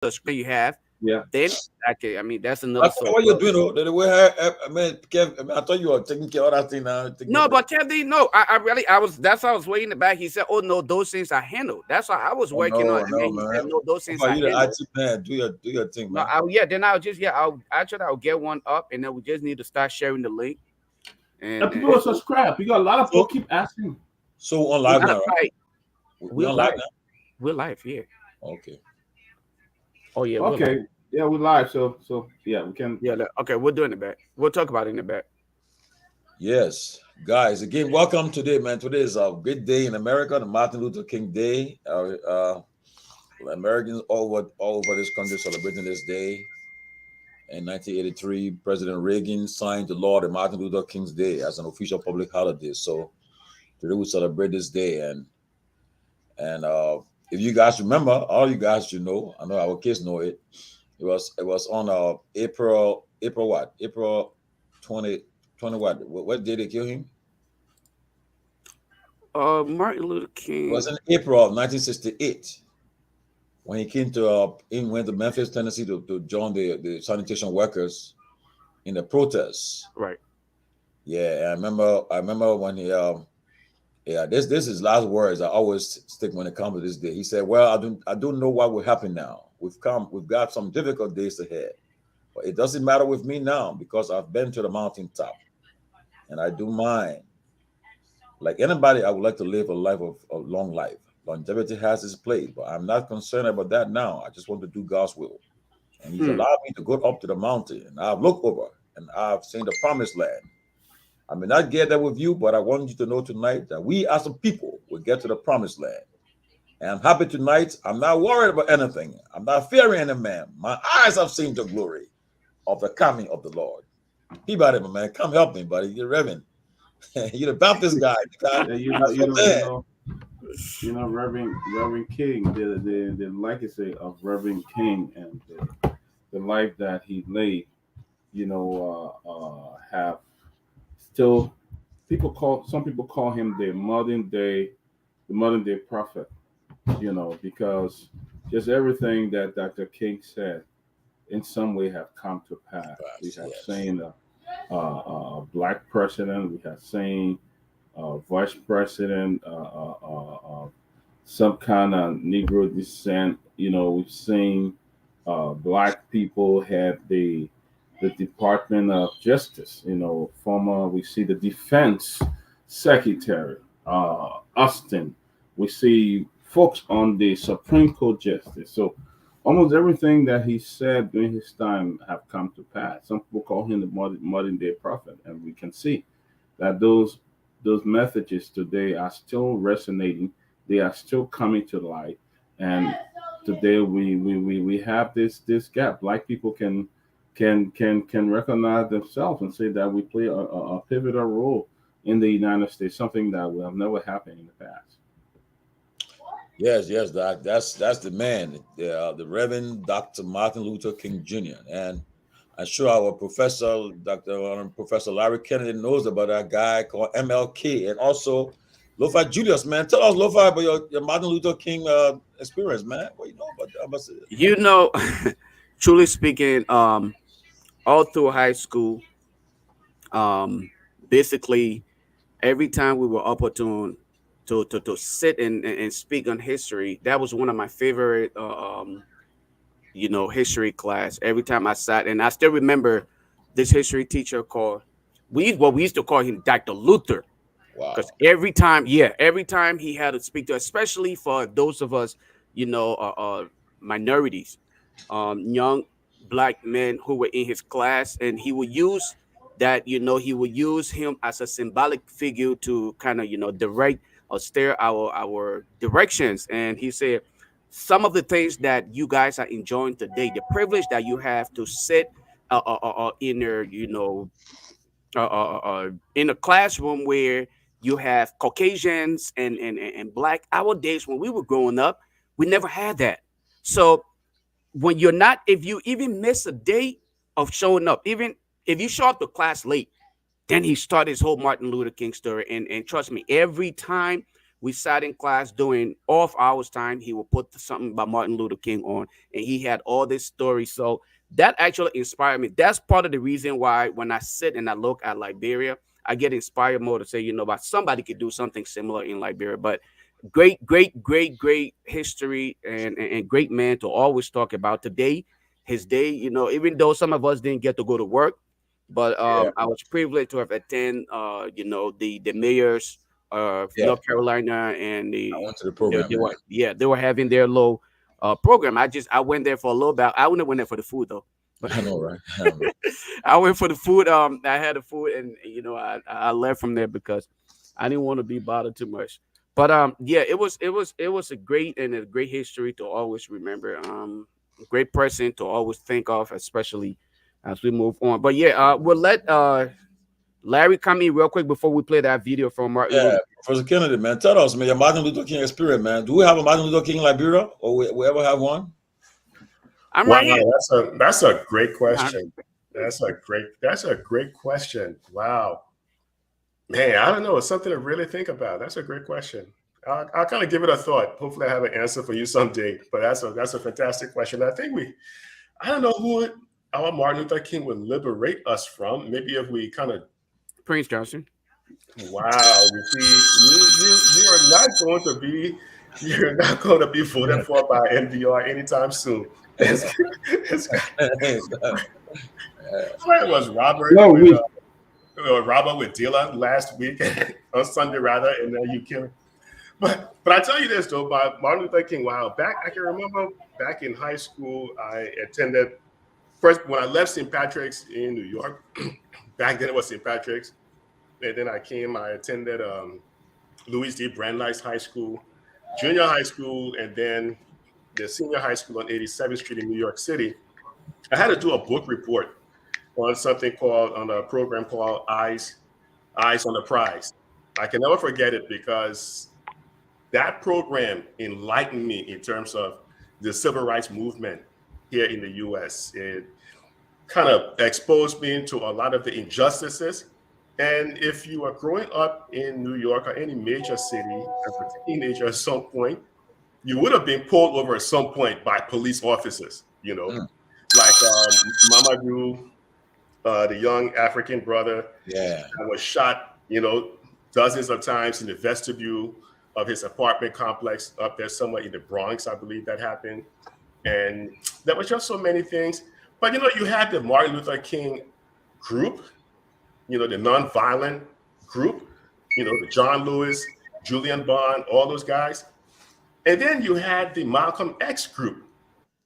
screen you have, Yeah. then okay, I mean that's I another thought story. what you're But doing, though, the way I mean, Kev, I mean, I thought you were taking care of that thing now. Taking care no, of it. but Kevin, no, I really I was that's why I was waiting in the back. He said, "Oh no, those things I handled." That's why I was Oh working on, no, and then no, he said, man. "No, those How things about I you, the handled." IT man? Do your thing, No, man. yeah, then I'll just I'll actually I'll get one up, and then we just need to start sharing the link, And and people will subscribe. You got a lot of people So, keep asking. so we're on we live matter now, of right? fact, We we're on live live, now. we're live here. Okay. Oh yeah, we're live. Okay. Yeah, we live. So yeah, we can. Yeah, okay, we're doing it back. We'll talk about it in the back. Yes, guys. Again, welcome today, man. Today is a good day in America, the Martin Luther King Day. Americans all over this country celebrating this day. In 1983, President Reagan signed the law, the Martin Luther King's Day, as an official public holiday. So today we celebrate this day, and if you guys remember, all you guys should know. I know our kids know it. It was on April what? April 20 what day they kill him? Martin Luther It was King. in April of 1968 when he came to went to Memphis, Tennessee to join the sanitation workers in the protests. Right. Yeah, I remember when he yeah, this is last words I always stick when it comes to this day. He said, "Well, I don't know what will happen now. We've got some difficult days ahead. But it doesn't matter with me now because I've been to the mountaintop and I do mine. Like anybody, I would like to live a life of a long life. Longevity has its place, but I'm not concerned about that now. I just want to do God's will. And He's Hmm. allowed me to go up to the mountain and I've looked over and I've seen the promised land. I may not get there with you, but I want you to know tonight that we as a people will get to the promised land. And I'm happy tonight. I'm not worried about anything. I'm not fearing any man. My eyes have seen the glory of the coming of the Lord. Peabody, my man, come help me, buddy. You're Reverend. You're the Baptist guy. Yeah, That's your man. Reverend King, the legacy of Reverend King and the life that he laid, have still some people call him the modern day prophet, because just everything that Dr. King said in some way have come to pass. We have Yes. seen black president, we have seen vice president, some kind of Negro descent. We've seen black people have the Department of Justice. Former we see the Defense Secretary Austin. We see folks on the Supreme Court Justice. So almost everything that he said during his time have come to pass. Some people call him the modern day prophet, and we can see that those messages today are still resonating. They are still coming to light, and today we have this gap. Black people can recognize themselves and say that we play a pivotal role in the United States, something that will have never happened in the past. Yes, yes, Doc. That's the man, the Reverend Dr. Martin Luther King Jr. And I'm sure our professor, Professor Larry Kennedy, knows about that guy called MLK, and also Lofa Julius. Man, tell us, Lofa, about your Martin Luther King experience, man. What you know about that? You know, truly speaking, all through high school, um, basically every time we were opportune to sit and speak on history, that was one of my favorite history class. Every time I sat, and I still remember this history teacher called we used to call him Dr. Luther, because Wow. every time he had to speak to, especially for those of us, minorities, young black men who were in his class, and he would use that, he would use him as a symbolic figure to kind of, direct or steer our directions. And he said, some of the things that you guys are enjoying today, the privilege that you have to sit in there, in a classroom where you have Caucasians and black. Our days when we were growing up, we never had that. So when you're not, if you even miss a day of showing up, even if you show up to class late, then he started his whole Martin Luther King story. And trust me, every time We sat in class during off hours time. He would put something about Martin Luther King on, and he had all this stories. So that actually inspired me. That's part of the reason why when I sit and I look at Liberia, I get inspired more to say, about somebody could do something similar in Liberia. But great, great, great, great history and great man to always talk about today. His day, even though some of us didn't get to go to work, but Yeah, I was privileged to have attend, the mayors of yeah. North Carolina, and I went to the they program, man. were, yeah, they were having their little program. I went there for a little bit. I wouldn't went there for the food though, but I know, right? I know. I went for the food. I had the food, and I left from there because I didn't want to be bothered too much. But yeah, it was a great and a great history to always remember. Great person to always think of, especially as we move on. But yeah, we'll let Larry come in real quick before we play that video from Martin Yeah, Luther. Professor Kennedy, man, tell us, man, your Martin Luther King experience, man. Do we have a Martin Luther King in Liberia, or we ever have one? I'm Wow, right here. that's a great Uh, question. That's a great question. Wow, man, I don't know. It's something to really think about. That's a great question. I'll kind of give it a thought. Hopefully, I have an answer for you someday. But that's a fantastic question. I don't know who our Martin Luther King would liberate us from. Maybe if we kind of, Prince Johnson. wow, you see, you're not going to be voted for by NDR anytime soon. It's, it's, it was Robert No, with we Robert with Dylan last week on Sunday rather, and then you kill him. But I tell you this though, by Martin Luther King. Wow, back I can remember back in high school, I attended first when I left St. Patrick's in New York. Back then it was St. Patrick's, and then I attended Louis D. Brandeis High School, junior high school, and then the senior high school on 87th Street in New York City. I had to do a book report on a program called Eyes on the Prize. I can never forget it because that program enlightened me in terms of the civil rights movement here in the US. It kind of exposed me to a lot of the injustices. And if you are growing up in New York or any major city as a teenager at some point, you would have been pulled over at some point by police officers, Mm, like Mamadou, the young African brother yeah. that was shot, dozens of times in the vestibule of his apartment complex up there somewhere in the Bronx, I believe that happened. And there was just so many things. But you had the Martin Luther King group, the nonviolent group, the John Lewis, Julian Bond, all those guys. And then you had the Malcolm X group.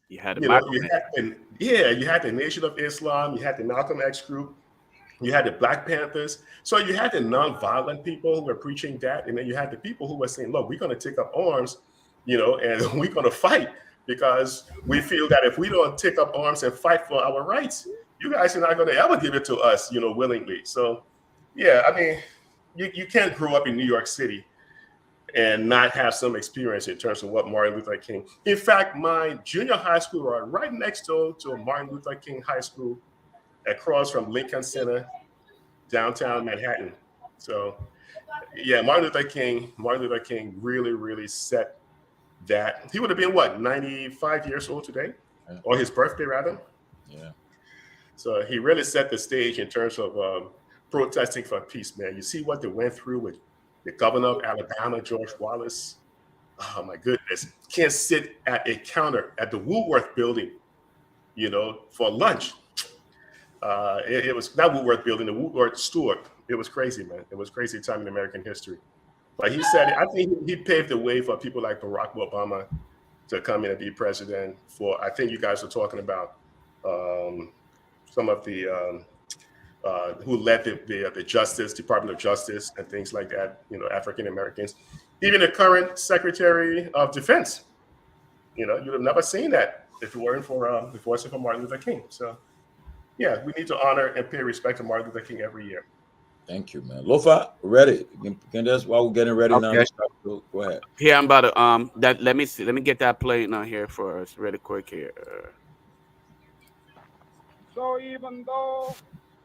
You had a You know, Malcolm you X. had the, yeah, you had the Nation of Islam, you had the Malcolm X group, you had the Black Panthers. So you had the nonviolent people who were preaching that, and then you had the people who were saying, "Look, we're going to take up arms, and we're going to fight because we feel that if we don't take up arms and fight for our rights, you guys are not going to ever give it to us, willingly." So, yeah, I mean, you can't grow up in New York City and not have some experience in terms of what Martin Luther King. In fact, my junior high school are right next door to Martin Luther King High School across from Lincoln Center, downtown Manhattan. So yeah, Martin Luther King really, really set that. He would have been what, 95 years old today, Yeah. or his birthday rather. Yeah. So he really set the stage in terms of protesting for peace, man. You see what they went through with the governor of Alabama, George Wallace. Oh my goodness, can't sit at a counter at the Woolworth building, for lunch. It was not Woolworth building, the Woolworth store. It was crazy, man. It was crazy time in American history. But he said, I think he paved the way for people like Barack Obama to come in and be president. For I think you guys are talking about um, some of the who led the Justice Department of Justice and things like that. African Americans, even the current Secretary of Defense. You'd have never seen that if it wasn't for Martin Luther King. So yeah, we need to honor and pay respect to Martin Luther King every year. Thank you, man. Lofa, ready? Can that's while we're getting ready now. Okay. Go ahead. Here I'm about to that let me see. Let me get that playing on here for us really quick here. So even though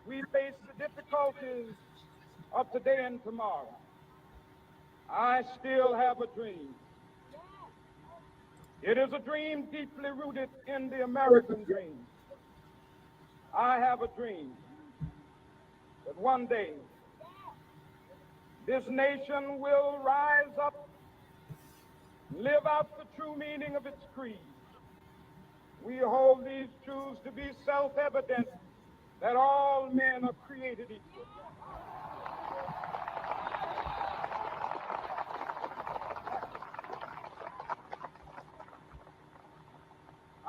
we face the difficulties of today and tomorrow, I still have a dream. It is a dream deeply rooted in the American dream. I have a dream that one day this nation will rise up, live out the true meaning of its creed. We hold these truths to be self-evident, that all men are created equal.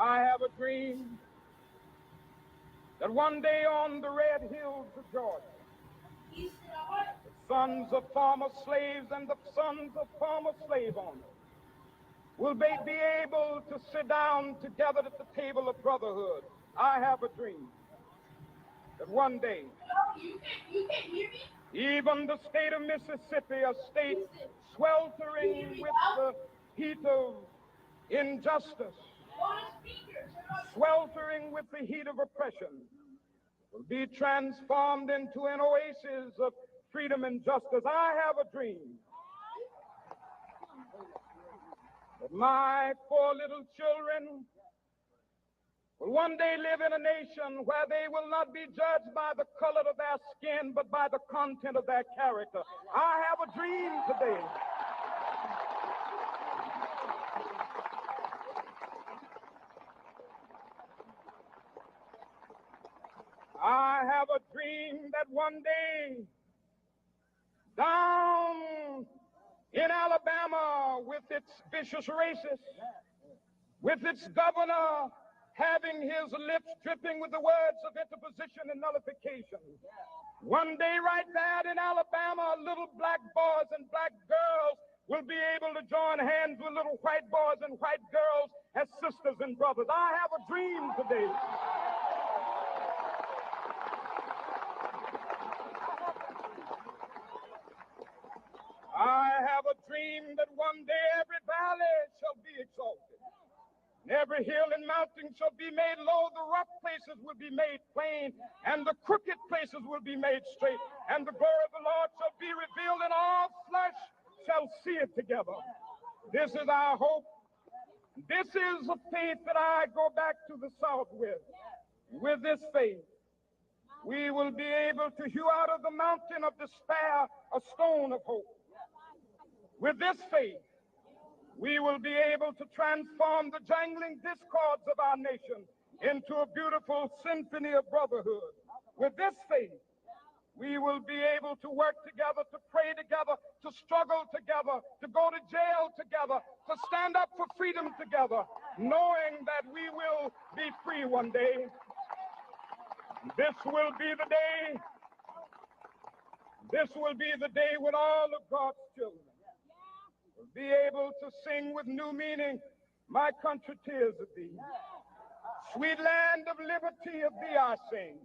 I have a dream that one day on the red hills of Georgia, the sons of former slaves and the sons of former slave owners will be able to sit down together at the table of brotherhood. I have a dream that one day, even the state of Mississippi, a state sweltering with the heat of injustice, sweltering with the heat of oppression, will be transformed into an oasis of freedom and justice. I have a dream that my 4 little children will one day live in a nation where they will not be judged by the color of their skin, but by the content of their character. I have a dream today. I have a dream that one day down in Alabama, with its vicious racists, with its governor having his lips dripping with the words of interposition and nullification. One day right there in Alabama, little black boys and black girls will be able to join hands with little white boys and white girls as sisters and brothers. I have a dream today. I have a dream that one day every valley shall be exalted, and every hill and mountain shall be made low. The rough places will be made plain, and the crooked places will be made straight, and the glory of the Lord shall be revealed, and all flesh shall see it together. This is our hope. This is a faith that I go back to the South with. With this faith, we will be able to hew out of the mountain of despair a stone of hope. With this faith, we will be able to transform the jangling discords of our nation into a beautiful symphony of brotherhood. With this faith, we will be able to work together, to pray together, to struggle together, to go to jail together, to stand up for freedom together, knowing that we will be free one day. This will be the day. This will be the day when all of God's children will be able to sing with new meaning, my country, tears of thee. Sweet land of liberty, of thee I sing.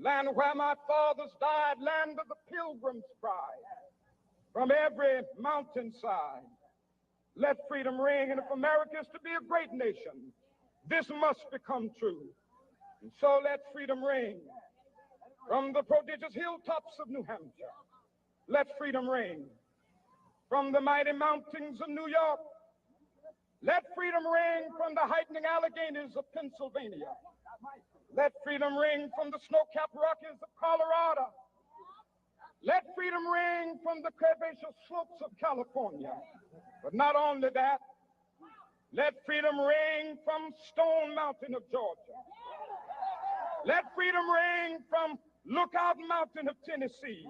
Land where my fathers died, land of the pilgrim's pride. From every mountainside, let freedom ring. And if America is to be a great nation, this must become true. And so let freedom ring. From the prodigious hilltops of New Hampshire, let freedom ring. From the mighty mountains of New York, let freedom ring. From the heightening Alleghenies of Pennsylvania, let freedom ring. From the snow-capped Rockies of Colorado, let freedom ring. From the curvaceous slopes of California. But not only that, let freedom ring from Stone Mountain of Georgia. Let freedom ring from Lookout Mountain of Tennessee.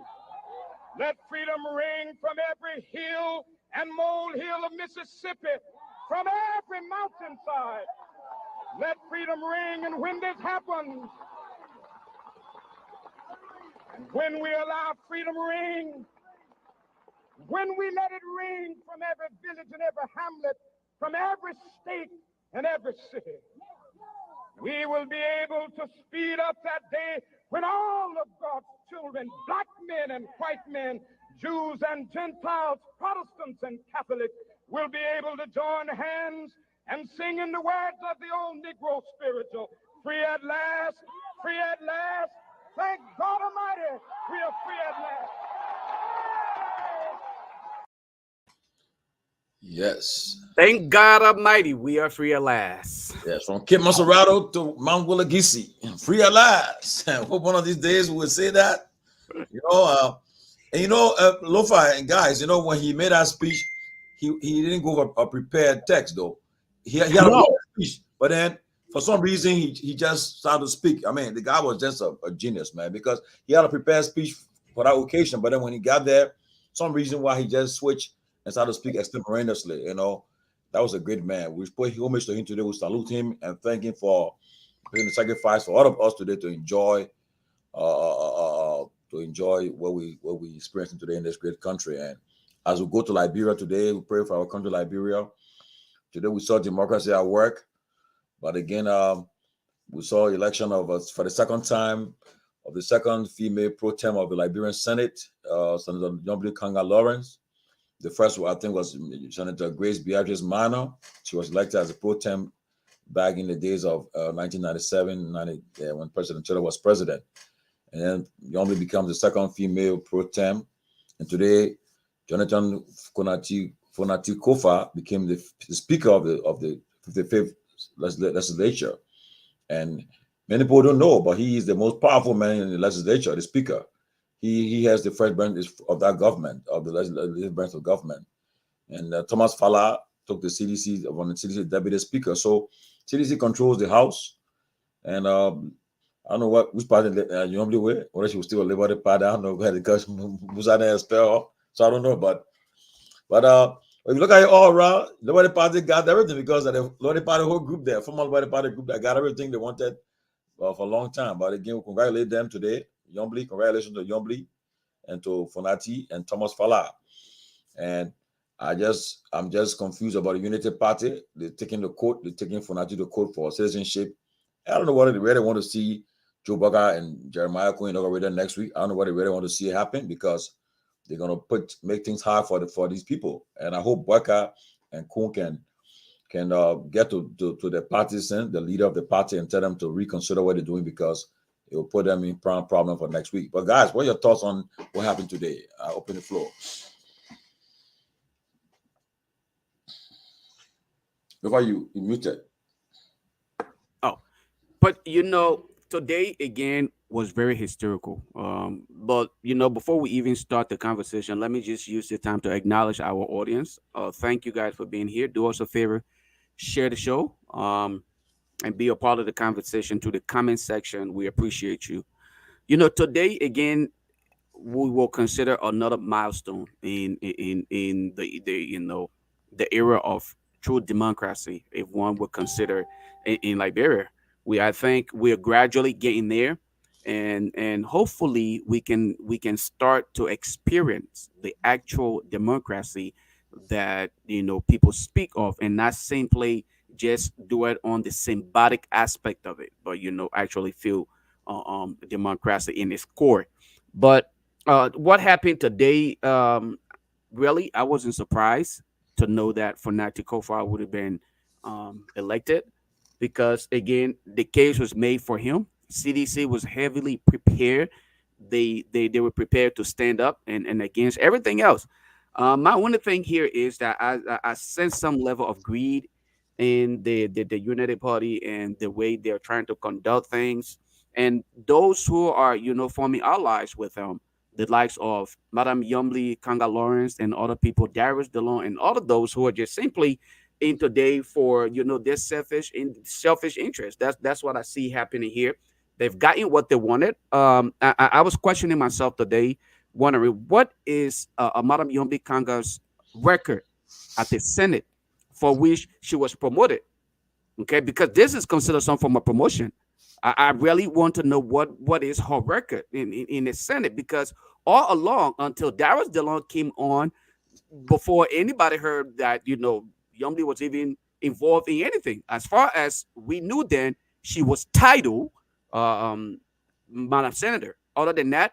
Let freedom ring from every hill and molehill of Mississippi, from every mountainside. Let freedom ring. And when this happens, and when we allow freedom ring, when we let it ring from every village and every hamlet, from every state and every city, we will be able to speed up that day when all of God's children, black men and white men, Jews and Gentiles, Protestants and Catholics, will be able to join hands and sing in the words of the old Negro spiritual, free at last, free at last. Thank God Almighty, we are free at last. Yes. Thank God Almighty, we are free at last. Yes. From Cape Maserado to Mount Willagisi. Free at last. Hope one of these days we will say that. You know, and Lofa and guys, when he made that speech, he didn't go over a prepared text though. He had a No, prepared speech, but then for some reason he just started to speak. I mean, the guy was just a genius, man, because he had a prepared speech for that occasion, but then when he got there, some reason why he just switched and started to speak extemporaneously. That was a great man. We pay homage to him today. We salute him and thank him for paying the sacrifice for all of us today to enjoy what we experiencing today in this great country. And as we go to Liberia today, we pray for our country, Liberia. Today we saw democracy at work, but again, we saw election of us for the second time of the second female pro tem of the Liberian Senate, Senator Yomble Kanga Lawrence. The first one, I think, was Senator Grace Beatrice Minor. She was elected as a pro tem back in the days of 1997, when President Chile was president. And then Yomble becomes the second female pro tem. And today, Jonathan Fonati Kofa became the speaker of the 55th legislature. And many people don't know, but he is the most powerful man in the legislature, the speaker. He has the first branch of that government, of the legislative branch of government. And Thomas Fala took the CDC, on the CDC deputy speaker. So CDC controls the House. And I don't know which party you normally wear, or she was still a Liberty Party. I don't know where because Musada has spell. So I don't know, but if you look at it all around, Liberty Party got everything because of the Liberty Party whole group there, former Liberty Party group that got everything they wanted for a long time. But again, we congratulate them today. Yomble, congratulations to Yomble and to Fonati and Thomas Fala. And I'm just confused about the Unity Party. They're taking Fonati to court for citizenship. I don't know where they want to see Joe Bugger and Jeremiah Quinn inaugurated next week. I don't know what they really want to see happen because they're gonna make things hard for these people. And I hope Bugger and Kuhn can get to the partisan, the leader of the party, and tell them to reconsider what they're doing because it will put them in problem for next week. But guys, what are your thoughts on what happened today? I open the floor. Before you muted. oh, but today again was very hysterical. But before we even start the conversation, let me just use the time to acknowledge our audience. Thank you guys for being here. Do us a favor, share the show, and be a part of the conversation to the comment section. We appreciate you. Today again, we will consider another milestone in the era of true democracy, if one would consider in Liberia. I think we're gradually getting there, and hopefully we can start to experience the actual democracy that people speak of, and not simply just do it on the symbolic aspect of it, but actually feel democracy in its core. But what happened today? Really, I wasn't surprised to know that Fonati Kofa would have been elected because, again, the case was made for him. CDC was heavily prepared. They were prepared to stand up and against everything else. My only thing here is that I sense some level of greed in the United Party and the way they're trying to conduct things. And those who are, forming allies with them, the likes of Madame Yumli, Kanga Lawrence, and other people, Darius DeLong, and all of those who are just simply in today for their selfish interest. That's what I see happening here. They've gotten what they wanted. I was questioning myself today, wondering what is Madame Yumli Kanga's record at the Senate for which she was promoted. Okay, because this is considered some form of promotion. I really want to know what is her record in the Senate, because all along until Darius DeLong came on, before anybody heard that Yumli was even involved in anything. As far as we knew then, she was titled Madam Senator. Other than that,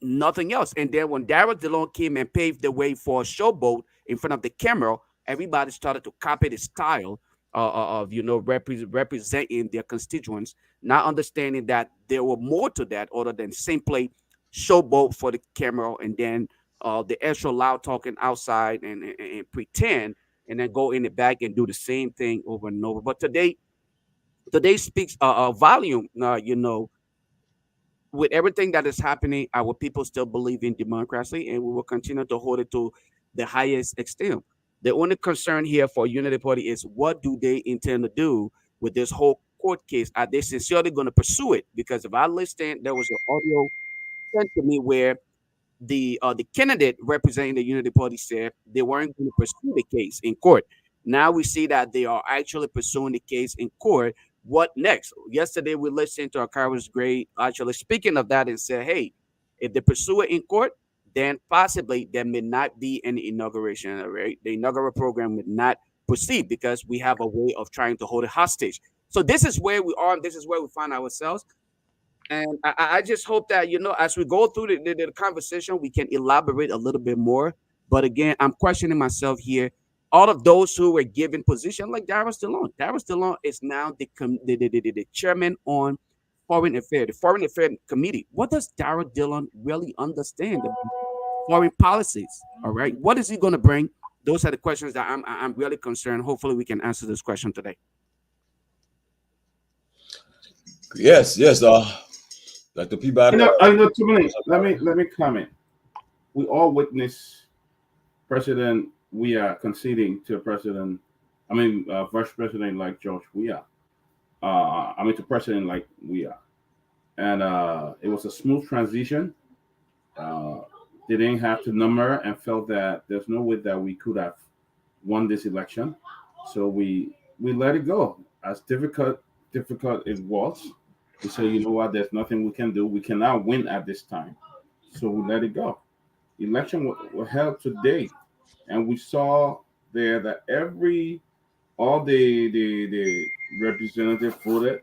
nothing else. And then when Darius DeLong came and paved the way for a showboat in front of the camera, everybody started to copy the style of representing their constituents, not understanding that there were more to that other than simply showboat for the camera and then the extra loud talking outside and pretend and then go in the back and do the same thing over and over. But today speaks a volume. With everything that is happening, our people still believe in democracy, and we will continue to hold it to the highest extent. The only concern here for Unity Party is what do they intend to do with this whole court case? Are they sincerely going to pursue it? Because if I listen, there was an audio sent to me where the candidate representing the Unity Party said they weren't going to pursue the case in court. Now we see that they are actually pursuing the case in court. What next? Yesterday we listened to Akaris Gray actually speaking of that and said, hey, if they pursue it in court, then possibly there may not be any inauguration. Right? The inaugural program would not proceed because we have a way of trying to hold it hostage. So this is where we are, and this is where we find ourselves. And I just hope that, as we go through the conversation, we can elaborate a little bit more. But again, I'm questioning myself here. All of those who were given position, like Darryl Stallone is now the chairman on foreign affairs, the foreign affairs committee. What does Darryl Dillon really understand about foreign policies? All right, what is he going to bring? Those are the questions that I'm really concerned. Hopefully, we can answer this question today. Yes, yes. Like the Peabody. I know too many. Let me comment. We all witness President Weah conceding to President, Vice President like George Weah. To President like Weah, and it was a smooth transition. They didn't have to number and felt that there's no way that we could have won this election, so we let it go. As difficult it was, we said, you know what, there's nothing we can do. We cannot win at this time, so we let it go. Election was held today, and we saw there that all the representatives voted.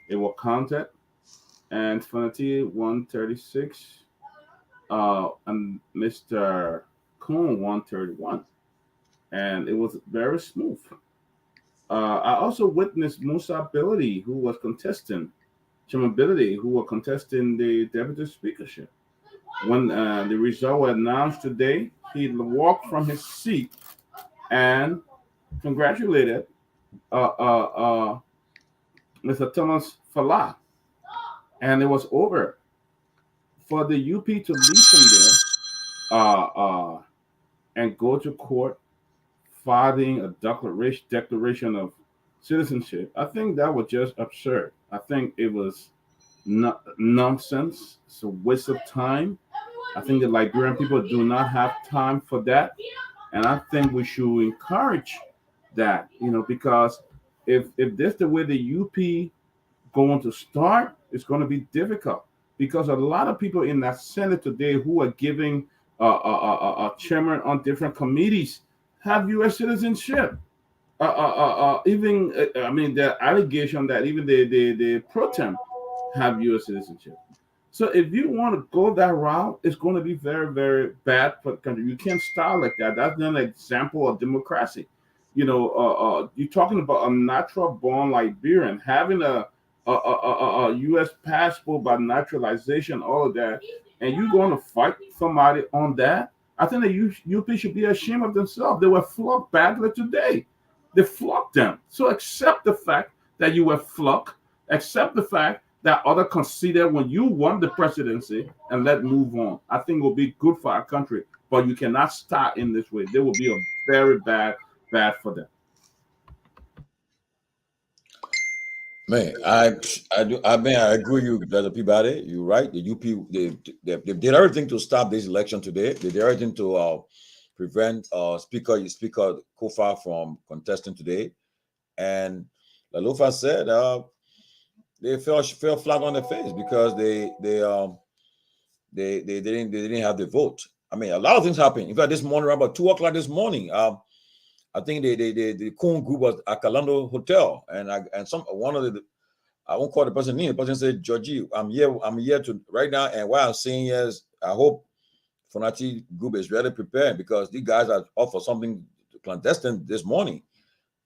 It was counted, and Fanati 136, and Mr. Coon 131, and it was very smooth. I also witnessed Musa Ability, who was contesting Chimability, who were contesting the deputy speakership. When the result was announced today, he walked from his seat and congratulated Mr. Thomas Falah, and it was over. For the UP to leave from there and go to court filing a declaration of citizenship, I think that was just absurd. I think it was nonsense. It's a waste of time. I think the Liberian people do not have time for that, and I think we should encourage that. Because if that's the way the UP going to start, it's going to be difficult because a lot of people in that Senate today who are giving a chairman on different committees have U.S. citizenship. Even the allegation that even the pro tem have U.S. citizenship. So if you want to go that route, it's going to be very, very bad for the country. You can't start like that. That's not an example of democracy. You're talking about a natural born Liberian having a U.S. passport by naturalization, all of that, and you're going to fight somebody on that. I think the UP should be ashamed of themselves. They were flogged badly today. They flogged them. So accept the fact that you were flogged. Accept the fact that other conceded when you won the presidency, and let move on. I think it will be good for our country, but you cannot start in this way. There will be a very bad for them. Man, I agree with you, Brother Peabody. You're right. The UP they did everything to stop this election today. They did everything to prevent Speaker Kofa from contesting today. And like Lofa said, they fell flat on their face because they didn't have the vote. I mean, a lot of things happened. In fact, this morning, around about 2:00 this morning, I think the Coon group was at Kalando Hotel, and one of the, I won't call the person name. The person said, "Georgie, I'm here to right now, and what I'm saying is, I hope Fonati group is really prepared because these guys are off for something clandestine this morning,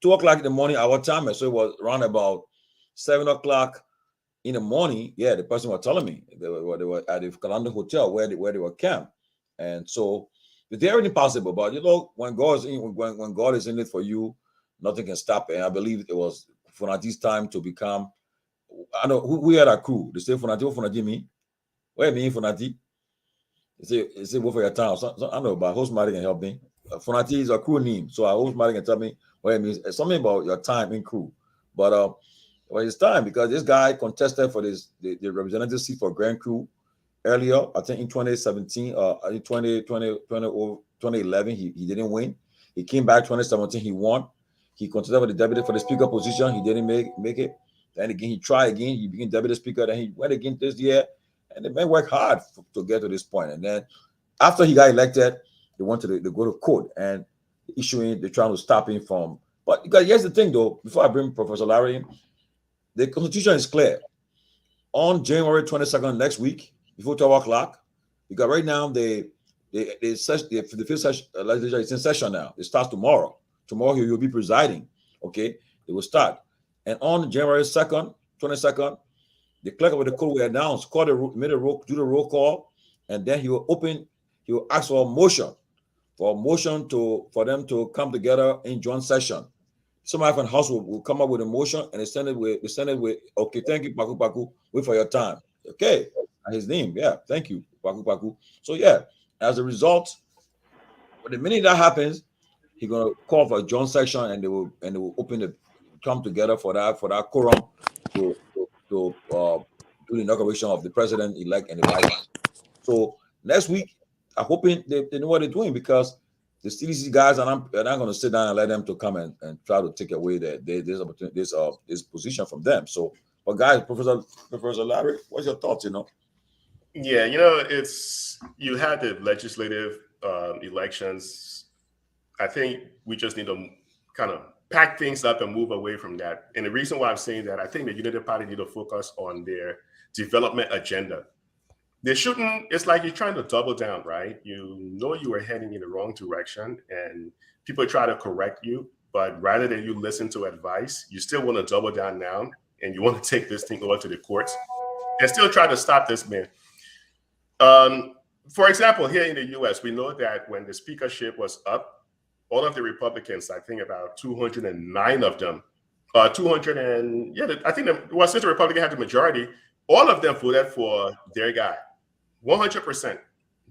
2:00 in the morning our time, and so it was around about 7:00 in the morning." Yeah, the person was telling me they were at the Kalando Hotel where they were camped, and so It's everything possible. But you know, when God is in, when God is in it for you, nothing can stop it. And I believe it was Funati's time to become. I know who we had a crew. They say Funati, what Funati mean? What you mean Funati? They say what for your town. So, I know, but host Mari can help me. Funati is a crew name, so I host Mari can tell me what it means. It's something about your time in crew. But well, it's time because this guy contested for the representative seat for Grand Crew earlier. I think in 2017, in 2011, he didn't win. He came back 2017, he won. He contested for the deputy for the speaker position. He didn't make it. Then again, he tried again. He became deputy speaker. Then he went again this year. And the man worked hard to get to this point. And then after he got elected, they went to they go to court and they're trying to stop him from. But because here's the thing though, before I bring Professor Larry in, the constitution is clear. On January 22nd next week, before 12 o'clock, because right now the fifth session legislature is in session now. It starts tomorrow. Tomorrow he will be presiding. Okay, it will start. And on January 2nd, 22nd, the clerk of the court will announce, do the roll call, and then he will ask for a motion for them to come together in joint session. Somebody from the house will come up with a motion and they send it with okay, thank you, Paku Paku, wait for your time. Okay, his name, yeah, thank you, Paku Paku. So yeah, as a result, but the minute that happens, he's gonna call for a joint session and they will come together for that quorum to do the inauguration of the president-elect and the vice. So next week, I'm hoping they know what they're doing because the CDC guys are not going to sit down and let them to come and try to take away this position from them. So, but guys, Professor Larry, what's your thoughts? Yeah, you had the legislative elections. I think we just need to kind of pack things up and move away from that. And the reason why I'm saying that, I think the United Party need to focus on their development agenda. They shouldn't, it's like you're trying to double down, right? You know you were heading in the wrong direction and people try to correct you, but rather than you listen to advice, you still want to double down now and you want to take this thing over to the courts and still try to stop this man. For example, here in the US, we know that when the speakership was up, all of the Republicans, I think about 209 of them, I think since the Republican had the majority, all of them voted for their guy, 100%.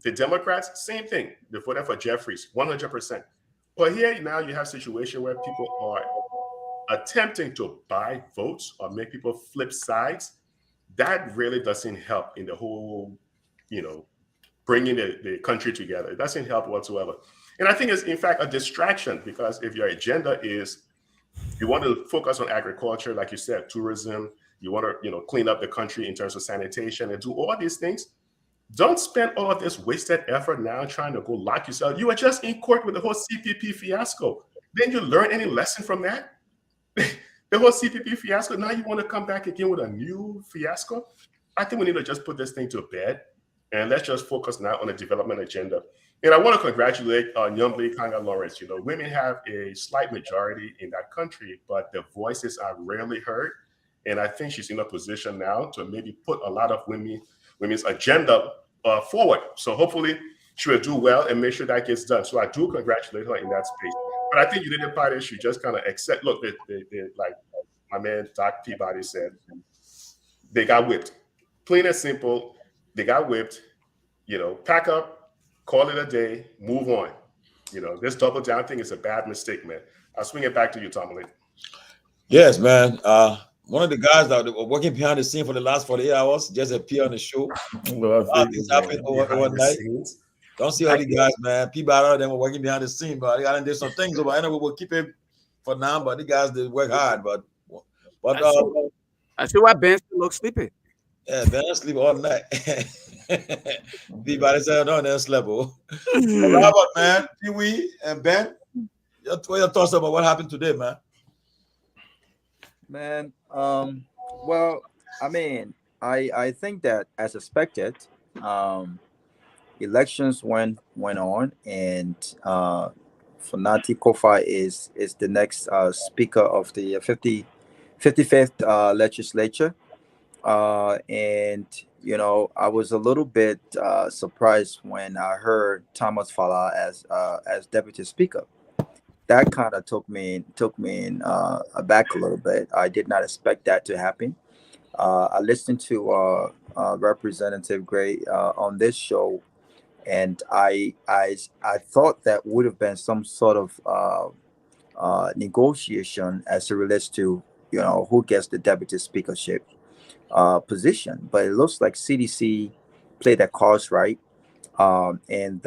The Democrats, same thing. They voted for Jeffries, 100%. But here now you have a situation where people are attempting to buy votes or make people flip sides. That really doesn't help in the whole, bringing the country together. It doesn't help whatsoever. And I think it's, in fact, a distraction because if your agenda is you want to focus on agriculture, like you said, tourism, you want to, clean up the country in terms of sanitation and do all these things, don't spend all of this wasted effort now trying to go lock yourself. You were just in court with the whole CPP fiasco. Didn't you learn any lesson from that? The whole CPP fiasco, now you want to come back again with a new fiasco? I think we need to just put this thing to bed and let's just focus now on the development agenda. And I want to congratulate Nyenwolo Kanga Lawrence. Women have a slight majority in that country, but their voices are rarely heard. And I think she's in a position now to maybe put a lot of women's agenda forward. So hopefully she will do well and make sure that gets done. So I do congratulate her in that space. But I think United Party should just kind of accept, look, they like my man Doc Peabody said, they got whipped. Plain and simple, they got whipped, pack up, call it a day, move on. This double down thing is a bad mistake, man. I'll swing it back to you, Tomalin. Yes, man. One of the guys that were working behind the scene for the last 48 hours just appeared on the show. Things happened overnight. Don't see all the guys, man. Peabody, them were working behind the scene, but they got to do some things. But anyway, we'll keep it for now. But the guys did work hard. But I see why Ben still looks sleepy. Yeah, Ben sleep all night. Peabody said, no, they slept. Robert, man, Pee-wee and Ben, what are your thoughts about what happened today, man? Man, well, I mean, I think that as expected, elections went on, and Funati Kofa is the next speaker of the 55th legislature. And I was a little bit surprised when I heard Thomas Fala as deputy speaker. That kind of took me aback a little bit. I did not expect that to happen. I listened to Representative Gray on this show, and I thought that would have been some sort of negotiation as it relates to who gets the deputy speakership position. But it looks like CDC played their cards right, and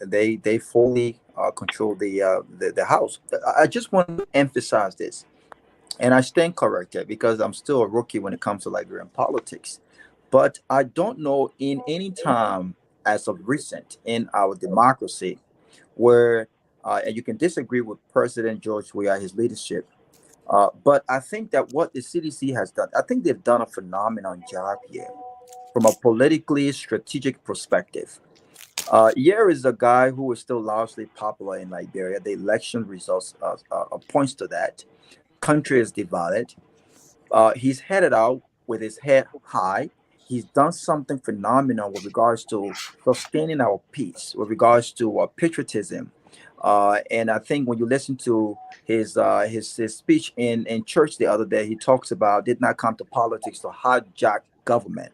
they fully control the House. I just want to emphasize this, and I stand corrected because I'm still a rookie when it comes to Liberian politics. But I don't know in any time as of recent in our democracy where, and you can disagree with President George Weah, his leadership, but I think that what the CDC has done, I think they've done a phenomenal job here from a politically strategic perspective. Here is a guy who is still largely popular in Liberia. The election results points to that. Country is divided. He's headed out with his head high. He's done something phenomenal with regards to sustaining our peace, with regards to patriotism. And I think when you listen to his speech in church the other day, he talks about did not come to politics to hijack government.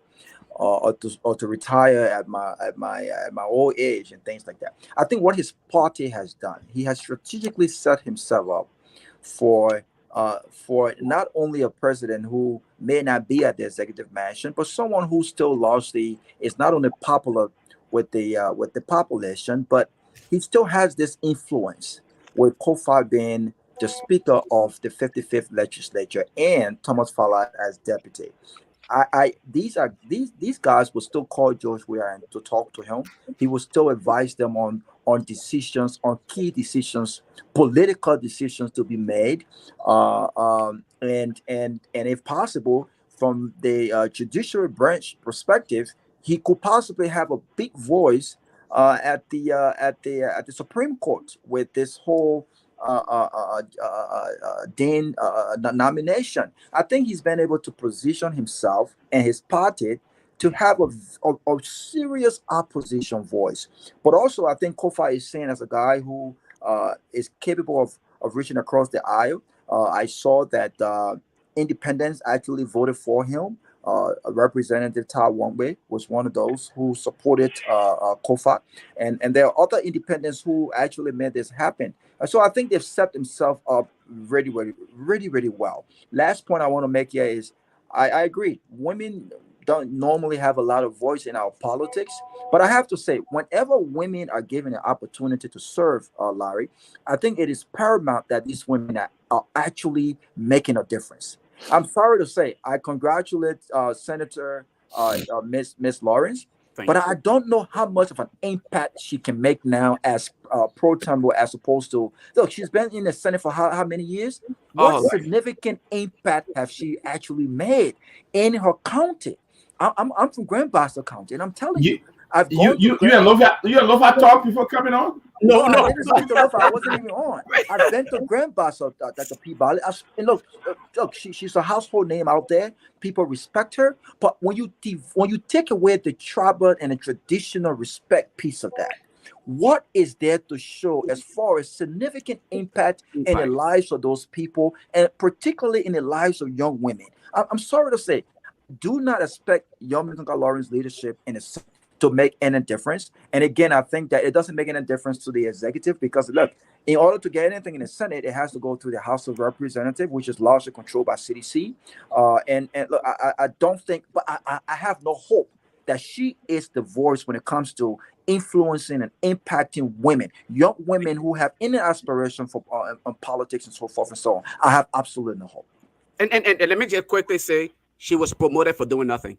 Or to retire at my old age and things like that. I think what his party has done, he has strategically set himself up for for not only a president who may not be at the executive mansion, but someone who still largely is not only popular with the population, but he still has this influence with Kofi being the Speaker of the 55th Legislature and Thomas Fala as deputy. These guys will still call George Weah and to talk to him. He will still advise them on decisions, on key decisions, political decisions to be made, and if possible, from the judiciary branch perspective, he could possibly have a big voice at the Supreme Court with this whole Dean nomination. I think he's been able to position himself and his party to have a serious opposition voice. But also, I think Kofi is seen as a guy who is capable of reaching across the aisle. I saw that independents actually voted for him. Representative Ta Wongwe was one of those who supported Kofa, and there are other independents who actually made this happen. So I think they've set themselves up really well. Last point I want to make here is I agree. Women don't normally have a lot of voice in our politics, but I have to say, whenever women are given an opportunity to serve, Larry, I think it is paramount that these women are actually making a difference. I'm sorry to say, I congratulate Senator Miss Lawrence, but Thank I don't know how much of an impact she can make now as pro tem as opposed to look. She's been in the Senate for how many years? What Oh, significant impact have she actually made in her county? I'm from Grand Bassa County, and I'm telling You you, I've you gone to you you and Lofa talk before coming on? no, No, I no. didn't speak to Lofa. I wasn't even on. I've been to Grand Bassa at the Peabody. And look, she's a household name out there. People respect her. But when you take away the tribal and the traditional respect piece of that, what is there to show as far as significant impact in the right. lives of those people, and particularly in the lives of young women? I'm sorry to say, I do not expect young Lawrence leadership in the Senate to make any difference. And again, I think that it doesn't make any difference to the executive because look, in order to get anything in the Senate, it has to go through the House of Representatives, which is largely controlled by CDC. And look, I don't think, but I have no hope that she is the voice when it comes to influencing and impacting women, young women who have any aspiration for politics and so forth and so on. I have absolutely no hope. And let me just quickly say, she was promoted for doing nothing.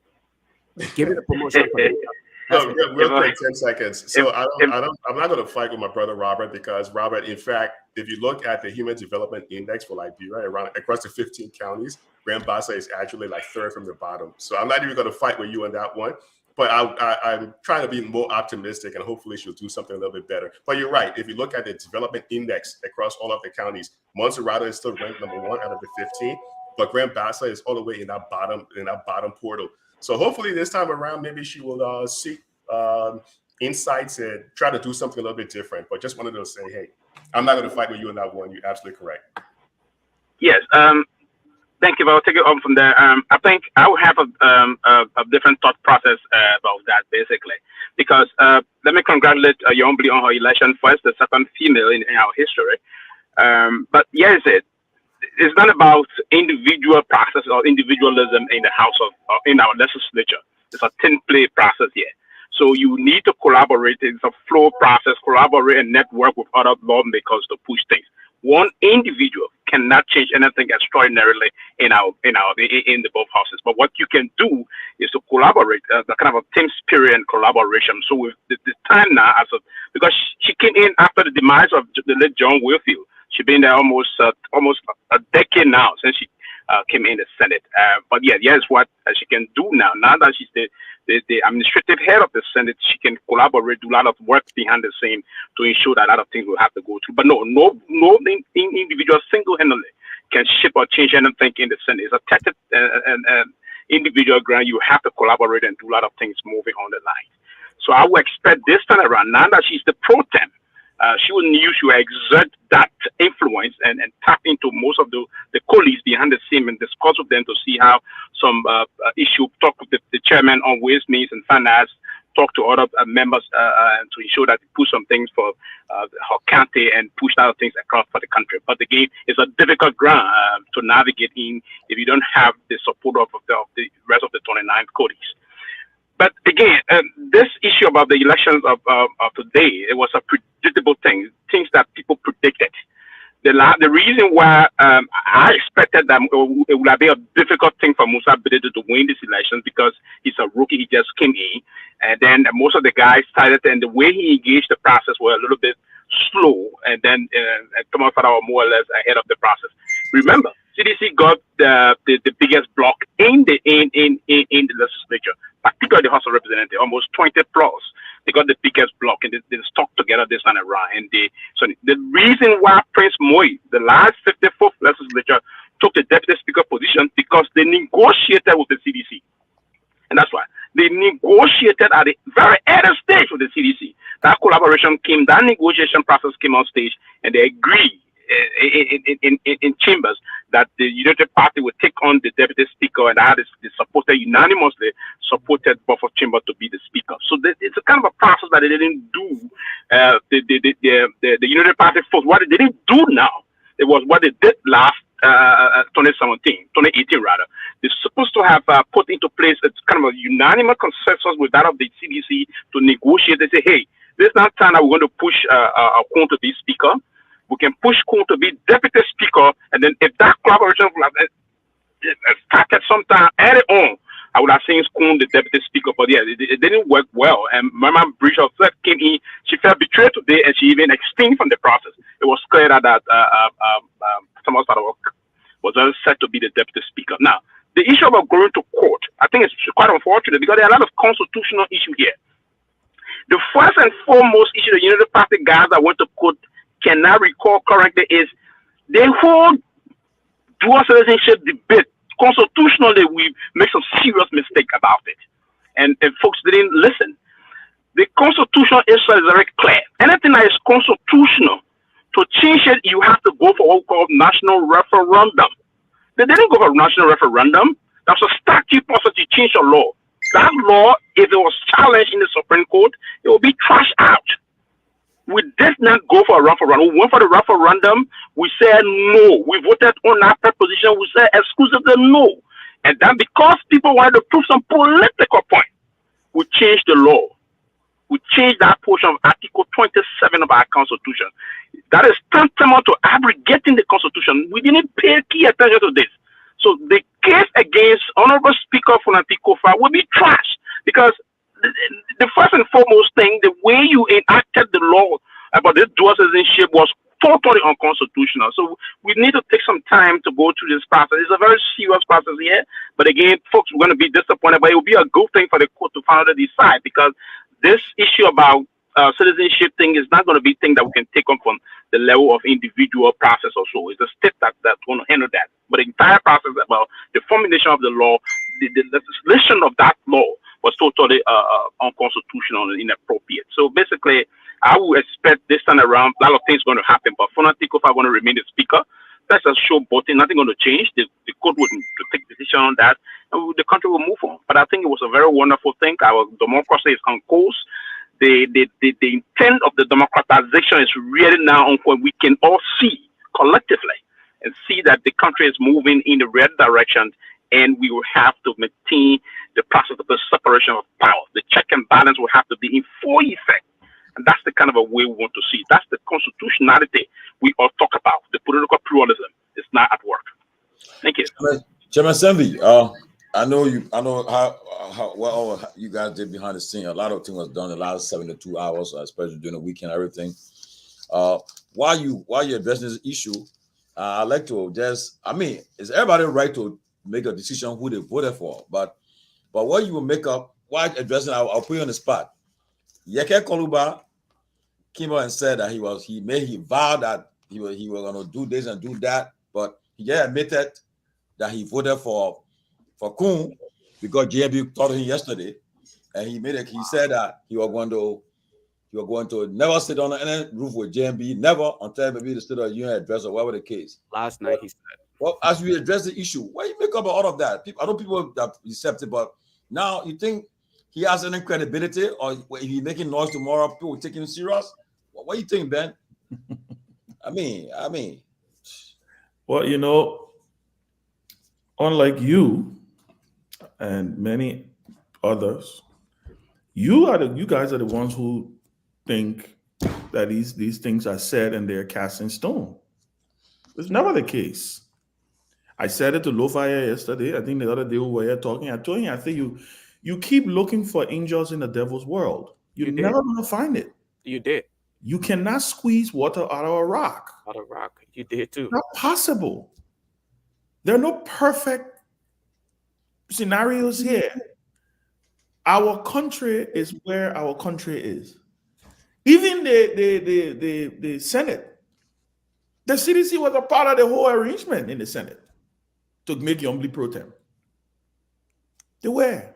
Give it a promotion for doing nothing. That's No, it. real If I, quick, 10 seconds. if, So if I'm not going to fight with my brother Robert because Robert, in fact, if you look at the Human Development Index for Liberia, around across the 15 counties, Grand Bassa is actually like third from the bottom. So I'm not even going to fight with you on that one. But I'm trying to be more optimistic, and hopefully she'll do something a little bit better. But you're right. If you look at the development index across all of the counties, Montserrat is still ranked number 1 out of the 15. but Grand Bassa is all the way in that bottom portal. So hopefully this time around, maybe she will seek insights and try to do something a little bit different. But just wanted to say, hey, I'm not going to fight with you on that one. You're absolutely correct. Yes. Thank you. I'll take it on from there. I think I will have a different thought process about that, basically, because let me congratulate Yombli on her election first, the second female in our history. But yes, it's not about individual process or individualism in the House of in our legislature. It's a team play process here. So you need to collaborate. It's a flow process. Collaborate and network with other lawmakers to push things. One individual cannot change anything extraordinarily in the both houses. But what you can do is to collaborate, the kind of a team spirit and collaboration. So with the time now, because she came in after the demise of the late John Wilfield. She's been there almost a decade now since she came in the Senate. But yeah, here's what she can do now. Now that she's the administrative head of the Senate, she can collaborate, do a lot of work behind the scene to ensure that a lot of things will have to go through. But no individual single-handedly can shape or change anything in the Senate. It's a tactic and individual grant. You have to collaborate and do a lot of things moving on the line. So I would expect this time around, now that she's the pro tem, she will use to exert that influence and tap into most of the colleagues behind the scene and discuss with them to see how some issue, talk with the chairman on Ways, Means and Finance, talk to other members and to ensure that they push some things for her county and push other things across for the country. But again, it's a difficult ground to navigate in if you don't have the support of the rest of the 29 colleagues. But again, this issue about the elections of today, it was a predictable thing, things that people predicted. The reason why I expected that it would be a difficult thing for Musa Bidede to win this election because he's a rookie, he just came in. And then most of the guys started, and the way he engaged the process was a little bit slow. And then Thomas Fada were more or less ahead of the process. Remember, CDC got the biggest block in the legislature, particularly the House of Representatives, almost 20 plus. They got the biggest block, and they stuck together this time around. And so the reason why Prince Moi, the last 54th legislature, took the deputy speaker position because they negotiated with the CDC, and that's why they negotiated at the very early stage with the CDC. That collaboration came, that negotiation process came on stage, and they agreed in chambers that the United Party would take on the deputy speaker, and that is unanimously supported Buffer Chamber to be the speaker. So it's a kind of a process that they didn't do. The United Party folks, what they didn't do now, it was what they did last 2018 rather. They're supposed to have put into place a kind of a unanimous consensus with that of the CDC to negotiate. They say, hey, this is not time that we're going to push Kun to be speaker. We can push Kun to be deputy speaker, and then if that collaboration started sometime early on, I would have seen Kun the deputy speaker. But yeah, it didn't work well. And Mama Bridge herself came in. She felt betrayed today, and she even extinct from the process. It was clear that Thomas was all set to be the deputy speaker. Now, the issue about going to court, I think it's quite unfortunate because there are a lot of constitutional issues here. The first and foremost issue the United Party guys that went to court cannot recall correctly is the whole dual citizenship debate. Constitutionally, we make some serious mistake about it, and folks didn't listen. The constitutional issue is very clear. Anything that is constitutional, to change it, you have to go for what we call national referendum. They didn't go for a national referendum. That's a statute process to change a law. That law, if it was challenged in the Supreme Court, it will be trashed out. We did not go for a referendum. We went for the referendum. We said no. We voted on our proposition. We said exclusively no. And then because people wanted to prove some political point, we changed the law. We changed that portion of Article 27 of our Constitution. That is tantamount to abrogating the Constitution. We didn't pay key attention to this. So the case against Honorable Speaker Funati Kofa will be trashed because the first and foremost thing, the way you enacted the law about this dual citizenship was totally unconstitutional. So we need to take some time to go through this process. It's a very serious process here. But again, folks, we're going to be disappointed, but it will be a good thing for the court to finally decide because this issue about citizenship thing is not going to be a thing that we can take on from the level of individual process or so. It's the state that's going to handle that. But the entire process about the formulation of the law, the legislation of that law was totally unconstitutional and inappropriate. So basically, I would expect this time around a lot of things going to happen. But for Nantiko, if I want to remain the speaker, that's a show button. Nothing going to change. The court would to take decision on that, and the country will move on. But I think it was a very wonderful thing. Our democracy is on course. The intent of the democratization is really now on point. We can all see collectively and see that the country is moving in the right direction, and we will have to maintain the process of the separation of power. The check and balance will have to be in full effect. And that's the kind of a way we want to see it. That's the constitutionality we all talk about. The political pluralism is not at work. Thank you. Chairman Sanvee, I know how well you guys did behind the scene. A lot of things was done in the last 72 hours, especially during the weekend, everything. While you're addressing this issue, I'd like to it's everybody right to make a decision who they voted for, but what you will make up while addressing, I'll put you on the spot. Yeke Koluba came out and said that he vowed that he was going to do this and do that, but he just admitted that he voted for Kun because JB told him yesterday, and he said that he was going to never sit on any roof with JB, never until maybe the State of the Union address or whatever the case. Last night he said. Well, as we address the issue, why you make up all of that? I know people that accept it, but now you think he has any credibility, or if he's making noise tomorrow, people will take him serious? What do you think, Ben? I mean. Well, unlike you and many others, you guys are the ones who think that these things are said and they're cast in stone. It's never the case. I said it to Lofa yesterday. I think the other day we were here talking. I told him, I think you keep looking for angels in the devil's world. You're never going to find it. You did. You cannot squeeze water out of a rock. Out of rock. You did too. Not possible. There are no perfect scenarios here. Our country is where our country is. Even the Senate, the CDC was a part of the whole arrangement in the Senate to make Yombly pro tem. They were.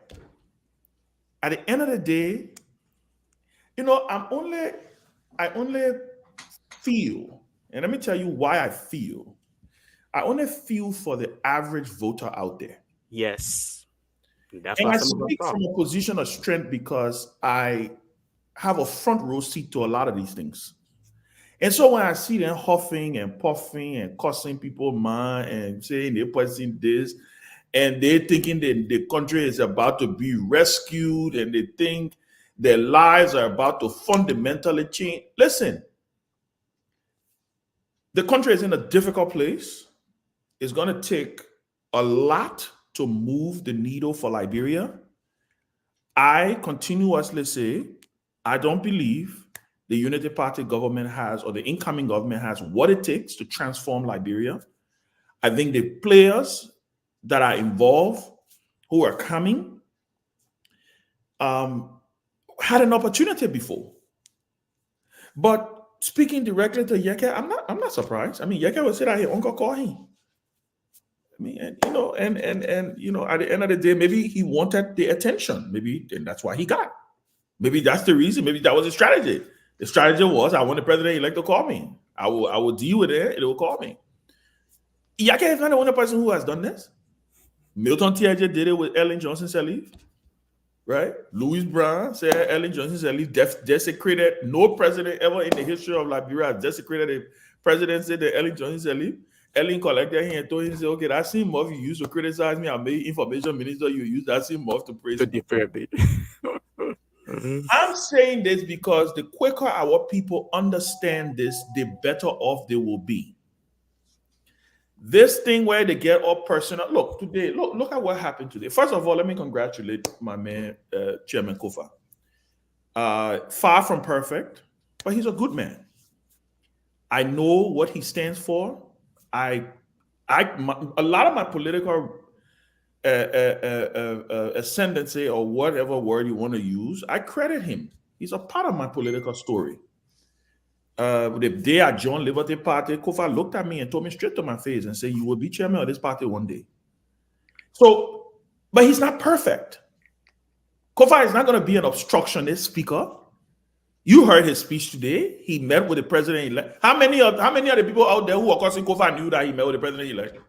At the end of the day, I only feel, and let me tell you why I feel. I only feel for the average voter out there. Yes. And I speak from a position of strength because I have a front row seat to a lot of these things. And so when I see them huffing and puffing and cussing people mind and saying they're posting this, and they're thinking that the country is about to be rescued and they think their lives are about to fundamentally change. Listen, the country is in a difficult place. It's going to take a lot to move the needle for Liberia. I continuously say, I don't believe the Unity Party government has, or the incoming government has, what it takes to transform Liberia. I think the players that are involved, who are coming, had an opportunity before. But speaking directly to Yeke, I'm not surprised. I mean, Yeke would say that his uncle called him. I mean, and at the end of the day, maybe he wanted the attention. Maybe and that's why he got. Maybe that's the reason. Maybe that was his strategy. The strategy was, I want the president-elect to call me. I will deal with it. It will call me. Yeke is not the only person who has done this. Milton Tiaje did it with Ellen Johnson Sirleaf, right? Louis Brown said Ellen Johnson Sirleaf desecrated. No president ever in the history of Liberia has desecrated a presidency that Ellen Johnson Sirleaf. Ellen collected him and told him, okay, that same mouth you used to criticize me, I made information minister, you use that same mouth to praise me. I'm saying this because the quicker our people understand this, the better off they will be. This thing where they get all personal. Look, today, look at what happened today. First of all, let me congratulate my man, Chairman Kofa. Far from perfect, but he's a good man. I know what he stands for. A lot of my political ascendancy, or whatever word you want to use, I credit him. He's a part of my political story. The day I joined Liberty Party, Kofa looked at me and told me straight to my face and said, "You will be chairman of this party one day." So, but he's not perfect. Kofa is not going to be an obstructionist speaker. You heard his speech today. He met with the president-elect. How many of the people out there who are causing Kofa knew that he met with the president-elect?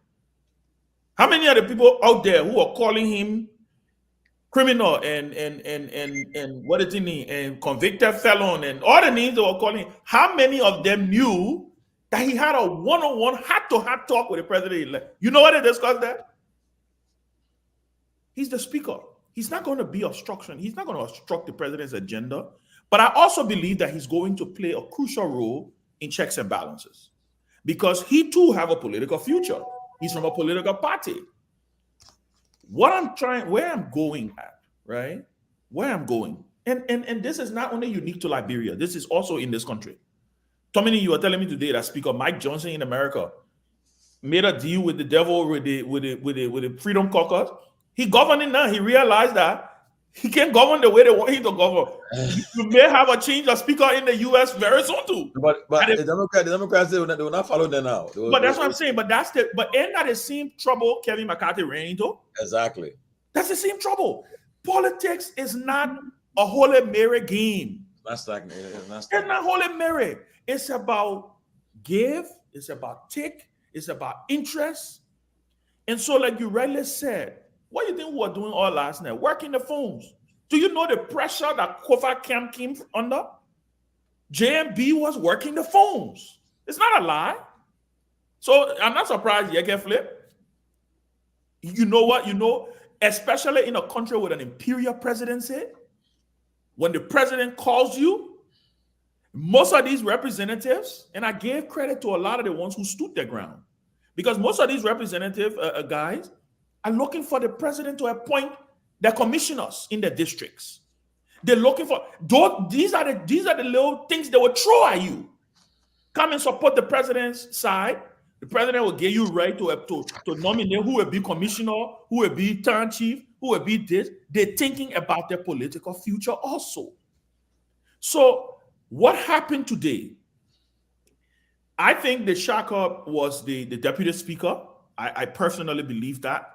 How many of the people out there who are calling him criminal and what is it mean, and convicted felon and all the names they were calling him, how many of them knew that he had a one-on-one, heart-to-heart talk with the president-elect? You know what they discussed that? He's the speaker. He's not going to be obstruction. He's not going to obstruct the president's agenda. But I also believe that he's going to play a crucial role in checks and balances because he too have a political future. He's from a political party. Where I'm going at, right? Where I'm going. And this is not only unique to Liberia. This is also in this country. Tomalin, you were telling me today that Speaker Mike Johnson in America made a deal with the devil with the Freedom Caucus. He governing now. He realized that he can't govern the way they want him to govern. You may have a change of speaker in the U.S. very soon too. But the Democrats they will not follow them now. But that's what I'm saying. But ain't that the same trouble Kevin McCarthy ran into? Exactly. That's the same trouble. Politics is not a Holy Mary game. It's not Holy Mary. It's about give. It's about take. It's about interest. And so, like you rightly said, what do you think we were doing all last night? Working the phones. Do you know the pressure that Kofa Camp came under? JMB was working the phones. It's not a lie. So I'm not surprised you get flipped. You know what? Especially in a country with an imperial presidency, when the president calls you, most of these representatives, and I gave credit to a lot of the ones who stood their ground, because most of these representative guys are looking for the president to appoint their commissioners in their districts. They're looking for these are the little things they will throw at you. Come and support the president's side. The president will give you right to nominate who will be commissioner, who will be town chief, who will be this. They're thinking about their political future also. So what happened today? I think the shock up was the deputy speaker. I personally believe that.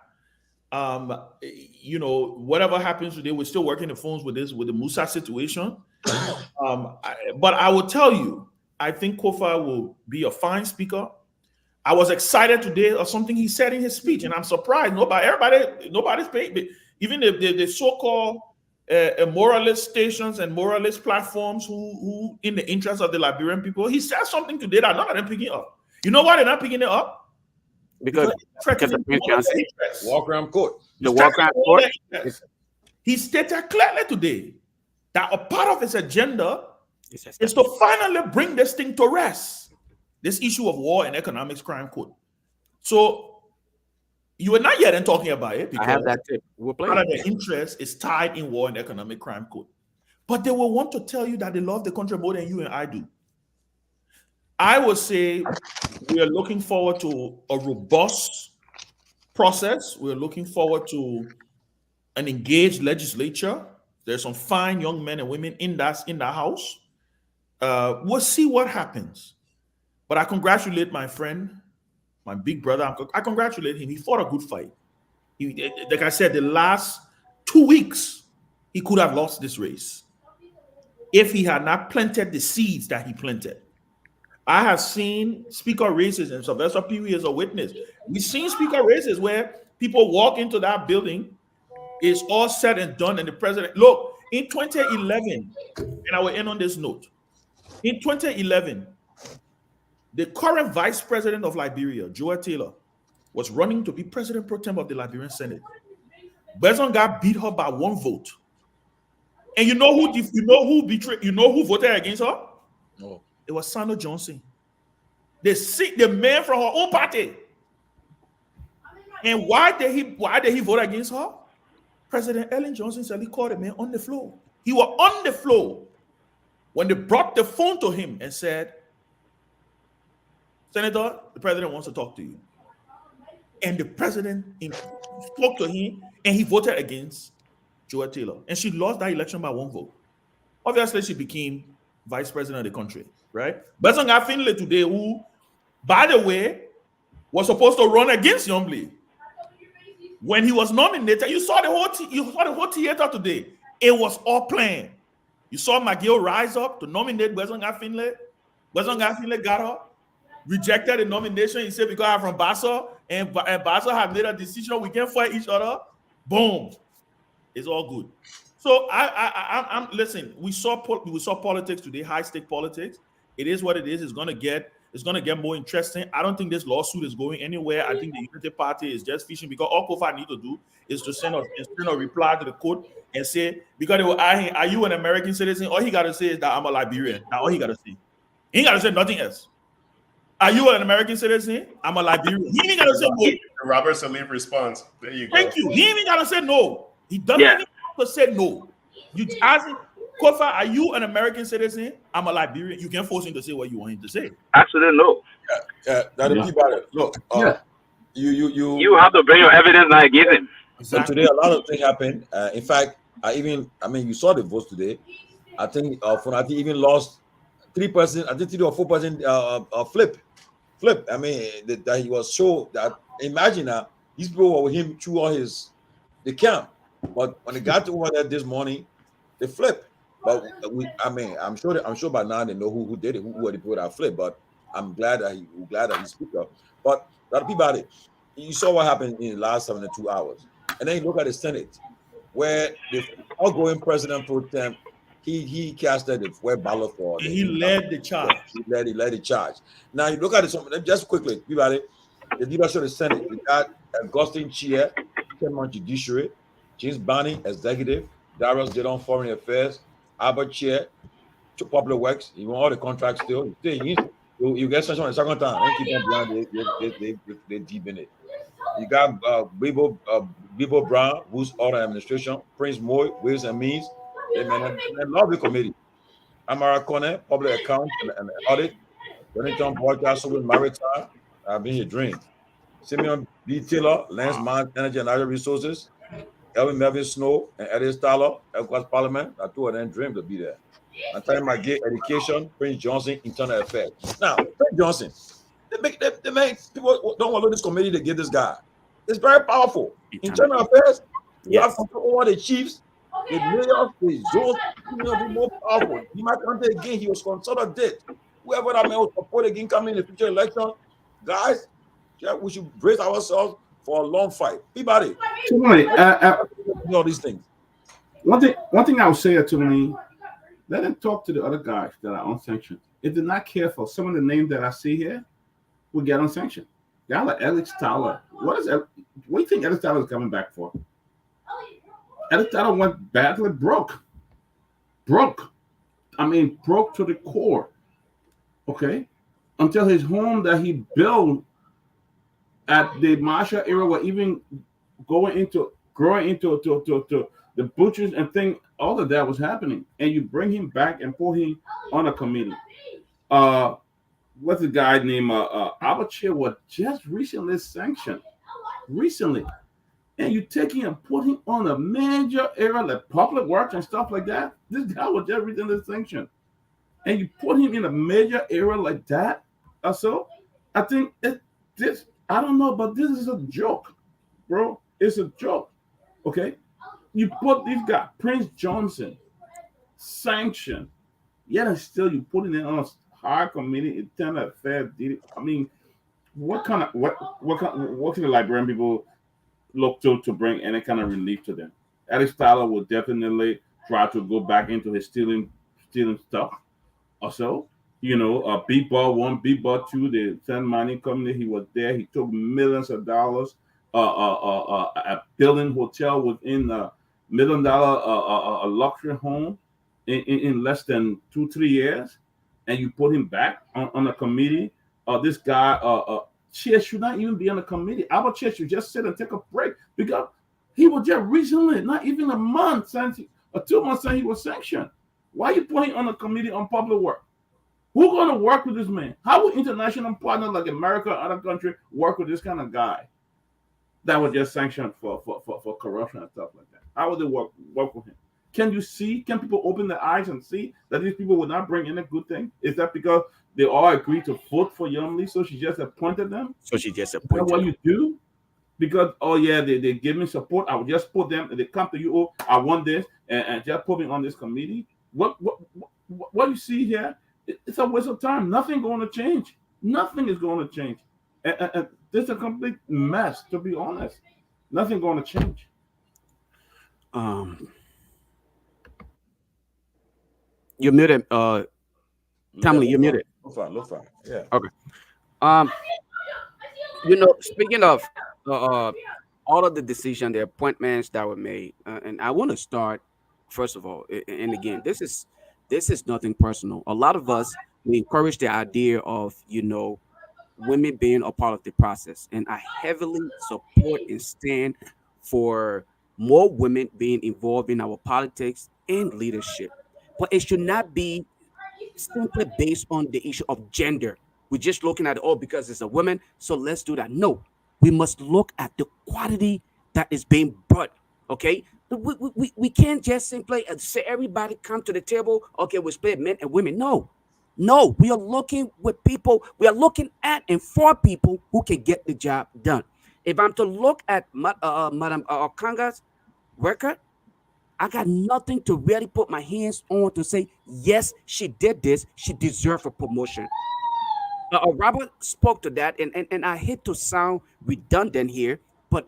Whatever happens today, we're still working the phones with the Musa situation. But I will tell you, I think Kofa will be a fine speaker. I was excited today of something he said in his speech, and I'm surprised nobody's paid. Even the so-called moralist stations and moralist platforms who in the interest of the Liberian people, he said something today that none of them picking up. You know why they're not picking it up? Because walk around court. The walk around court. He stated clearly today that a part of his agenda is to finally bring this thing to rest. This issue of war and economics crime code. So you are not yet talking about it because I have that tip. We'll play. Part of their interest is tied in war and economic crime code. But they will want to tell you that they love the country more than you and I do. I would say we are looking forward to a robust process. We're looking forward to an engaged legislature. There's some fine young men and women in that house. We'll see what happens. But I congratulate my friend, my big brother. I congratulate him. He fought a good fight. Like I said, the last 2 weeks, he could have lost this race if he had not planted the seeds that he planted. I have seen speaker races, and Sylvester Peabody is a witness. We've seen speaker races where people walk into that building, it's all said and done, and the president, look, in 2011, and I will end on this note. In 2011, the current vice president of Liberia, Joel Taylor, was running to be president pro tem of the Liberian Senate. Bezonga beat her by 1 vote. And you know who voted against her? No. It was Sandra Johnson. The man from her own party. And why did he vote against her? President Ellen Johnson said he called the man on the floor. He was on the floor when they brought the phone to him and said, Senator, the president wants to talk to you. And the president spoke to him and he voted against Joel Taylor. And she lost that election by 1 vote. Obviously, she became vice president of the country. right? Bezanga Finlay today, who, by the way, was supposed to run against Youngblade. When he was nominated, you saw the whole theater today. It was all planned. You saw McGill rise up to nominate Bezanga Finlay. Bezanga Finlay got up, rejected the nomination. He said, because I'm from Bassa, and Bassa have made a decision, we can fight each other. Boom. It's all good. So I'm listen. We saw politics today, high stake politics. It is what it is. It's gonna get more interesting. I don't think this lawsuit is going anywhere. I think the Unity Party is just fishing, because all Kofa need to do is to send a reply to the court and say, because they will ask him, are you an American citizen? All he gotta say is that I'm a Liberian. That's all he gotta say. He ain't gotta say nothing else. Are you an American citizen? I'm a Liberian. He ain't gotta say no. Robert Salif response. There you go. Thank you. He ain't gotta say no. He doesn't even have to say no. You ask him, Kofa, are you an American citizen? I'm a Liberian. You can force him to say what you want him to say. Absolutely no. Look, You have to bring your evidence that I give him. So today a lot of things happened. In fact, you saw the votes today. I think Funati even lost 3%. I think 3 or 4% flip. I mean, that he was so that imagine that these people were with him through all the camp, but when they got over there this morning, they flipped. But I'm sure by now they know who did it, who were the people that flipped. But I'm glad that he spoke up. But that Peabody, you saw what happened in the last 72 hours, and then you look at the Senate, where the outgoing president pro tem, he casted the web ballot for. And he led the charge. He led the charge. Now you look at it just quickly, Peabody, the leadership of the Senate. We got Augustine Chia, Chairman Judiciary, James Barney, Executive, Darius Dillon, Foreign Affairs, Albert Chair, to Public Works. You want all the contracts still. You get such on the second time. They keep on blind. They deep in it. You got Bibo Brown, who's Order Administration, Prince Moy, Ways and Means, and Lovely Committee. Amara Kone, Public Accounts and Audit, Wellington Podcast with Maritime, Being Your Dream. Simeon B. Taylor, Lance Mine, Energy and Natural Resources, Elvin Melvin Snow, and Eddie Starler, Elquas Parliament. The two of them dream to be there. And time my gay education, Prince Johnson, Internal Affairs. Now, Prince Johnson, they make people don't want to look this committee to give this guy. It's very powerful. Internal Affairs, you have control over the chiefs, the mayors, the zones, be more powerful. He might come again, he was considered dead. Whoever that man will support again coming in the future election, guys, we should brace ourselves for a long fight. Peabody. All these things. One thing I would say to me, let him talk to the other guys that are unsanctioned. If they're not careful, some of the names that I see here will get unsanctioned. Guy like Alex Tyler. What do you think Alex Tyler is coming back for? Alex Tyler went badly broke. Broke to the core. Okay? Until his home that he built at the Marshall era were even growing into the butchers and thing, all of that was happening. And you bring him back and put him on a committee. What's the guy named Albert Chair was just recently sanctioned. Recently. And you take him and put him on a major area like Public Works and stuff like that. This guy was just recently sanctioned. And you put him in a major area like that. So I think I don't know, but this is a joke, bro. It's a joke. Okay? You put this guy, Prince Johnson, sanctioned, yet and still you put it on a high committee, internal affairs. I mean, what can the Liberian people look to bring any kind of relief to them? Alex Tyler will definitely try to go back into his stealing stuff. Also, B-Ball 1, B-Ball 2, the Sand Mining Company, he was there. He took millions of dollars, a building hotel within $1 million, a luxury home in less than 2-3 years, and you put him back on a committee. This guy, Chair should not even be on a committee. Albert Chair should just sit and take a break because he was just recently, not even a month since, 2 months since he was sanctioned. Why are you putting on a committee on public work? Who's going to work with this man? How will international partners like America or other countries work with this kind of guy that was just sanctioned for corruption and stuff like that? How would they work with him? Can you see? Can people open their eyes and see that these people will not bring in a good thing? Is that because they all agreed to vote for Young Lee, so she just appointed them? So she just Is that appointed what them. you do? Because oh yeah, they give me support. I will just put them. They come to you. Oh, I want this, and just put me on this committee. What you see here? It's a waste of time. Nothing going to change. Nothing is going to change. And this is a complete mess. To be honest, nothing going to change. Um, you're muted. Yeah, Tammy, you're Lofa, muted. Lofa. Yeah. Okay. Um, speaking of uh, uh, all of the decision, the appointments that were made, and I want to start first of all, and again, this is nothing personal. A lot of us we encourage the idea of women being a part of the process, and I heavily support and stand for more women being involved in our politics and leadership. But it should not be simply based on the issue of gender. We're just looking at because it's a woman, so let's do that. No, we must look at the quality that is being brought. Okay, we can't just simply say everybody come to the table. Okay, we split men and women. No, no, we are looking with people. We are looking at and for people who can get the job done. If I'm to look at Madam Kanga's record, I got nothing to really put my hands on to say, yes, she did this. She deserved a promotion. Robert spoke to that, and I hate to sound redundant here, but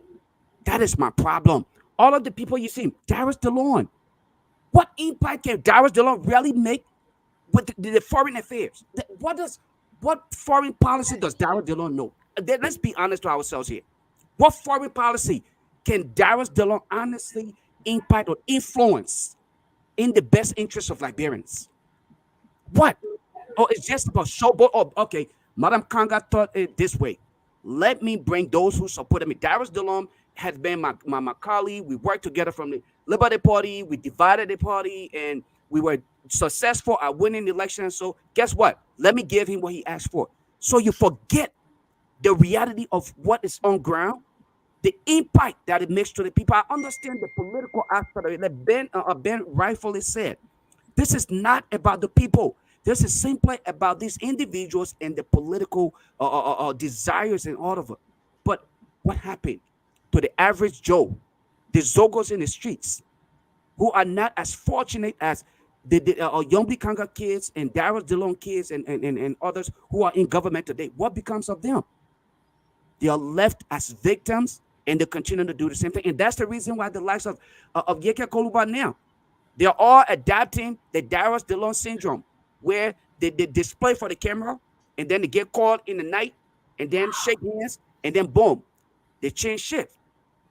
that is my problem. All of the people you see, Darius DeLon, what impact can Darius DeLon really make with the foreign affairs? What foreign policy does Darius DeLon know? Let's be honest to ourselves here. What foreign policy can Darius DeLon honestly impact or influence in the best interest of Liberians? What? Oh, it's just about showboat. Oh, okay. Madam Kanga thought it this way. Let me bring those who supported me. Darius DeLon has been my colleague. We worked together from the Liberty Party. We divided the party, and we were successful at winning the election. So guess what? Let me give him what he asked for. So you forget the reality of what is on ground, the impact that it makes to the people. I understand the political aspect of it. Like Ben rightfully said, this is not about the people. This is simply about these individuals and the political desires and all of it. But what happened to the average Joe, the Zogos in the streets, who are not as fortunate as the Yombi Kanga kids and Darius DeLon kids and others who are in government today? What becomes of them? They are left as victims, and they continue to do the same thing. And that's the reason why the likes of Yeke Koluba now, they're all adapting the Darius DeLon syndrome, where they display for the camera, and then they get called in the night, and then shake hands, and then boom, they change shift.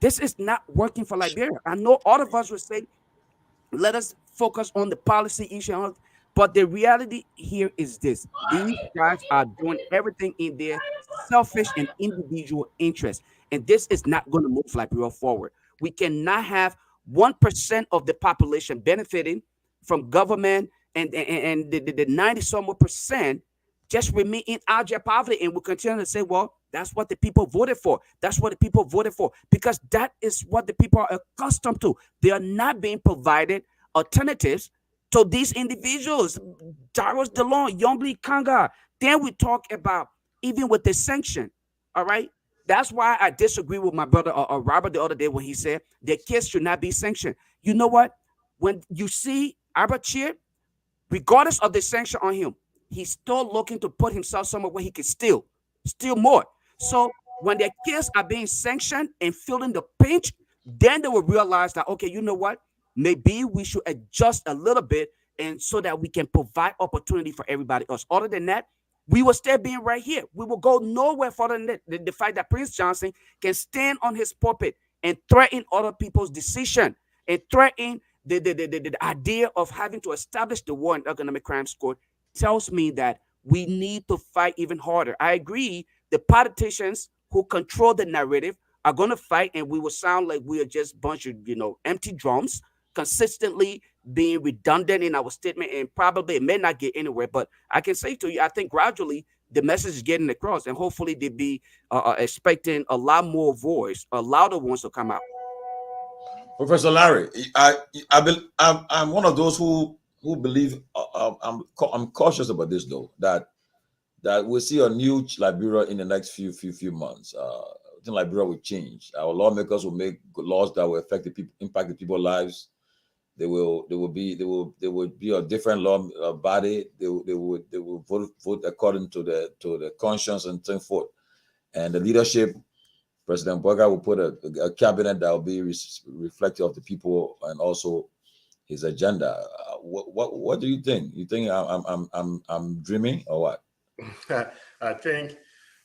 This is not working for Liberia. I know all of us would say, let us focus on the policy issue. But the reality here is this: these guys are doing everything in their selfish and individual interest. And this is not going to move Liberia forward. We cannot have 1% of the population benefiting from government and the 90 some more percent just remain in abject poverty. And we continue to say, well, that's what the people voted for. That's what the people voted for, because that is what the people are accustomed to. They are not being provided alternatives to these individuals. Darius DeLon, Yombli Kanga. Then we talk about even with the sanction. All right. That's why I disagree with my brother Robert the other day when he said their kids should not be sanctioned. You know what? When you see Albert Cheer, regardless of the sanction on him, he's still looking to put himself somewhere where he can steal more. So when their kids are being sanctioned and feeling the pinch, then they will realize that, okay, you know what? Maybe we should adjust a little bit, and so that we can provide opportunity for everybody else. Other than that, we will stay being right here. We will go nowhere further than that. The fact that Prince Johnson can stand on his pulpit and threaten other people's decision and threaten the idea of having to establish the war and economic crimes court tells me that we need to fight even harder. I agree. The politicians who control the narrative are going to fight, and we will sound like we are just a bunch of empty drums, consistently being redundant in our statement, and probably it may not get anywhere. But I can say to you, I think gradually the message is getting across, and hopefully they be expecting a lot more voice, a louder ones to come out. Professor Larry, I'm one of those who believe I'm cautious about this though, that we'll see a new Liberia in the next few months. I think Liberia will change. Our lawmakers will make laws that will affect the people, impact the people's lives. There will be a different law body. They will vote according to the conscience and so forth. And the leadership, President Boga will put a cabinet that will be reflective of the people and also his agenda. What do you think? You think I'm dreaming or what?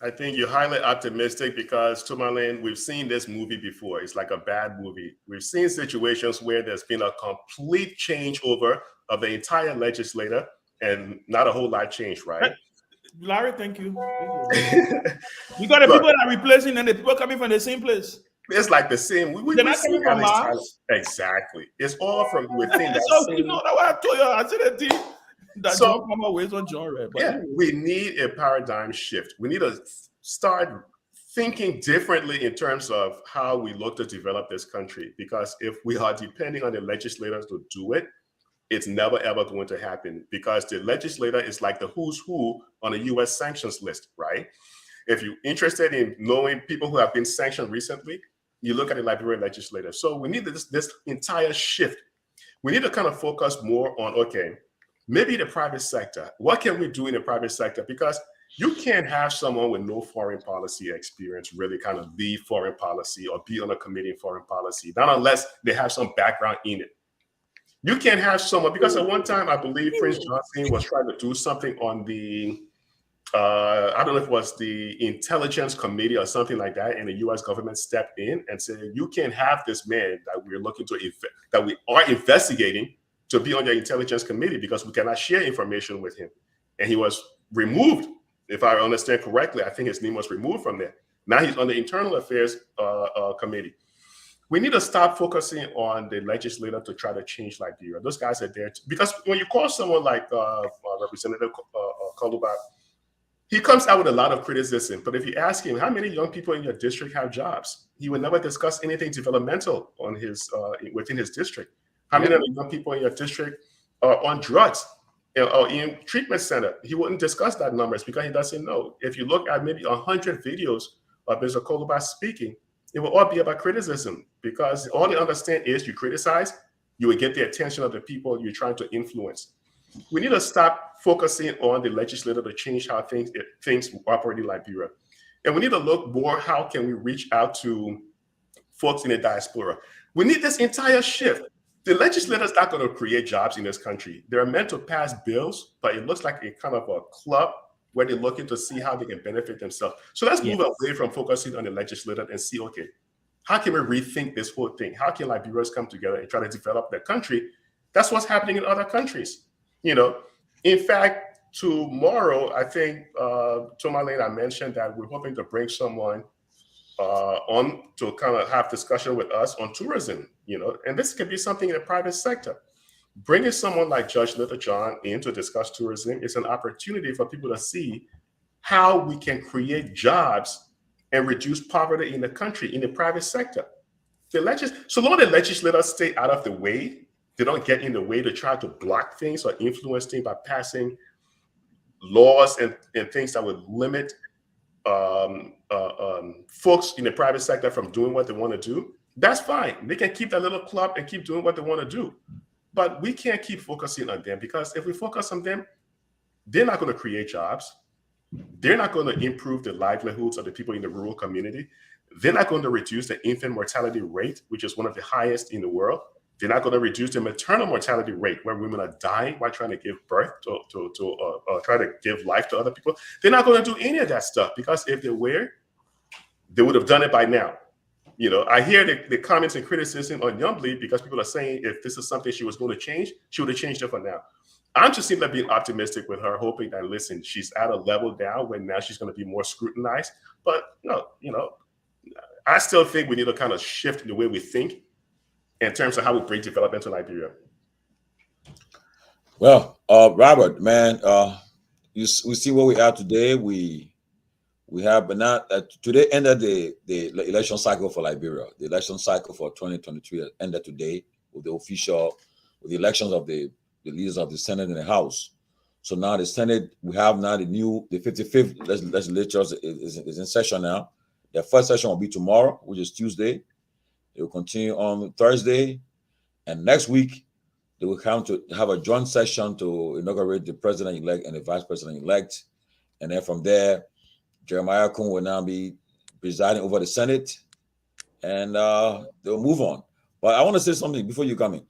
I think you're highly optimistic because Tomalin, we've seen this movie before. It's like a bad movie. We've seen situations where there's been a complete changeover of the entire legislature and not a whole lot changed, right? Larry, thank you. You got the people that are replacing and the people coming from the same place. It's like the same. They're not coming from Mars. Exactly. It's all from within that So same. you know that what I told you. I said that So- John Palmer ways on John Red. But Yeah, we need a paradigm shift. We need to start thinking differently in terms of how we look to develop this country. Because if we are depending on the legislators to do it, it's never ever going to happen. Because the legislator is like the who's who on a U.S. sanctions list, right? If you're interested in knowing people who have been sanctioned recently, you look at the Liberian legislator. So we need this entire shift. We need to kind of focus more on, okay, maybe the private sector. What can we do in the private sector? Because you can't have someone with no foreign policy experience really kind of lead foreign policy or be on a committee in foreign policy, not unless they have some background in it. You can't have someone, because at one time, I believe Prince Johnson was trying to do something on the, I don't know if it was the Intelligence Committee or something like that, and the U.S. government stepped in and said, you can't have this man that we're looking to, that we are investigating to be on the Intelligence Committee because we cannot share information with him. And he was removed, if I understand correctly. I think his name was removed from there. Now he's on the Internal Affairs Committee. We need to stop focusing on the legislator to try to change Liberia. Those guys are there because when you call someone like Representative Koluba, he comes out with a lot of criticism. But if you ask him, how many young people in your district have jobs? He would never discuss anything developmental on his within his district. How many of the young people in your district are on drugs or in treatment center? He wouldn't discuss that numbers because he doesn't know. If you look at maybe 100 videos of Mr. Koluba speaking, it will all be about criticism because all they understand is you criticize, you will get the attention of the people you're trying to influence. We need to stop focusing on the legislature to change how things operate in Liberia. And we need to look more, how can we reach out to folks in the diaspora? We need this entire shift. The legislature is not going to create jobs in this country. They're meant to pass bills, but it looks like a kind of a club where they're looking to see how they can benefit themselves. So let's move away from focusing on the legislature and see, okay, how can we rethink this whole thing? How can Liberians come together and try to develop their country? That's what's happening in other countries. You know, in fact, tomorrow, I think Tomalin, I mentioned that we're hoping to bring someone on to kind of have discussion with us on tourism, you know, and this could be something in the private sector. Bringing someone like Judge Little John in to discuss tourism is an opportunity for people to see how we can create jobs and reduce poverty in the country, in the private sector. So long as the legislators stay out of the way, they don't get in the way to try to block things or influence things by passing laws and things that would limit folks in the private sector from doing what they want to do. That's fine. They can keep that little club and keep doing what they want to do. But we can't keep focusing on them because if we focus on them, they're not going to create jobs. They're not going to improve the livelihoods of the people in the rural community. They're not going to reduce the infant mortality rate, which is one of the highest in the world. They're not going to reduce the maternal mortality rate, where women are dying while trying to give birth to try to give life to other people. They're not going to do any of that stuff because if they were, they would have done it by now. You know, I hear the comments and criticism on Youngbleed because people are saying if this is something she was going to change, she would have changed it for now. I'm just simply being optimistic with her, hoping that, listen, she's at a level down where now she's going to be more scrutinized. But no, you know, I still think we need to kind of shift in the way we think in terms of how we bring development to Liberia. Well, Robert, man, we see where we are today. We We have, but now today ended the election cycle for Liberia. The election cycle for 2023 ended today with the elections of the leaders of the Senate and the House. So now the Senate, we have now the 55th legislature is in session now. The first session will be tomorrow, which is Tuesday. It will continue on Thursday, and next week they will come to have a joint session to inaugurate the president-elect and the vice president-elect, and then from there, Jeremiah Kun will now be presiding over the Senate, and they'll move on. But I want to say something before you come in.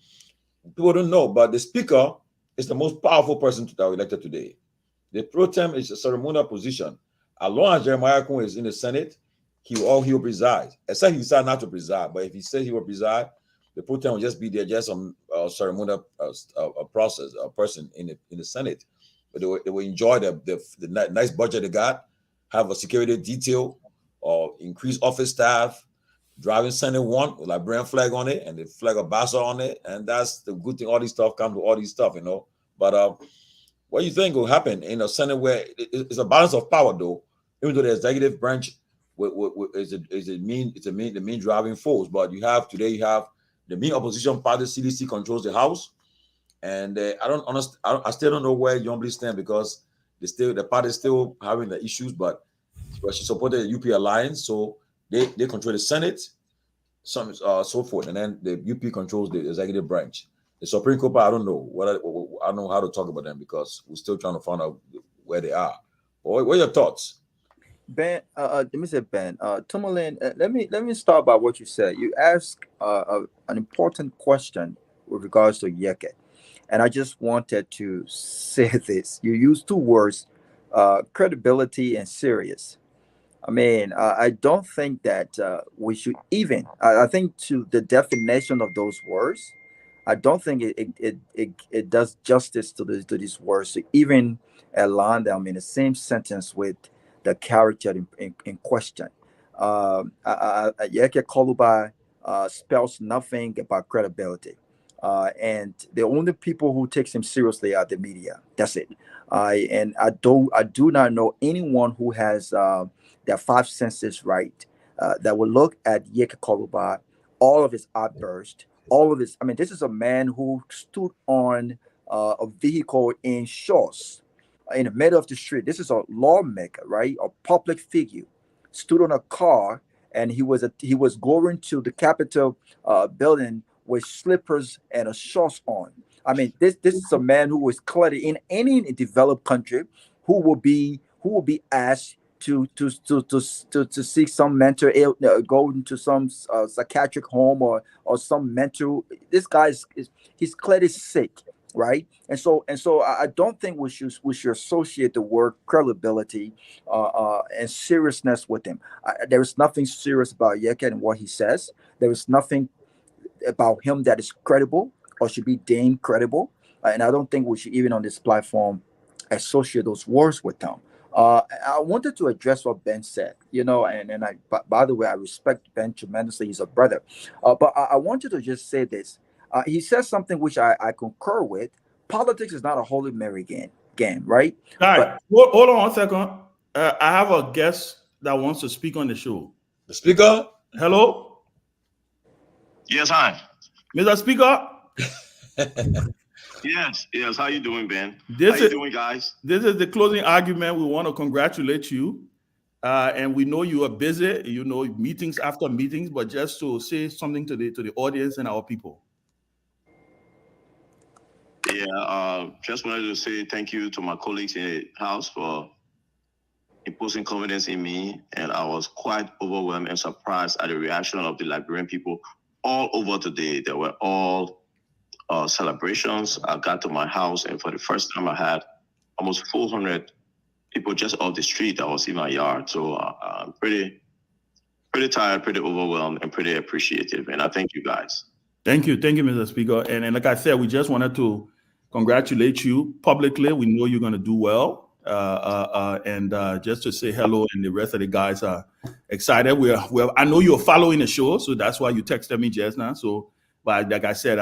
People don't know, but the Speaker is the most powerful person that we elected today. The pro tem is a ceremonial position. As long as Jeremiah Kun is in the Senate, he will preside. Except he decided not to preside. But if he said he will preside, the pro tem will just be there, just some ceremonial process, a person in the Senate. But they will enjoy the nice budget they got, have a security detail, or increase office staff, driving Senate one with Liberian flag on it and the flag of Bassa on it, and that's the good thing. All these stuff come to all these stuff, you know. But what do you think will happen in a Senate where it's a balance of power, though? Even though the executive branch is the main driving force, but you have the main opposition party, CDC, controls the House, and I still don't know where Yombly stand, because the party is still having the issues, but she supported the UP alliance, so they control the Senate, so forth, and then the UP controls the executive branch. The Supreme Court, I don't know I don't know how to talk about them, because we're still trying to find out where they are. What are your thoughts? Ben, let me say, Ben, Tomalin, let me start by what you said. You asked an important question with regards to Yeke, and I just wanted to say this. You used two words, credibility and serious. I mean, I don't think that we should even. I think to the definition of those words, I don't think it does justice to these words to even align them in the same sentence with the character in question. Yeke Koluba spells nothing about credibility. And the only people who takes him seriously are the media. That's it. And I do not know anyone who has their five senses right that will look at Yeke Koluba, all of his outbursts, all of his. I mean, this is a man who stood on a vehicle in shorts in the middle of the street. This is a lawmaker, right? A public figure, stood on a car, and he was going to the Capitol building with slippers and a shorts on. I mean, this is a man who was clearly in any developed country who will be asked to seek some mental ill, go into some psychiatric home or some mental. This guy he's clearly sick, right? And so I don't think we should associate the word credibility and seriousness with him. There is nothing serious about Yeke and what he says. There is nothing about him that is credible or should be deemed credible, and I don't think we should even on this platform associate those words with them. I wanted to address what Ben said, and by the way, I respect Ben tremendously. He's a brother, but I wanted to just say this. He says something which I concur with. Politics is not a Holy Mary game, right? All right, hold on 1 second. I have a guest that wants to speak on the show. The Speaker? Hello? Yes, hi. Mr. Speaker? Yes. How you doing, Ben? How you doing, guys? This is the closing argument. We want to congratulate you. And we know you are busy, meetings after meetings, but just to say something to the audience and our people. Yeah, just wanted to say thank you to my colleagues in the House for imposing confidence in me. And I was quite overwhelmed and surprised at the reaction of the Liberian people all over today. They were all celebrations. I got to my house, and for the first time, I had almost 400 people just off the street that was in my yard. So I'm pretty tired, pretty overwhelmed, and pretty appreciative. And I thank you guys. Thank you, Mr. Speaker. And like I said, we just wanted to congratulate you publicly. We know you're going to do well. And just to say hello, and the rest of the guys are excited. I know you're following the show, so that's why you texted me just now. So, but like I said,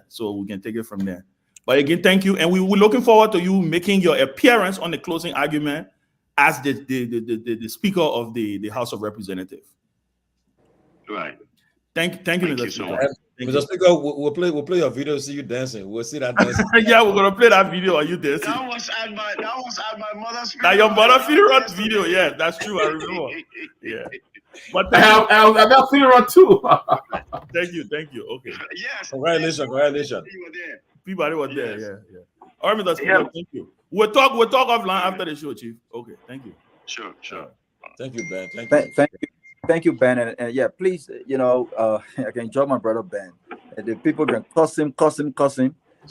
so we can take it from there. But again, thank you, and we're looking forward to you making your appearance on the closing argument as the Speaker of the House of Representatives. Right. Thank you, Thank Mr. you so Speaker. much. Mr. Speaker, we'll play your video, see you dancing. We'll see that dancing. Yeah, we're gonna play that video. Are you dancing? That was at my mother's Now funeral. your mother funeral video. Yeah, that's true. I remember. Yeah. But I have that funeral too. thank you. Okay. Yes. Congratulations. You were there. People was there. Yes. Yeah. All right, Mr. Speaker, thank you. We'll talk offline after the show, Chief. Okay, thank you. Sure. Thank you, Ben. Thank you. Thank you, Ben, and yeah, please, I can enjoy my brother Ben. The people can cuss him,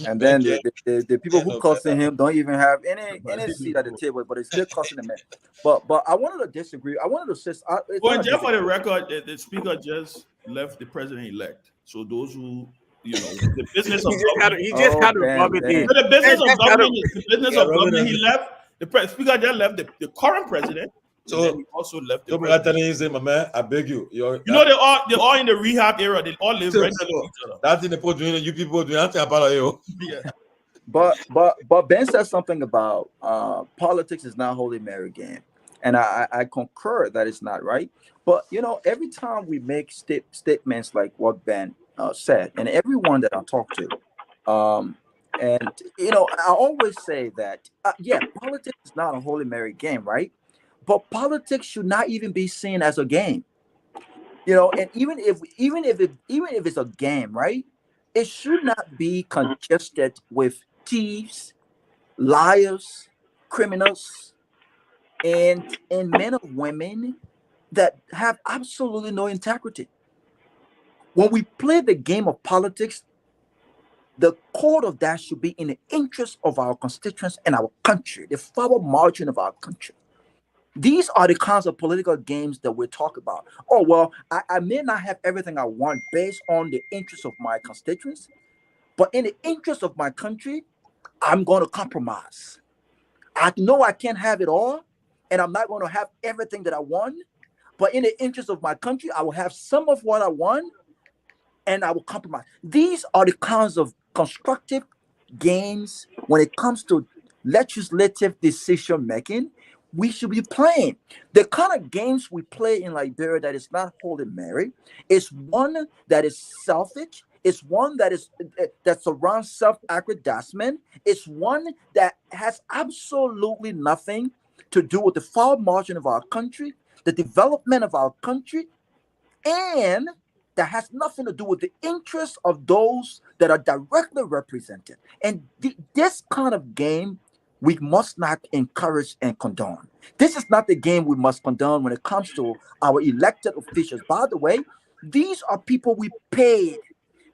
and then the people who cussing him don't even have any seat at the table, but they still cussing him. But I wanted to disagree. I wanted to say, Well, just for the record, the Speaker just left the president-elect. So those who, the business of government, he just had to rub it in. the business of government, he left. The Speaker just left the current president. So he also left the president. My man, I beg you. They're all in the rehab era. They all live right next to each other. That's in the put you people doing nothing about you. Yeah. But Ben said something about politics is not Holy Mary game, and I concur that it's not right. But every time we make statements like what Ben said, and everyone that I talk to, and I always say that politics is not a Holy Mary game, right? But politics should not even be seen as a game, and even if it's a game, right? It should not be congested with thieves, liars, criminals, and men or women that have absolutely no integrity. When we play the game of politics, the core of that should be in the interest of our constituents and our country, the forward margin of our country. These are the kinds of political games that we talk about. Oh, well, I may not have everything I want based on the interests of my constituents, but in the interest of my country, I'm going to compromise. I know I can't have it all, and I'm not going to have everything that I want, but in the interest of my country, I will have some of what I want, and I will compromise. These are the kinds of constructive games when it comes to legislative decision making we should be playing. The kind of games we play in Liberia that is not Holy Mary is one that is selfish. It's one that surrounds self-aggrandizement. It's one that has absolutely nothing to do with the forward margin of our country, the development of our country, and that has nothing to do with the interests of those that are directly represented. And this kind of game we must not encourage and condone. This is not the game we must condone when it comes to our elected officials. By the way, these are people we paid.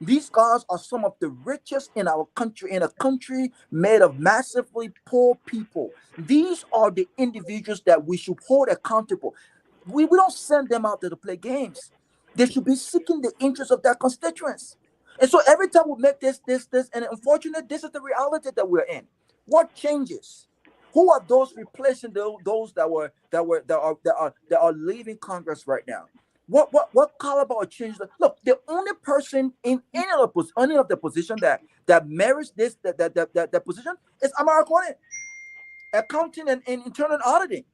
These guys are some of the richest in our country, in a country made of massively poor people. These are the individuals that we should hold accountable. We don't send them out there to play games. They should be seeking the interests of their constituents. And so every time we make this, and unfortunately, this is the reality that we're in. What changes? Who are those replacing those that are leaving Congress right now? What caliber of change? Look, the only person in any of the position that merits that position is Amara Kone, accounting and internal auditing.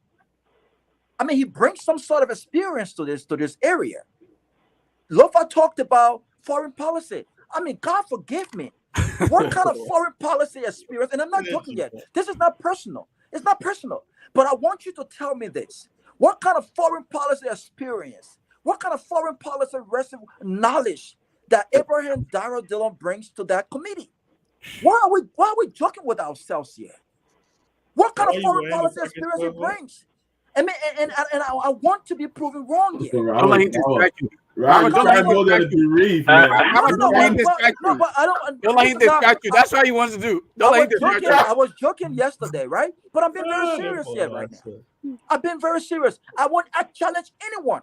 I mean, he brings some sort of experience to this area. Lofa talked about foreign policy. I mean, God forgive me. What kind of foreign policy experience? And I'm not joking yet. This is not personal. It's not personal. But I want you to tell me this. What kind of foreign policy experience? What kind of foreign policy knowledge that Abraham Darrell Dillon brings to that committee? Why are we joking with ourselves here? What kind of foreign policy experience he brings? I mean, and I want to be proven wrong here. Robert, trying to go there to bereave, man. Don't let him distract you. But I don't. Don't let him distract you. That's what he wants to do. Don't let him distract you. I was joking yesterday, right? But I'm being very serious here right now. I've been very serious. I challenge anyone.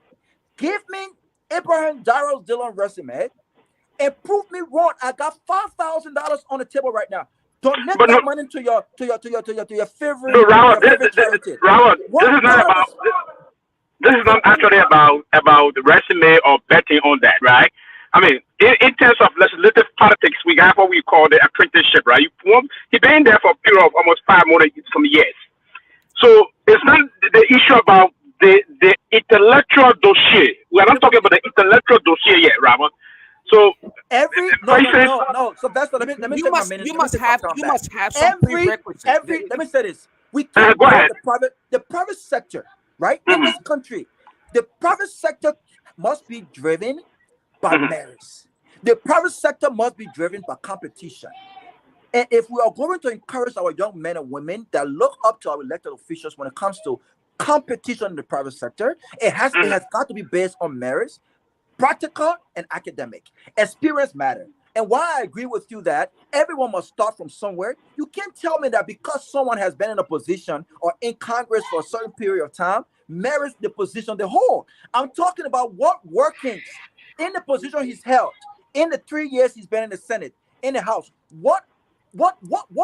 Give me Abraham Darrell Dillon resume and prove me wrong. I got $5,000 on the table right now. Donate that money to your favorite. No, Robert, this is not actually about the resume or betting on that, right? I mean, in terms of legislative politics, we have what we call the apprenticeship, right? He's been there for a period of almost 5 more some years. So it's not the issue about the intellectual dossier. We are not talking about the intellectual dossier yet, Robert. So No. So that's let me You take my must minute. you Let me must take my have time you back. must have some prerequisites. Let me say this. We can't go blame ahead. the private sector, right? In this country, the private sector must be driven by merits. The private sector must be driven by competition. And if we are going to encourage our young men and women that look up to our elected officials when it comes to competition in the private sector, it has got to be based on merits, practical and academic. Experience matter. And while I agree with you that everyone must start from somewhere, you can't tell me that because someone has been in a position or in Congress for a certain period of time merits the position they hold. I'm talking about what workings in the position he's held in the 3 years he's been in the Senate, in the House. What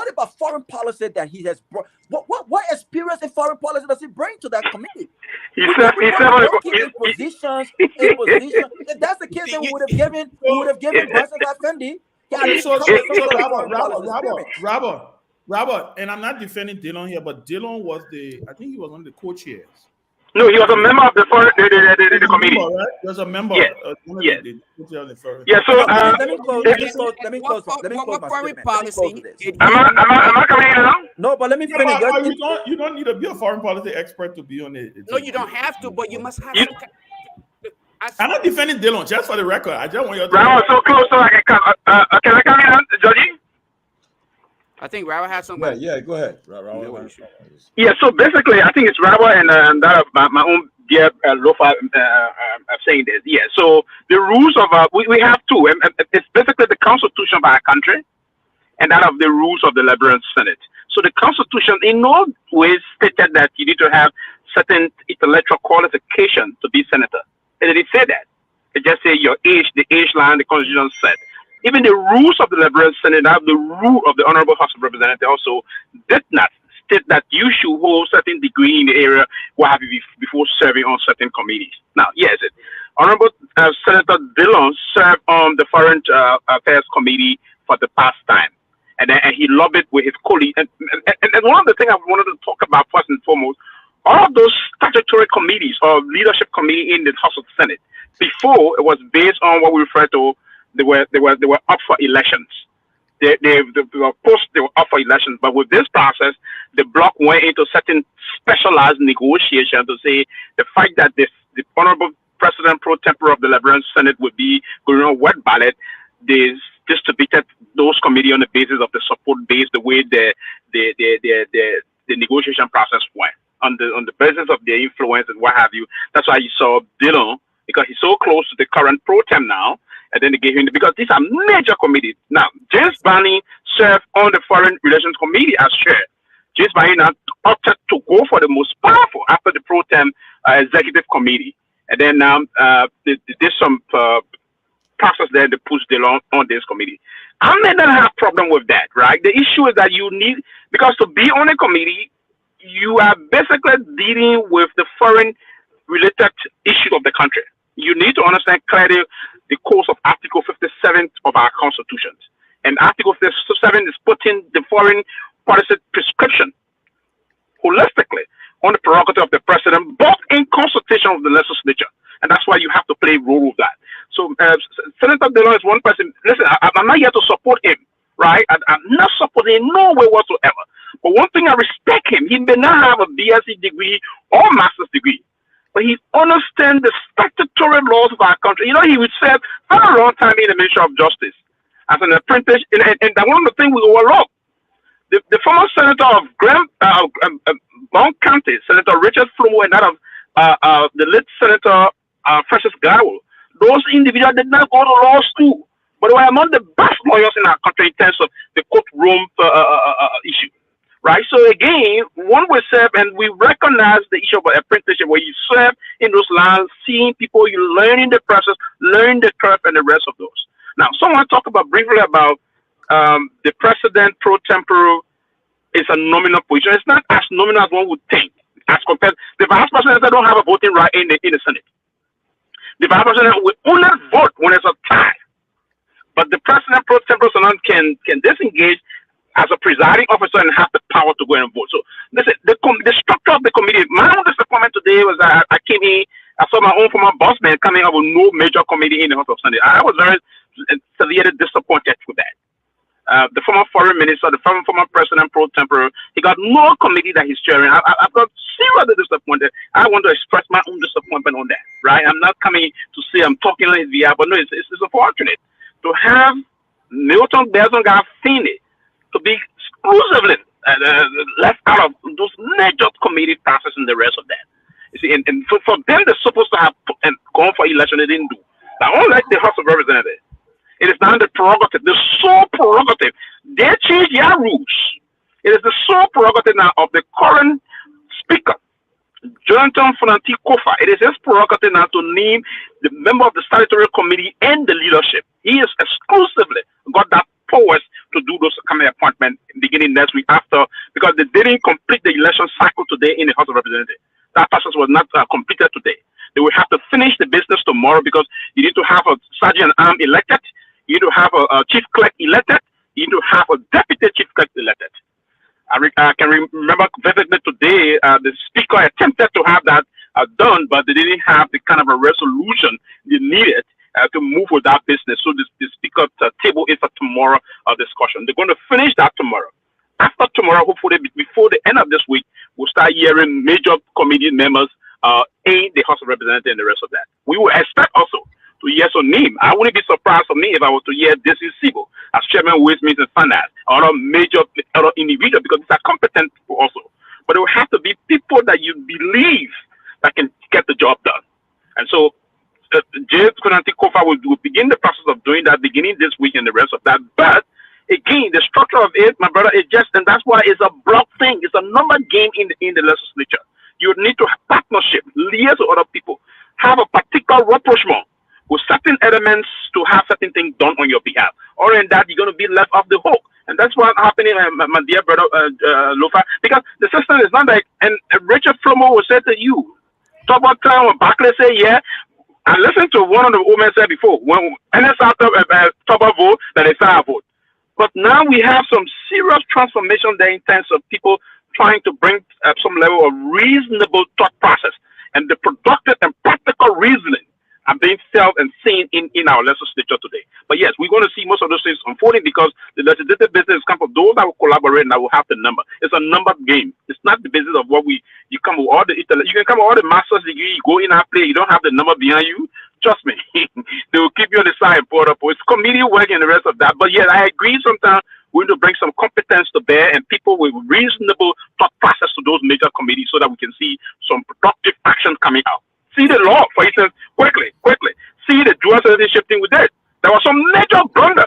about foreign policy that he has brought? What experience in foreign policy does he bring to that committee? He said Working in positions. If that's the case, then we would have given Benson Fendi. Robert, and I'm not defending Dillon here, but Dillon was I think he was one of the co-chairs. No, he was a member of the committee. Member, right? He was a member. Yeah. Yeah. Yeah. So let me close my statement. Let me close with this. Am I coming in now? No, but let me finish. You don't need to be a foreign policy expert to be on it. No, you don't have to, but you must have. I'm not defending Dillon, just for the record. I just want you to. Right, so close so I can come. Can I come in, Georgie? I think Rawa has something. Yeah, go ahead. Yeah, so basically, I think it's Rawa and that of my own dear Lofa saying this. Yeah, so the rules of we have two. It's basically the constitution of our country and that of the rules of the Liberian Senate. So the constitution in no way stated that you need to have certain intellectual qualification to be senator. It didn't say that. It just say your age, the age line, the constitution said. Even the rules of the Liberian Senate, the rule of the Honorable House of Representatives also did not state that you should hold certain degree in the area what have you before serving on certain committees. Now, yes, Honorable Senator Dillon served on the Foreign Affairs Committee for the past time. And he lobbied with his colleagues. And one of the things I wanted to talk about first and foremost, all of those statutory committees or leadership committee in the House of the Senate, before it was based on what we refer to, they were up for elections. They were up for elections, but with this process, the bloc went into certain specialized negotiation to say the fact that the Honorable President pro tempore of the Liberian Senate would be going on wet ballot, they distributed those committee on the basis of the support base, the way the negotiation process went. On the basis of their influence and what have you. That's why you saw Dillon, because he's so close to the current pro tem now, and then they gave him because these are major committees. Now, James Barney served on the Foreign Relations Committee as chair. James Barney now opted to go for the most powerful after the pro tem executive committee, and then now they did some process there to push Dillon on this committee. I may not have problem with that, right? The issue is that you need, because to be on a committee, you are basically dealing with the foreign related issues of the country. You need to understand clearly the course of Article 57 of our constitutions. And Article 57 is putting the foreign policy prescription holistically on the prerogative of the president, both in consultation with the legislature. And that's why you have to play a role with that. So Senator Dillon is one person. Listen, I'm not here to support him, right? I'm not supporting in no way whatsoever. But one thing I respect him, he may not have a BSc degree or master's degree, but he understands the statutory laws of our country. You know, he would serve for a long time in the Ministry of Justice as an apprentice. And one of the things we overlook, the former senator of Bond County, Senator Richard Flo, and that of the late Senator Francis Garwell, those individuals did not go to law school, but they were among the best lawyers in our country in terms of the courtroom issue. Right, so again, one will serve, and we recognize the issue of apprenticeship, where you serve in those lands, seeing people, you learning the process, learn the curve, and the rest of those. Now, someone talk briefly about the president pro tempore is a nominal position. It's not as nominal as one would think, as compared. The vice president don't have a voting right in the Senate. The vice president will only vote when it's a tie, but the president pro tempore can disengage as a presiding officer and have the power to go and vote. So listen, the structure of the committee, my own today was I came in, I saw my own former boss man coming up with no major committee in the House of Sunday. I was very severely disappointed with that. The former foreign minister, the former president pro tempore, he got no committee that he's chairing. I've got seriously disappointed. I want to express my own disappointment on that, right? I'm not coming to say I'm talking on his behalf, but no, it's unfortunate to have Milton Belson Garfini to be exclusively left out of those major committee process and the rest of that. You see, and for them, they're supposed to have gone for election, they didn't do. Now, unlike the House of Representatives, it is now the prerogative, the sole prerogative. They change their rules. It is the sole prerogative now of the current speaker, Jonathan Fonanti Kofa. It is his prerogative now to name the member of the statutory committee and the leadership. He is exclusively got that powers to do those kind of appointments beginning next week after, because they didn't complete the election cycle today in the House of Representatives. That process was not completed today. They will have to finish the business tomorrow because you need to have a sergeant at arms elected. You need to have a chief clerk elected. You need to have a deputy chief clerk elected. I can remember vividly today, the speaker attempted to have that done, but they didn't have the kind of a resolution they needed to move with that business. So the speaker table is for tomorrow discussion. They're going to finish that tomorrow. After tomorrow, hopefully before the end of this week, we'll start hearing major committee members in the House of Representatives and the rest of that. We will expect also to hear some name. I wouldn't be surprised for me if I was to hear Desi Sibo as chairman of Ways, Means and Finance, or other major other individuals, because these are competent people also. But it will have to be people that you believe that can get the job done. And so James Konanti Kofa will begin the process of doing that beginning this week and the rest of that. But again, the structure of it, my brother, is just, and that's why it's a block thing. It's a number game in the legislature. You need to have partnership, liaise with other people, have a particular rapprochement with certain elements to have certain things done on your behalf. Or in that, you're going to be left off the hook. And that's what's happening, my dear brother Lofa, because the system is not like, and Richard Flomo will say to you, talk about time when Barclay say, yeah, I listened to one of the women say before, when NSR talk about vote, that they say vote. But now we have some serious transformation there in terms of people trying to bring some level of reasonable thought process, and the productive and practical reasoning are being felt and seen in our legislature today. But yes, we're going to see most of those things unfolding because the legislative business come from those that will collaborate and that will have the number. It's a number game. It's not the business of what you come with all the you can come with all the master's degree, you go in and play, you don't have the number behind you. Trust me, they will keep you on the side and put up. It's committee work and the rest of that. But yes, I agree. Sometimes we need to bring some competence to bear and people with reasonable thought process to those major committees so that we can see some productive action coming out. See the law, for instance, quickly. See the dual citizenship thing we did. There was some major blunder.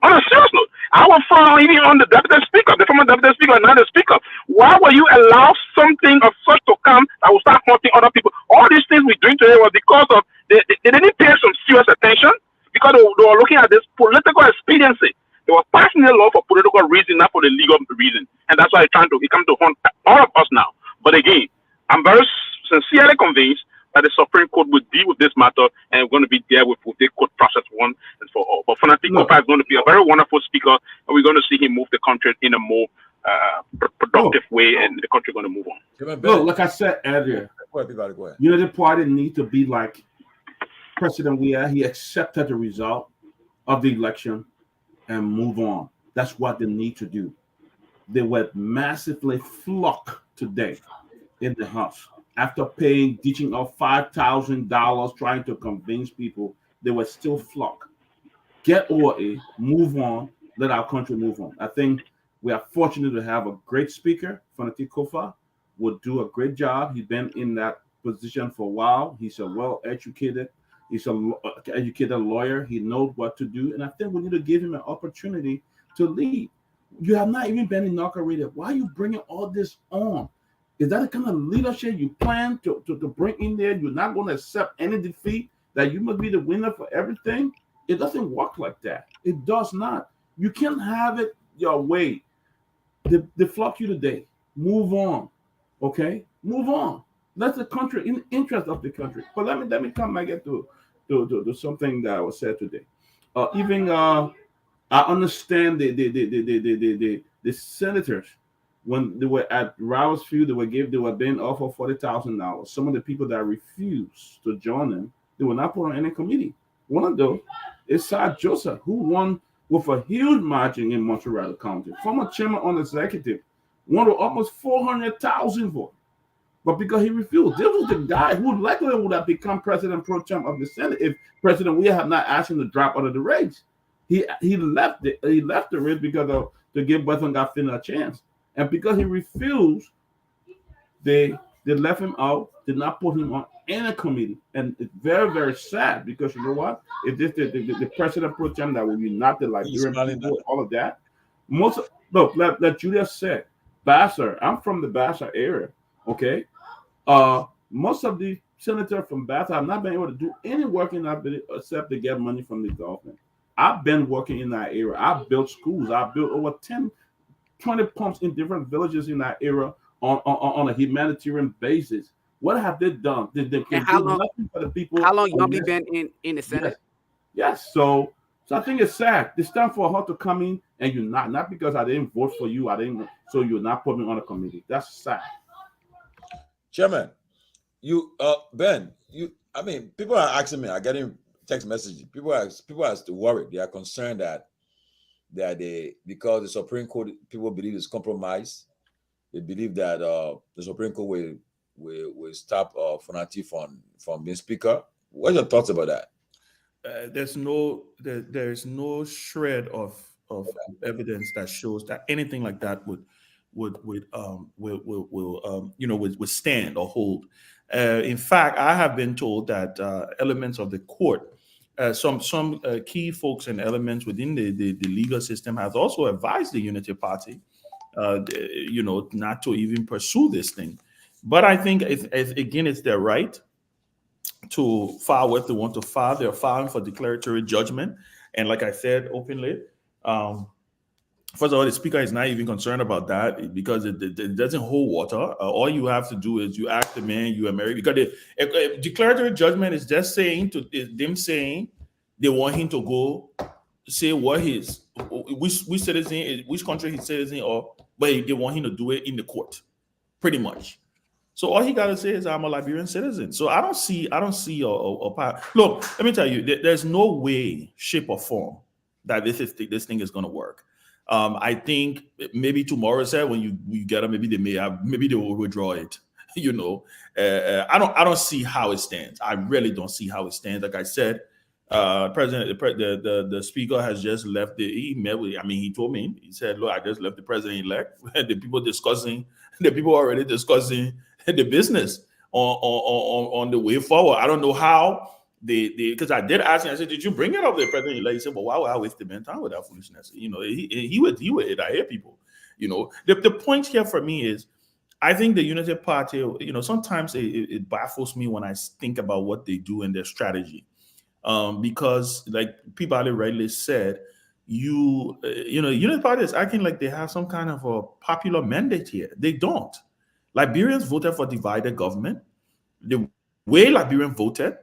On a serious note, I will follow even on the deputy speaker, the former deputy speaker, and now the speaker. Why will you allow something of such to come that will start haunting other people? All these things we're doing today was because of they didn't pay some serious attention because they were looking at this political expediency. They were passing the law for political reason, not for the legal reason. And that's why it comes to haunt all of us now. But again, I'm very sincerely convinced that the Supreme Court will deal with this matter and we're going to be there with the court process one and for all. But Fonanti Kofa is going to be a very wonderful speaker, and we're going to see him move the country in a more productive way, and the country going to move on. Look, like I said earlier, Go ahead. Unity Party need to be like President Weah. He accepted the result of the election and move on. That's what they need to do. They were massively flocked today in the House. After ditching out $5,000, trying to convince people, they were still flocked. Get over it, move on, let our country move on. I think we are fortunate to have a great speaker. Fonanti Kofa will do a great job. He's been in that position for a while. He's a well-educated, educated lawyer. He knows what to do. And I think we need to give him an opportunity to lead. You have not even been inaugurated. Why are you bringing all this on? Is that the kind of leadership you plan to bring in there? You're not going to accept any defeat, that you must be the winner for everything? It doesn't work like that. It does not. You can't have it your way. They flock you today. Move on. Okay? Move on. Let the country, in the interest of the country. But let me come back to something that was said today. I understand the senators when they were at Rouse Field, they were being offered $40,000. Some of the people that refused to join them, they were not put on any committee. One of those is Sir Joseph, who won with a huge margin in Montreal County. Former chairman on executive, won with almost 400,000 votes. But because he refused, this was the guy who likely would have become president pro tem of the Senate if President Weah had not asked him to drop out of the race. He left the race because of to give Bethlehem Garfield a chance, and because he refused, they left him out, did not put him on any committee, and it's very very sad because you know what? If this the president pro tem that will unite the Liberian people, all of that, like Julius said, Bassar. I'm from the Bassar area, okay. Most of the senators from Bath have not been able to do any work in that ability except to get money from the government. I've been working in that area. I've built schools. I've built over 10, 20 pumps in different villages in that area on a humanitarian basis. What have they done? They do nothing for the people. How long you only been in the Senate? Yes. So I think it's sad. It's time for her to come in and you're not because I didn't vote for you. So you're not putting me on a committee. That's sad. Chairman, Ben, I mean, people are asking me, I'm getting text messages. People are still worried. They are concerned that because the Supreme Court, people believe it's compromised. They believe that the Supreme Court will stop Fonati from being speaker. What's your thoughts about that? There's no shred of evidence that shows that anything like that would stand or hold. In fact, I have been told that elements of the court, some key folks and elements within the legal system has also advised the Unity Party, not to even pursue this thing. But I think it's their right to file what they want to file. They're filing for declaratory judgment, and like I said openly. First of all, the speaker is not even concerned about that because it doesn't hold water. All you have to do is you ask the man you are married. Because the declaratory judgment is just saying them saying they want him to go say which citizen, which country he's citizen of, but they want him to do it in the court, pretty much. So all he got to say is I'm a Liberian citizen. So I don't see a look. Let me tell you, there's no way, shape, or form that this thing is going to work. I think maybe tomorrow said when you get them, maybe they will withdraw it. I don't see how it stands. I really don't see how it stands. Like I said, the speaker has just left. He told me. He said, "Look, I just left the president-elect." The people already discussing the business on the way forward. I don't know how. Because I did ask him, I said, did you bring it up to the president? He said, well, why would I waste the man's time with that foolishness? He would I hear people. The point here for me is, I think the Unity Party, sometimes it baffles me when I think about what they do in their strategy. Because like Peabody rightly said, Unity Party is acting like they have some kind of a popular mandate here. They don't. Liberians voted for divided government. The way Liberians voted,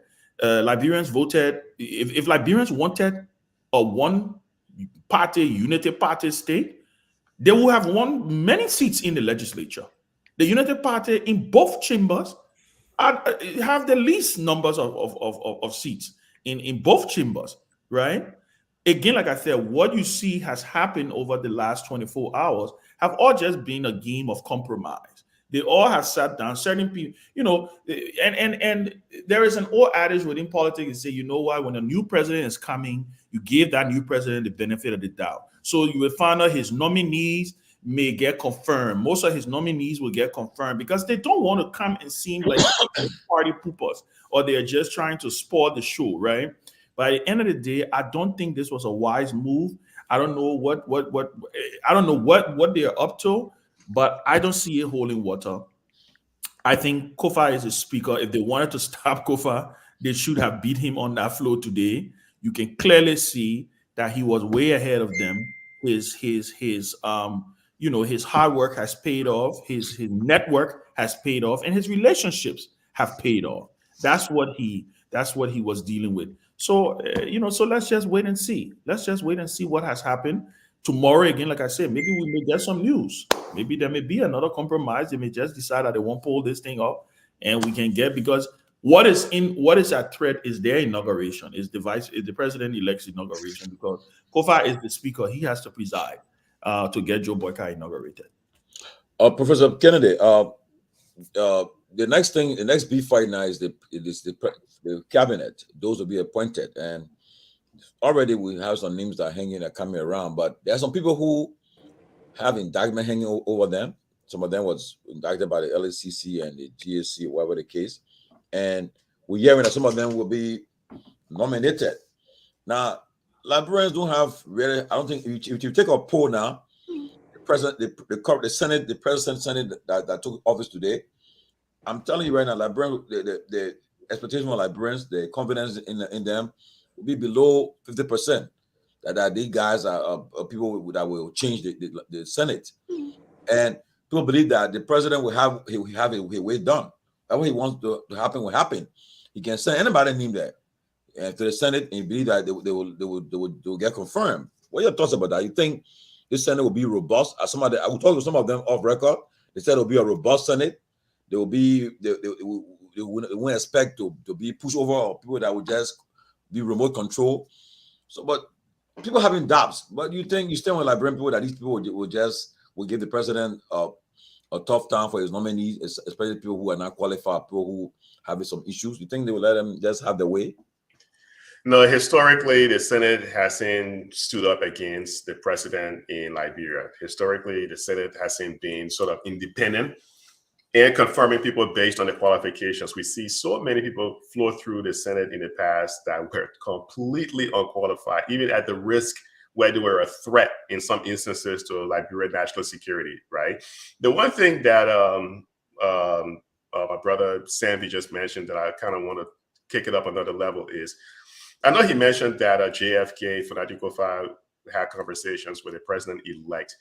if Liberians wanted a one-party, Unity Party state, they would have won many seats in the legislature. The Unity Party in both chambers have the least numbers of seats in both chambers, right? Again, like I said, what you see has happened over the last 24 hours have all just been a game of compromise. They all have sat down, certain people, and there is an old adage within politics that say, you know what, when a new president is coming, you give that new president the benefit of the doubt. So you will find out his nominees may get confirmed. Most of his nominees will get confirmed because they don't want to come and seem like party poopers or they are just trying to spoil the show, right? But at the end of the day, I don't think this was a wise move. I don't know what they're up to. But I don't see it holding water. I think Kofa is a speaker. If they wanted to stop Kofa, they should have beat him on that floor today. You can clearly see that he was way ahead of them. His hard work has paid off. His network has paid off, and his relationships have paid off. That's what he was dealing with. So so let's just wait and see. Let's just wait and see what has happened. tomorrow again, like I said, maybe we may get some news. Maybe there may be another compromise. They may just decide that they won't pull this thing up, and we can get, because what is at threat is their inauguration, is the president-elect's inauguration, because Kofa is the speaker. He has to preside to get Joe Boyka inaugurated. Professor Kennedy, the next big fight now is the cabinet. Those will be appointed, and already we have some names that are hanging, that are coming around. But there are some people who have indictment hanging over them. Some of them was indicted by the LACC and the GAC, whatever the case. And we're hearing that some of them will be nominated. Now, Liberians don't have really, I don't think, if you take a poll now, the president, the Senate, the president Senate that took office today, I'm telling you right now, Liberians, the expectation of Liberians, the confidence in them will be below 50%. That these guys are people that will change the Senate. And people believe that the president will have a way done. That what he wants to happen will happen. He can send anybody named there to the Senate, and you believe that they will get confirmed. What are your thoughts about that? You think this Senate will be robust? I will talk to some of them off record. They said it will be a robust Senate. They won't expect to be pushed over, or people that will just be remote control. So, but people having doubts. But you think you still with Liberian people that these people will give the president a tough time for his nominees, especially people who are not qualified, people who have some issues? You think they will let them just have their way? No, historically, the Senate hasn't stood up against the president in Liberia. Historically, the Senate hasn't been sort of independent and confirming people based on the qualifications. We see so many people flow through the Senate in the past that were completely unqualified, even at the risk where they were a threat in some instances to Liberian national security, right? The one thing that my brother Sanvee just mentioned that I kind of want to kick it up another level is, I know he mentioned that JFK, Fanatic Kofa, had conversations with the president-elect.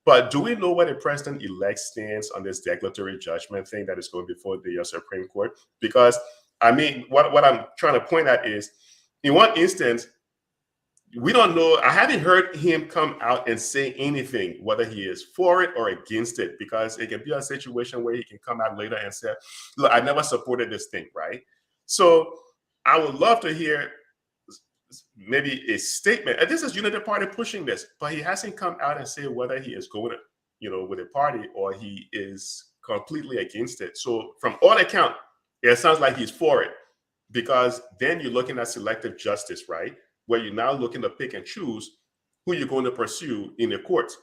But do we know where the president-elect stands on this declaratory judgment thing that is going before the Supreme Court? Because, I mean, what I'm trying to point at is, in one instance, we don't know. I haven't heard him come out and say anything, whether he is for it or against it, because it can be a situation where he can come out later and say, look, I never supported this thing, right? So I would love to hear maybe a statement, and this is Unity Party pushing this, but he hasn't come out and said whether he is going to, with the party or he is completely against it. So from all accounts, it sounds like he's for it, because then you're looking at selective justice, right? Where you're now looking to pick and choose who you're going to pursue in the courts,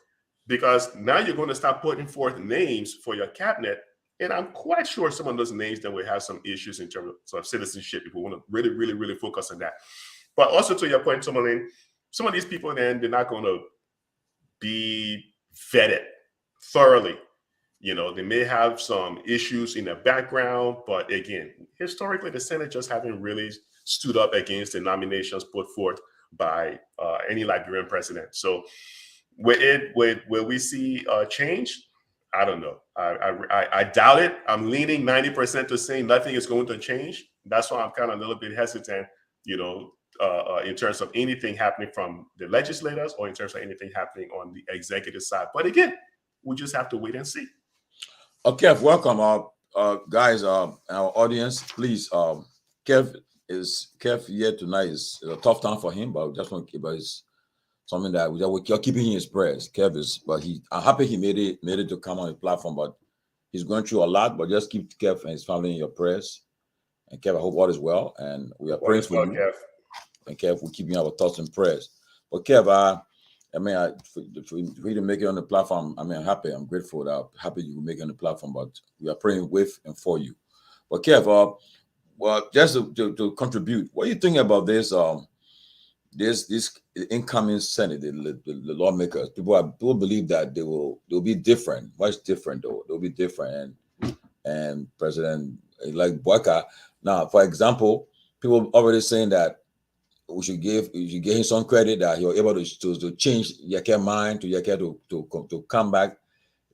because now you're going to start putting forth names for your cabinet. And I'm quite sure some of those names then will have some issues in terms of citizenship if we want to really, really, really focus on that. But also to your point, Tomalin, some of these people then, they're not going to be vetted thoroughly. They may have some issues in the background, but again, historically, the Senate just haven't really stood up against the nominations put forth by any Liberian president. So will we see change? I don't know. I doubt it. I'm leaning 90% to saying nothing is going to change. That's why I'm kind of a little bit hesitant, in terms of anything happening from the legislators or in terms of anything happening on the executive side. But again, we just have to wait and see. Keff, welcome, guys, our audience. Please, Keff here tonight is a tough time for him, but just want to keep it's something that we're keeping in his prayers. Keff is, but I'm happy he made it to come on the platform, but he's going through a lot. But just keep Keff and his family in your prayers. And Keff, I hope all is well, and we are praying for you. Kev. And Kev, we're keeping our thoughts and prayers. But Kev, for you to make it on the platform, I'm happy. I'm grateful that I'm happy you will make it on the platform, but we are praying with and for you. But Kev, just to contribute, what do you think about this this incoming Senate, the lawmakers? People believe that they'll be different. What's different though? They'll be different, and President-elect Boyka. Now, for example, people already saying that we should give him some credit that he was able to change Yeke mind to Yeke to come back.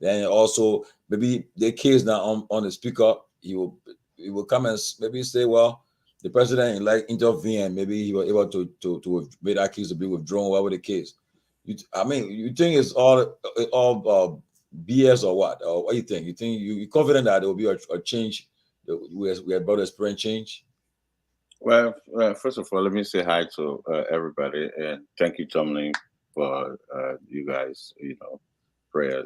Then also maybe the case now on the speaker, he will come and maybe say, well, the president intervened, maybe he was able to make that case to be withdrawn, whatever the case. I mean, you think it's all BS or what? Or what do you think? You think you're confident that there will be a change? We are about to experience change. Well, first of all, let me say hi to everybody, and thank you, Tomalin, for you guys, prayer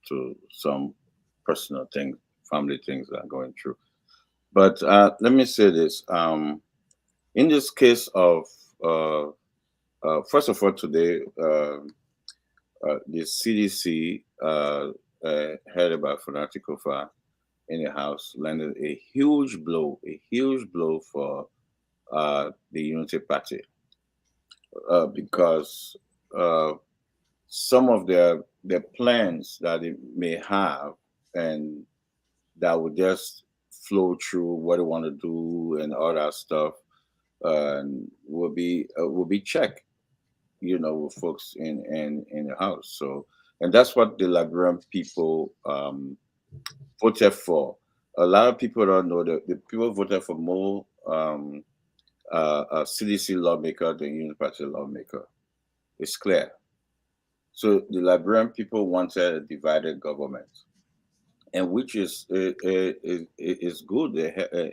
to some personal things, family things that I'm going through. But let me say this: in this case of, first of all, today, the CDC, headed by Fanatic in the House, landed a huge blow for the Unity Party, because uh, some of their plans that they may have, and that would just flow through what they want to do and all that stuff, will be checked, with folks in the House. So, and that's what the Liberian people voted for. A lot of people don't know that the people voted for more CDC lawmaker than Union Party lawmaker. It's clear. So the Liberian people wanted a divided government, and which is good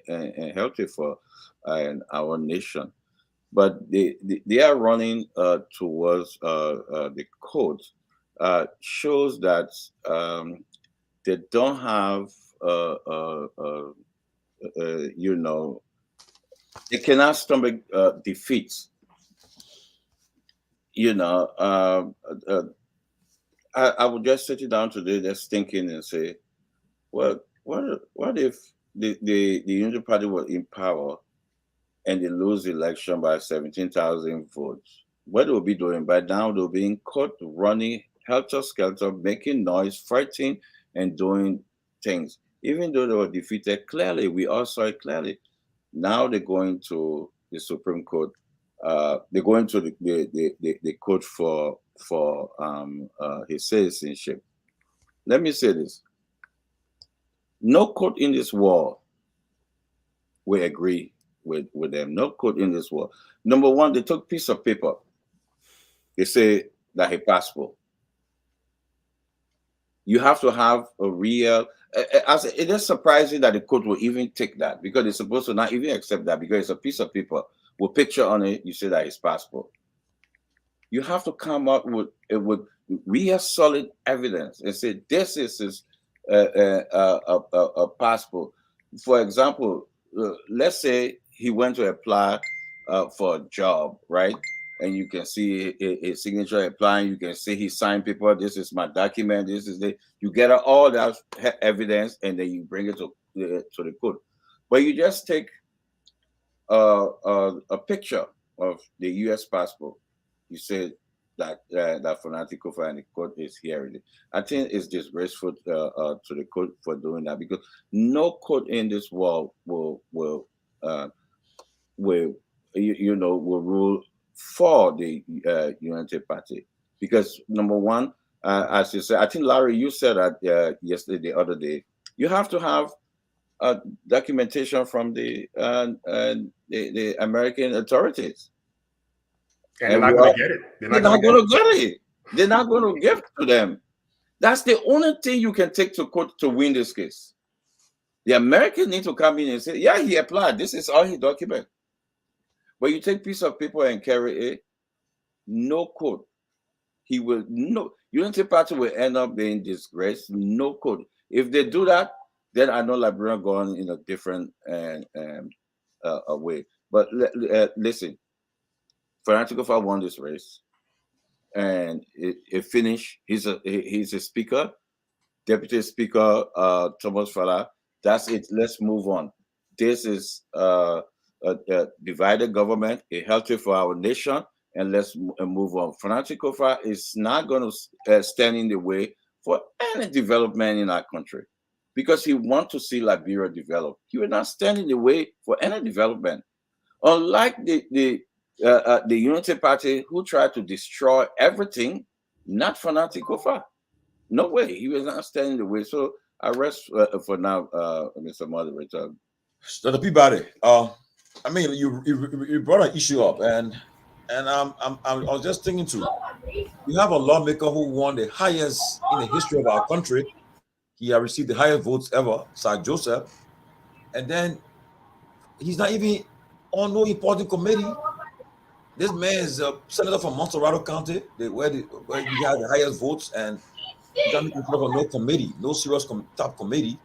and healthy for our nation. But they are running towards the code, shows that they don't have they cannot stomach defeat. I would just sit it down today, just thinking and say, well, what if the Unity Party was in power and they lose the election by 17,000 votes? What they'll be doing by now, they'll be in court, running helter skelter, making noise, fighting, and doing things. Even though they were defeated clearly, we all saw it clearly. Now they're going to the Supreme Court. They're going to the court for his citizenship. Let me say this: no court in this world will agree with them. No court in this world. Number one, they took piece of paper. They say that he passport. You have to have a real. It is surprising that the court will even take that, because they're supposed to not even accept that, because it's a piece of paper with picture on it. You say that his passport. You have to come up with real solid evidence and say this is his a passport. For example, let's say he went to apply for a job, right? And you can see his signature applying. You can see he signed paper. This is my document. This is the. You get all that evidence, and then you bring it to the court. But you just take a picture of the U.S. passport. You say that that fanatical and the court is hearing it. I think it's disgraceful to the court for doing that, because no court in this world will rule for the Unity Party, because number one, as you said, I think Larry, you said that yesterday, the other day, you have to have documentation from the American authorities. And they're not going to get it. They're not going to get it. They're not going to give it to them. That's the only thing you can take to court to win this case. The Americans need to come in and say, yeah, he applied. This is all he document. But you take piece of paper and carry it, no court. He will no. Unity Party will end up being disgraced. No court. If they do that, then I know Liberia going in a different way. But listen, Fanatical won this race, and it finished. He's a speaker, deputy speaker, Thomas Fala. That's it. Let's move on. This is a divided government, a healthy for our nation, and let's move on. Fanatical is not going to stand in the way for any development in our country, because he wants to see Liberia develop. He will not stand in the way for any development. Unlike the Unity Party, who tried to destroy everything, not Fanatical. No way. He was not standing in the way. So I rest for now, Mr. Moderator. So the Peabody, I mean, you brought an issue up, and And I was just thinking too. We have a lawmaker who won the highest in the history of our country. He has received the highest votes ever, Sir Joseph, and then he's not even on no important committee. This man is a senator from Montserrado County, where he had the highest votes, and he's not considered for no committee, no serious top committee.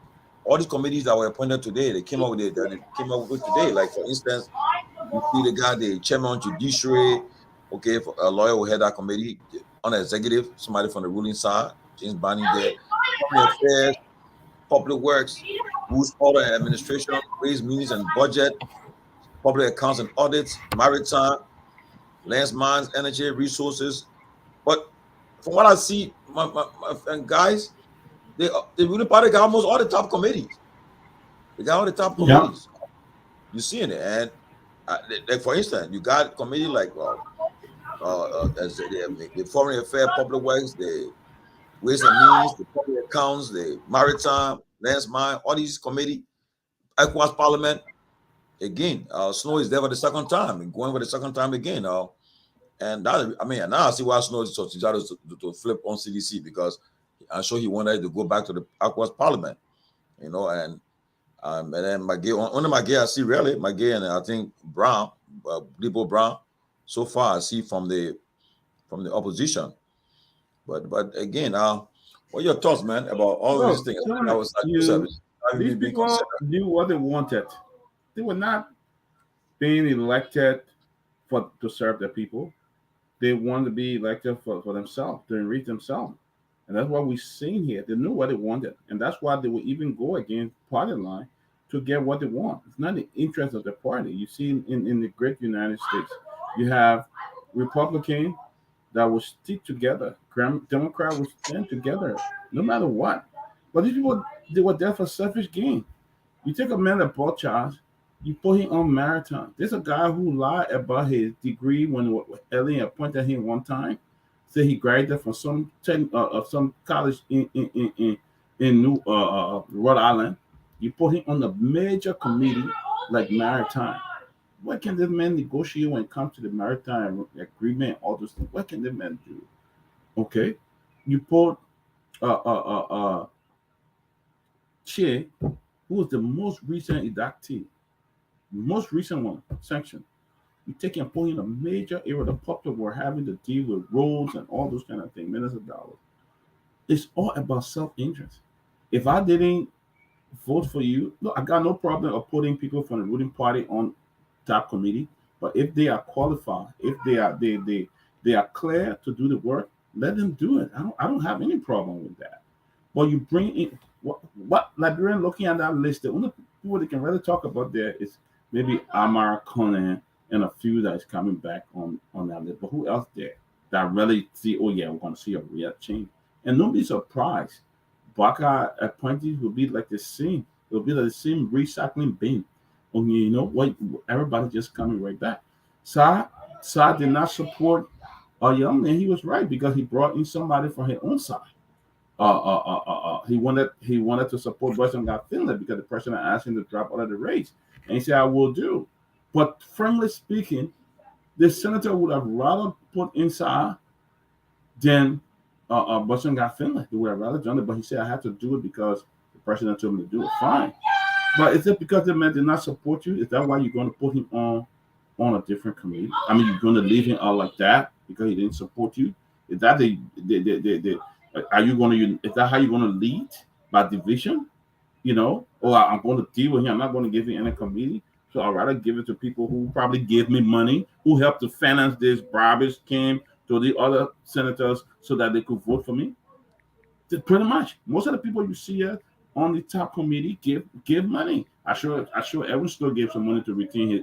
All these committees that were appointed today, they came up with it. That they came up with today. Like for instance, you see the guy, the chairman of judiciary. Okay, for a lawyer who head that committee, on executive, somebody from the ruling side, James Barney there. Foreign affairs, public works, rules, order and administration, ways, means and budget, public accounts and audits, maritime, lands, mines, energy, resources. But from what I see, my friend guys, they really probably got almost all the top committees. They got all the top Yeah. committees. You seeing it, and like for instance, you got committee like as the foreign affairs, public works, the ways and means, the public accounts, the maritime, lands, mine, all these committee, ECOWAS Parliament. Again, Snow is there for the second time and going for the second time again. And that, I mean, now I see why Snow is to flip on CDC, because I'm sure he wanted to go back to the ECOWAS Parliament, and then Maggie, one of Maggie I see rarely, Maggie and I think Brown, Libo Brown, so far I see from the opposition. But again, what are your thoughts, man, about all of these Well, things? some That was you these being people considered. knew what they wanted. They were not being elected to serve the people. They wanted to be elected for themselves, to enrich themselves. And that's what we've seen here. They knew what they wanted. And that's why they would even go against party line to get what they want. It's not the interest of the party. You see in the great United States, you have Republican that will stick together. Democrat will stand together no matter what. But these people, they were there for selfish gain. You take a man like Paul Charles, you put him on marathon. There's a guy who lied about his degree when Ellen appointed him one time. Said he graduated from some college in New Rhode Island. You put him on a major committee like maritime. What can this man negotiate when it comes to the maritime agreement? All those things. What can this man do? Okay, you put Che, who was the most recent inductee, most recent one, sanction. You take and put in a major area. The public were having to deal with roads and all those kind of things, millions of dollars. It's all about self-interest. If I didn't vote for you, look, I got no problem of putting people from the ruling party on top committee. But if they are qualified, if they are clear to do the work, let them do it. I don't have any problem with that. But you bring in what Liberian looking at that list, the only people they can really talk about there is maybe Amar Conan and a few that is coming back on that list. But who else there that really see, oh yeah, we're gonna see a real change. And don't be surprised. Baka appointees will be like the same. It'll be like the same recycling bin. Only you know what, everybody just coming right back. Sa did not support a young man. He was right because he brought in somebody from his own side. He wanted to support Western got Finland because the president asked him to drop out of the race, and he said, "I will do." But frankly speaking, the senator would have rather put inside than Western got Finland. He would have rather done it, but he said, "I have to do it because the president told me to do it." Fine, but is it because the man did not support you? Is that why you're going to put him on a different committee? I mean, you're going to leave him out like that because he didn't support you? Is that the are you going to? Is that how you're going to lead by division? Or I'm going to deal with him. I'm not going to give him any committee. So I'd rather give it to people who probably give me money, who helped to finance this garbage came to the other senators so that they could vote for me. Pretty much, most of the people you see here on the top committee give money. I sure Evan still gave some money to retain his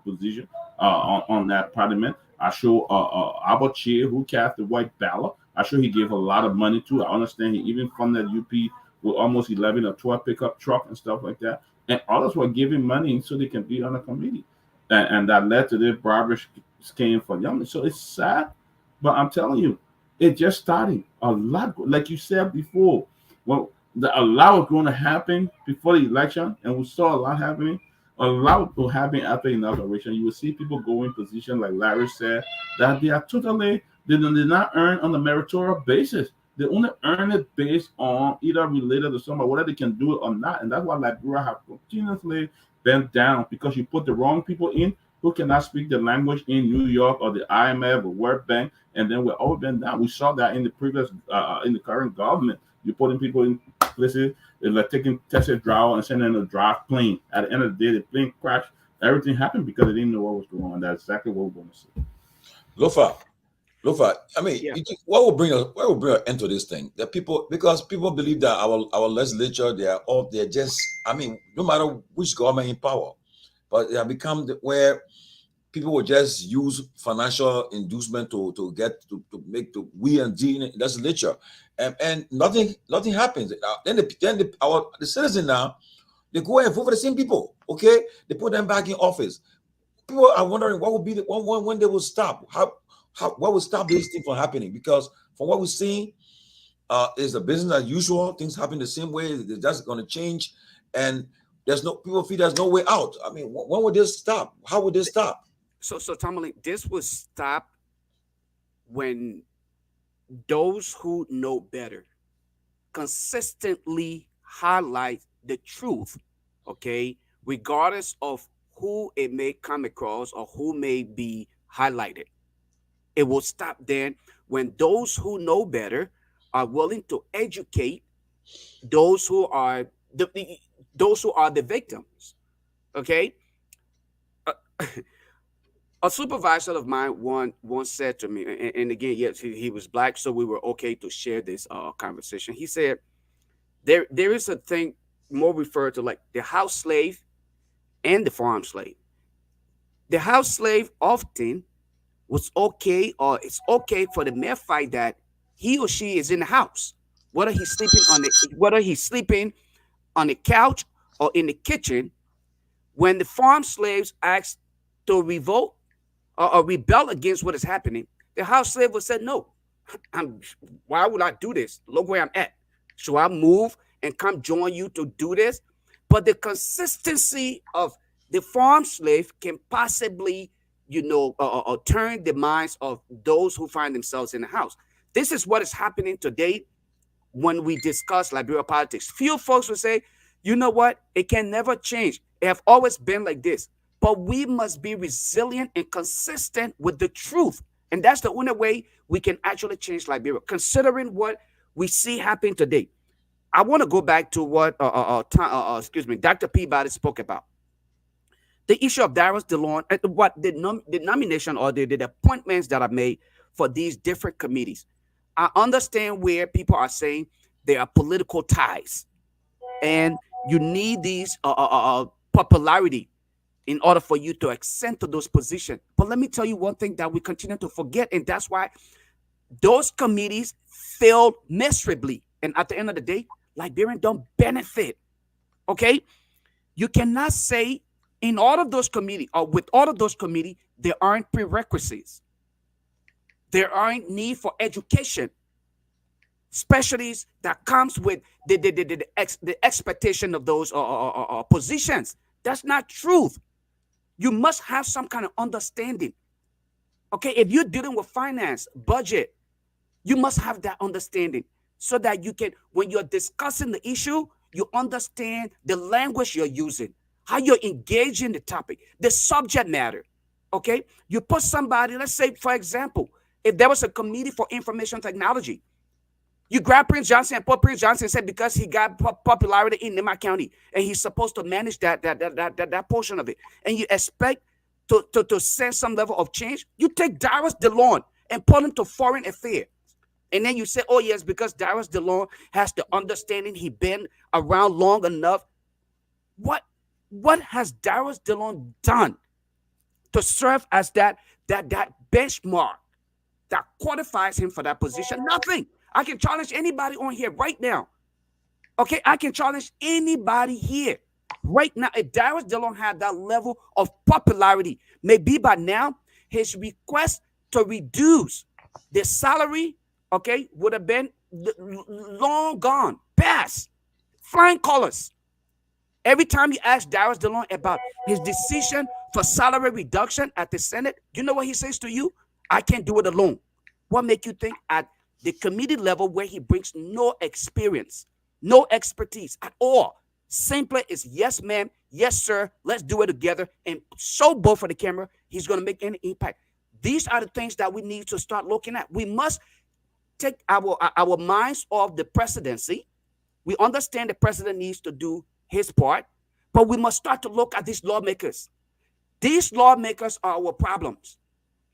position on that parliament. I sure Albert Cheer, who cast the white ballot, I sure he gave a lot of money to. I understand he even funded UP with almost 11 or 12 pickup truck and stuff like that. And others were giving money so they can be on a committee. And that led to this barber scheme for young. So it's sad, but I'm telling you, it just started. A lot, like you said before, well, a lot was going to happen before the election, and we saw a lot happening. allowed to happen after inauguration. You will see people go in position, like Larry said, that they are totally, they did not earn on a meritorious basis. They only earn it based on either related to somebody, whether they can do it or not. And that's why Liberia have continuously been down, because you put the wrong people in who cannot speak the language in New York or the IMF or World Bank, and then we're all been down. We saw that in the previous, in the current government. You're putting people in places, they're like taking tested draw and sending in a draft plane. At the end of the day, the plane crashed. Everything happened because they didn't know what was going on. That's exactly what we're going to see. Lofa, Lofa, I mean, Yeah. what will bring an end to this thing? The people, because people believe that our legislature, they're just, I mean, no matter which government in power, but they have become where people will just use financial inducement to get to make the we and D in the legislature, and nothing happens. The citizen now, they go and vote for the same people. Okay, they put them back in office. People are wondering what will be the when they will stop. How what will stop this thing from happening? Because from what we're seeing, is the business as usual. Things happen the same way. They're just going to change, and there's no people feel there's no way out. I mean, when would this stop? How would this stop? So Tomalin, this will stop when those who know better consistently highlight the truth, okay, regardless of who it may come across or who may be highlighted. It will stop then when those who know better are willing to educate those who are the victims. Okay, a, a supervisor of mine once said to me, and again, yes, he was black, so we were okay to share this conversation. He said there is a thing more referred to like the house slave and the farm slave. The house slave often was okay, or it's okay for the mere fact that he or she is in the house, whether he's sleeping on the couch or in the kitchen. When the farm slaves asked to revolt or rebel against what is happening, the house slave would say, "No, I'm. Why would I do this? Look where I'm at. Should I move and come join you to do this?" But the consistency of the farm slave can possibly, turn the minds of those who find themselves in the house. This is what is happening today when we discuss Liberia politics. Few folks will say, you know what, it can never change. It have always been like this. But we must be resilient and consistent with the truth. And that's the only way we can actually change Liberia, considering what we see happening today. I want to go back to what Dr. Peabody spoke about. The issue of Darius DeLon, what the nomination or the appointments that are made for these different committees. I understand where people are saying there are political ties, and you need these popularity in order for you to ascend to those positions. But let me tell you one thing that we continue to forget, and that's why those committees failed miserably. And at the end of the day, Liberians don't benefit. Okay, you cannot say in all of those committees or with all of those committees there aren't prerequisites. There aren't need for education, specialties that comes with the expectation of those positions. That's not truth. You must have some kind of understanding. Okay, if you're dealing with finance, budget, you must have that understanding so that you can, when you're discussing the issue, you understand the language you're using, how you're engaging the topic, the subject matter. Okay, you put somebody, let's say, for example, if there was a committee for information technology, you grab Prince Johnson and put Prince Johnson and said because he got popularity in Nema County and he's supposed to manage that portion of it, and you expect to sense some level of change, you take Darius DeLon and put him to foreign affairs. And then you say, oh, yes, because Darius DeLon has the understanding, he been around long enough. What has Darius DeLon done to serve as that benchmark that qualifies him for that position? Nothing. I can challenge anybody on here right now. Okay, I can challenge anybody here right now. If Darius DeLon had that level of popularity, maybe by now his request to reduce the salary, okay, would have been long gone, past, flying colors. Every time you ask Darius DeLong about his decision for salary reduction at the Senate, you know what he says to you? I can't do it alone. What make you think at the committee level where he brings no experience, no expertise at all? Simply is yes, ma'am, yes, sir, let's do it together and show both for the camera. He's going to make any impact. These are the things that we need to start looking at. We must take our minds off the presidency. We understand the president needs to do his part, but we must start to look at these lawmakers. These lawmakers are our problems.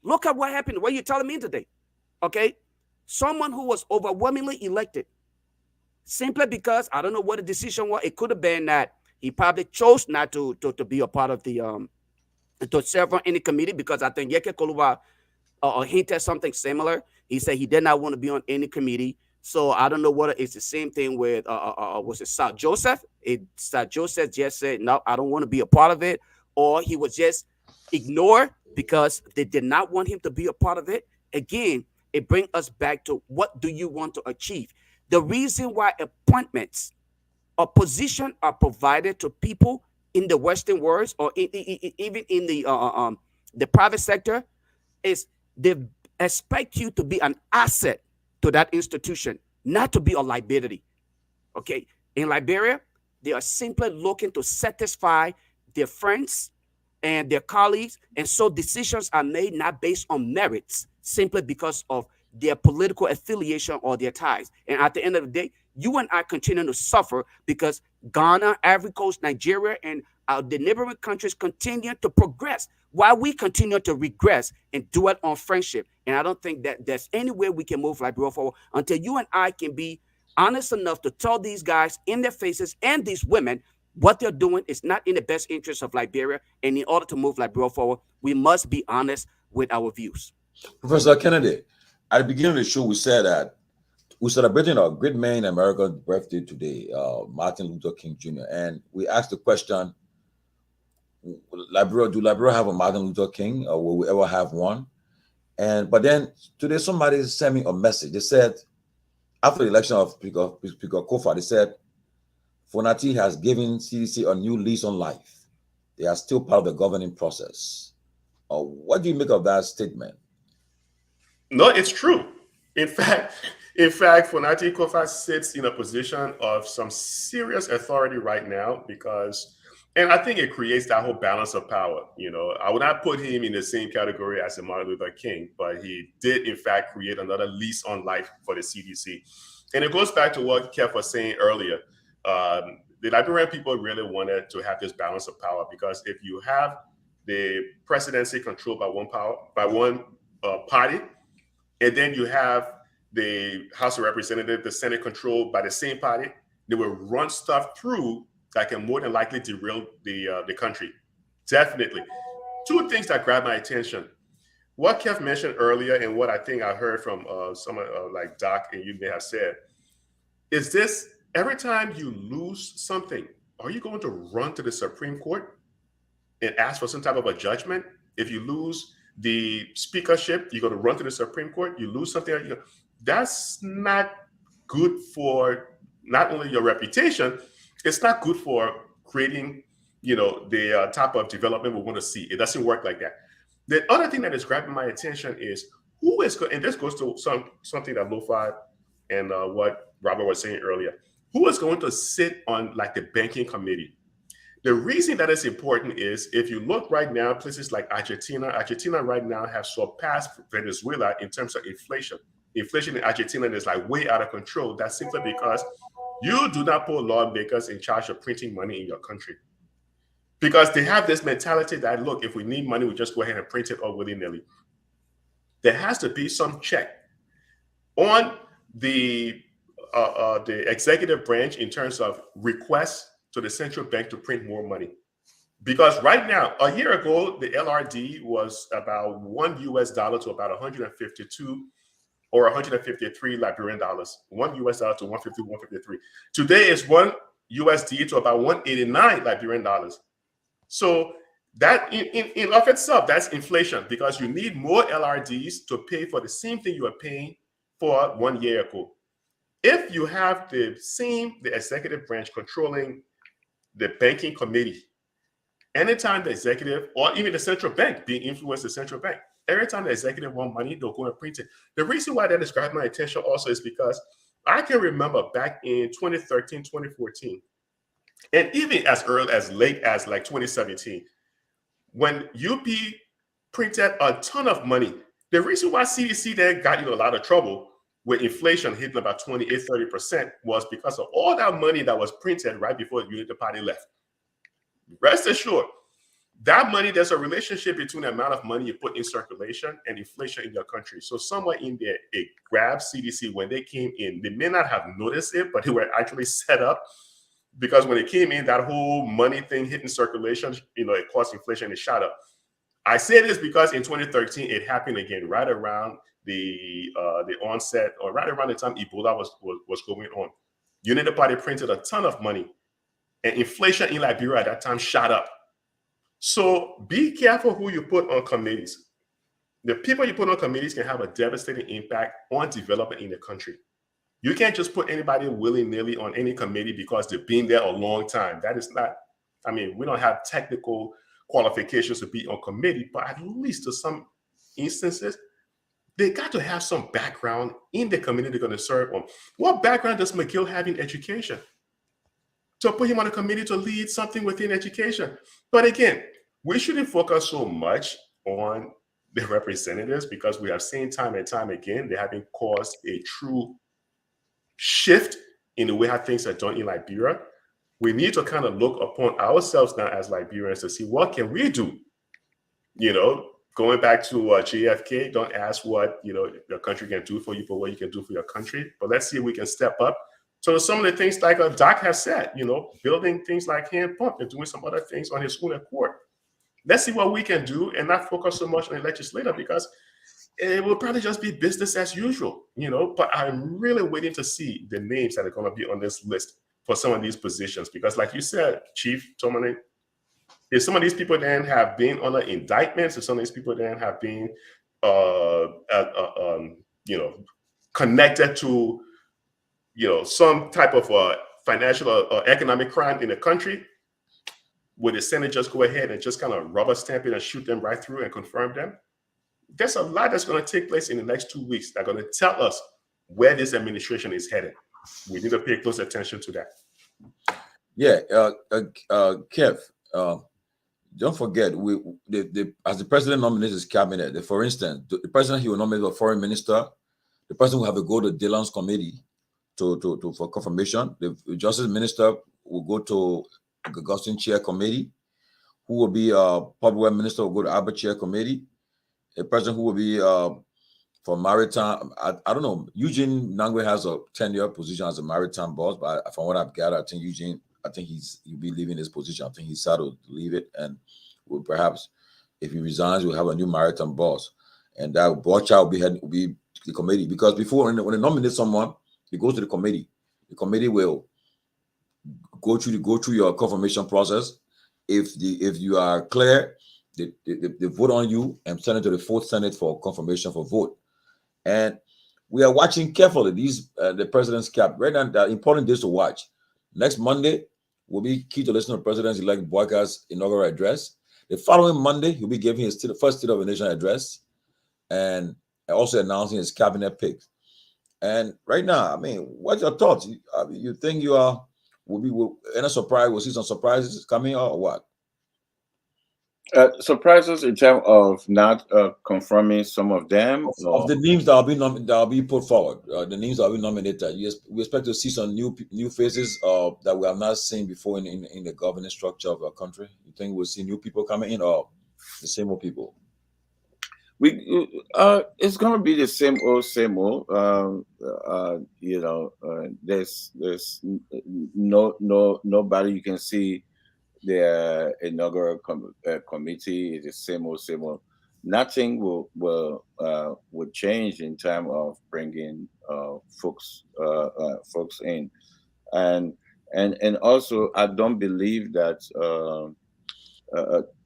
Look at what happened. What you're telling me today, okay? Someone who was overwhelmingly elected simply because I don't know what the decision was. It could have been that he probably chose not to be a part of the to serve on any committee, because I think Yeke Koluwa hinted something similar. He said he did not want to be on any committee. So I don't know what it's the same thing with was it South Joseph? South Joseph just said no, I don't want to be a part of it, or he was just ignored because they did not want him to be a part of it. Again, it brings us back to what do you want to achieve? The reason why appointments or position are provided to people in the Western world or even in the private sector is they expect you to be an asset to that institution, not to be a liability. Okay. In Liberia, they are simply looking to satisfy their friends and their colleagues. And so decisions are made not based on merits, simply because of their political affiliation or their ties. And at the end of the day, you and I continue to suffer because Ghana, Ivory Coast, Nigeria, and the neighboring countries continue to progress while we continue to regress and do it on friendship. And I don't think that there's any way we can move Liberia forward until you and I can be honest enough to tell these guys in their faces and these women what they're doing is not in the best interest of Liberia. And in order to move Liberia forward, we must be honest with our views. Professor Kennedy, at the beginning of the show, we said that we're celebrating a great man in America's birthday today, Martin Luther King Jr. And we asked the question, do Liberia have a Martin Luther King, or will we ever have one? But then today somebody sent me a message. They said, after the election of Speaker Kofa, they said, Fonati has given CDC a new lease on life. They are still part of the governing process. What do you make of that statement? No, it's true. In fact, Fonati Kofa sits in a position of some serious authority right now because, and I think it creates that whole balance of power. You know, I would not put him in the same category as a Martin Luther King, but he did in fact create another lease on life for the CDC. And it goes back to what Keff was saying earlier. The Liberian people really wanted to have this balance of power because if you have the presidency controlled by one party, and then you have the House of Representatives, the Senate controlled by the same party, they will run stuff through that can more than likely derail the country. Definitely. Two things that grab my attention. What Kev mentioned earlier and what I think I heard from someone like Doc and you may have said, is this every time you lose something, are you going to run to the Supreme Court and ask for some type of a judgment? If you lose the speakership, you're going to run to the Supreme Court. You lose something, that's not good for not only your reputation, it's not good for creating, the type of development we want to see. It doesn't work like that. The other thing that is grabbing my attention is who is, and this goes to something that Lofa and what Robert was saying earlier, who is going to sit on like the banking committee? The reason that is important is if you look right now, places like Argentina right now have surpassed Venezuela in terms of inflation. Inflation in Argentina is like way out of control. That's simply because you do not put lawmakers in charge of printing money in your country. Because they have this mentality that, look, if we need money, we just go ahead and print it all willy-nilly. There has to be some check on the executive branch in terms of requests to the central bank to print more money. Because right now, a year ago, the LRD was about $1 to about 152 or 153 Liberian dollars. $1 to 150, 153. Today is $1 to about 189 Liberian dollars. So that in of itself, that's inflation because you need more LRDs to pay for the same thing you are paying for 1 year ago. If you have the executive branch controlling the banking committee, anytime the executive or even the central bank being influenced the central bank, every time the executive want money, they'll go and print it. The reason why that has grabbed my attention also is because I can remember back in 2013, 2014, and even as early as late as like 2017, when UP printed a ton of money. The reason why CDC then got in a lot of trouble with inflation hitting about 28, 30% was because of all that money that was printed right before the Unity Party left. Rest assured, that money, there's a relationship between the amount of money you put in circulation and inflation in your country. So somewhere in there, it grabbed CDC when they came in. They may not have noticed it, but they were actually set up because when it came in, that whole money thing hitting circulation, it caused inflation, it shot up. I say this because in 2013, it happened again, right around the onset or right around the time Ebola was going on. Unity Party printed a ton of money, and inflation in Liberia at that time shot up. So be careful who you put on committees. The people you put on committees can have a devastating impact on development in the country. You can't just put anybody willy-nilly on any committee because they've been there a long time. That is not, we don't have technical qualifications to be on committee, but at least to some instances, they got to have some background in the committee they're going to serve on. What background does McGill have in education? To put him on a committee to lead something within education. But again, we shouldn't focus so much on the representatives because we have seen time and time again, they haven't caused a true shift in the way how things are done in Liberia. We need to kind of look upon ourselves now as Liberians to see what can we do. Going back to JFK, don't ask what your country can do for you, but what you can do for your country. But let's see if we can step up. So some of the things like Doc has said, building things like hand pump and doing some other things on his own accord. Let's see what we can do and not focus so much on the legislator because it will probably just be business as usual, But I'm really waiting to see the names that are going to be on this list for some of these positions because, like you said, Chief Tomalin, if some of these people then have been under indictments, if some of these people then have been, connected to, some type of financial or economic crime in the country, would the Senate just go ahead and just kind of rubber stamp it and shoot them right through and confirm them? There's a lot that's going to take place in the next 2 weeks that are going to tell us where this administration is headed. We need to pay close attention to that. Yeah, Kev, don't forget, as the president nominates his cabinet, for instance, the president, he will nominate a foreign minister. The president will have to go to Dillon's committee for confirmation. The justice minister will go to Augustine chair committee. Who will be public works minister will go to Albert chair committee. A president who will be for maritime, I don't know. Eugene Nangwe has a 10-year position as a maritime boss, but from what I've gathered, I think he'll be leaving his position. I think he's settled to leave it, and will perhaps, if he resigns, we'll have a new maritime boss, and that board will be the committee. Because before, when they nominate someone, it goes to the committee. The committee will go through your confirmation process. If you are clear, they vote on you and send it to the fourth Senate for confirmation for vote. And we are watching carefully the president's cap. Right now, the important days to watch. Next Monday will be key to listen to President-elect Boyka's inaugural address. The following Monday, he'll be giving his first State of the Nation address and also announcing his cabinet picks. And right now, what's your thoughts? You think will be any surprise? We'll see some surprises coming or what? Surprises in terms of not confirming some of them of the names that will be put forward. The names that will be nominated. Yes, we expect to see some new faces that we have not seen before in the governing structure of our country. You think we'll see new people coming in or the same old people? It's going to be the same old. There's nobody you can see. The inaugural committee is the same old. Nothing will change in terms of bringing folks in, and also I don't believe that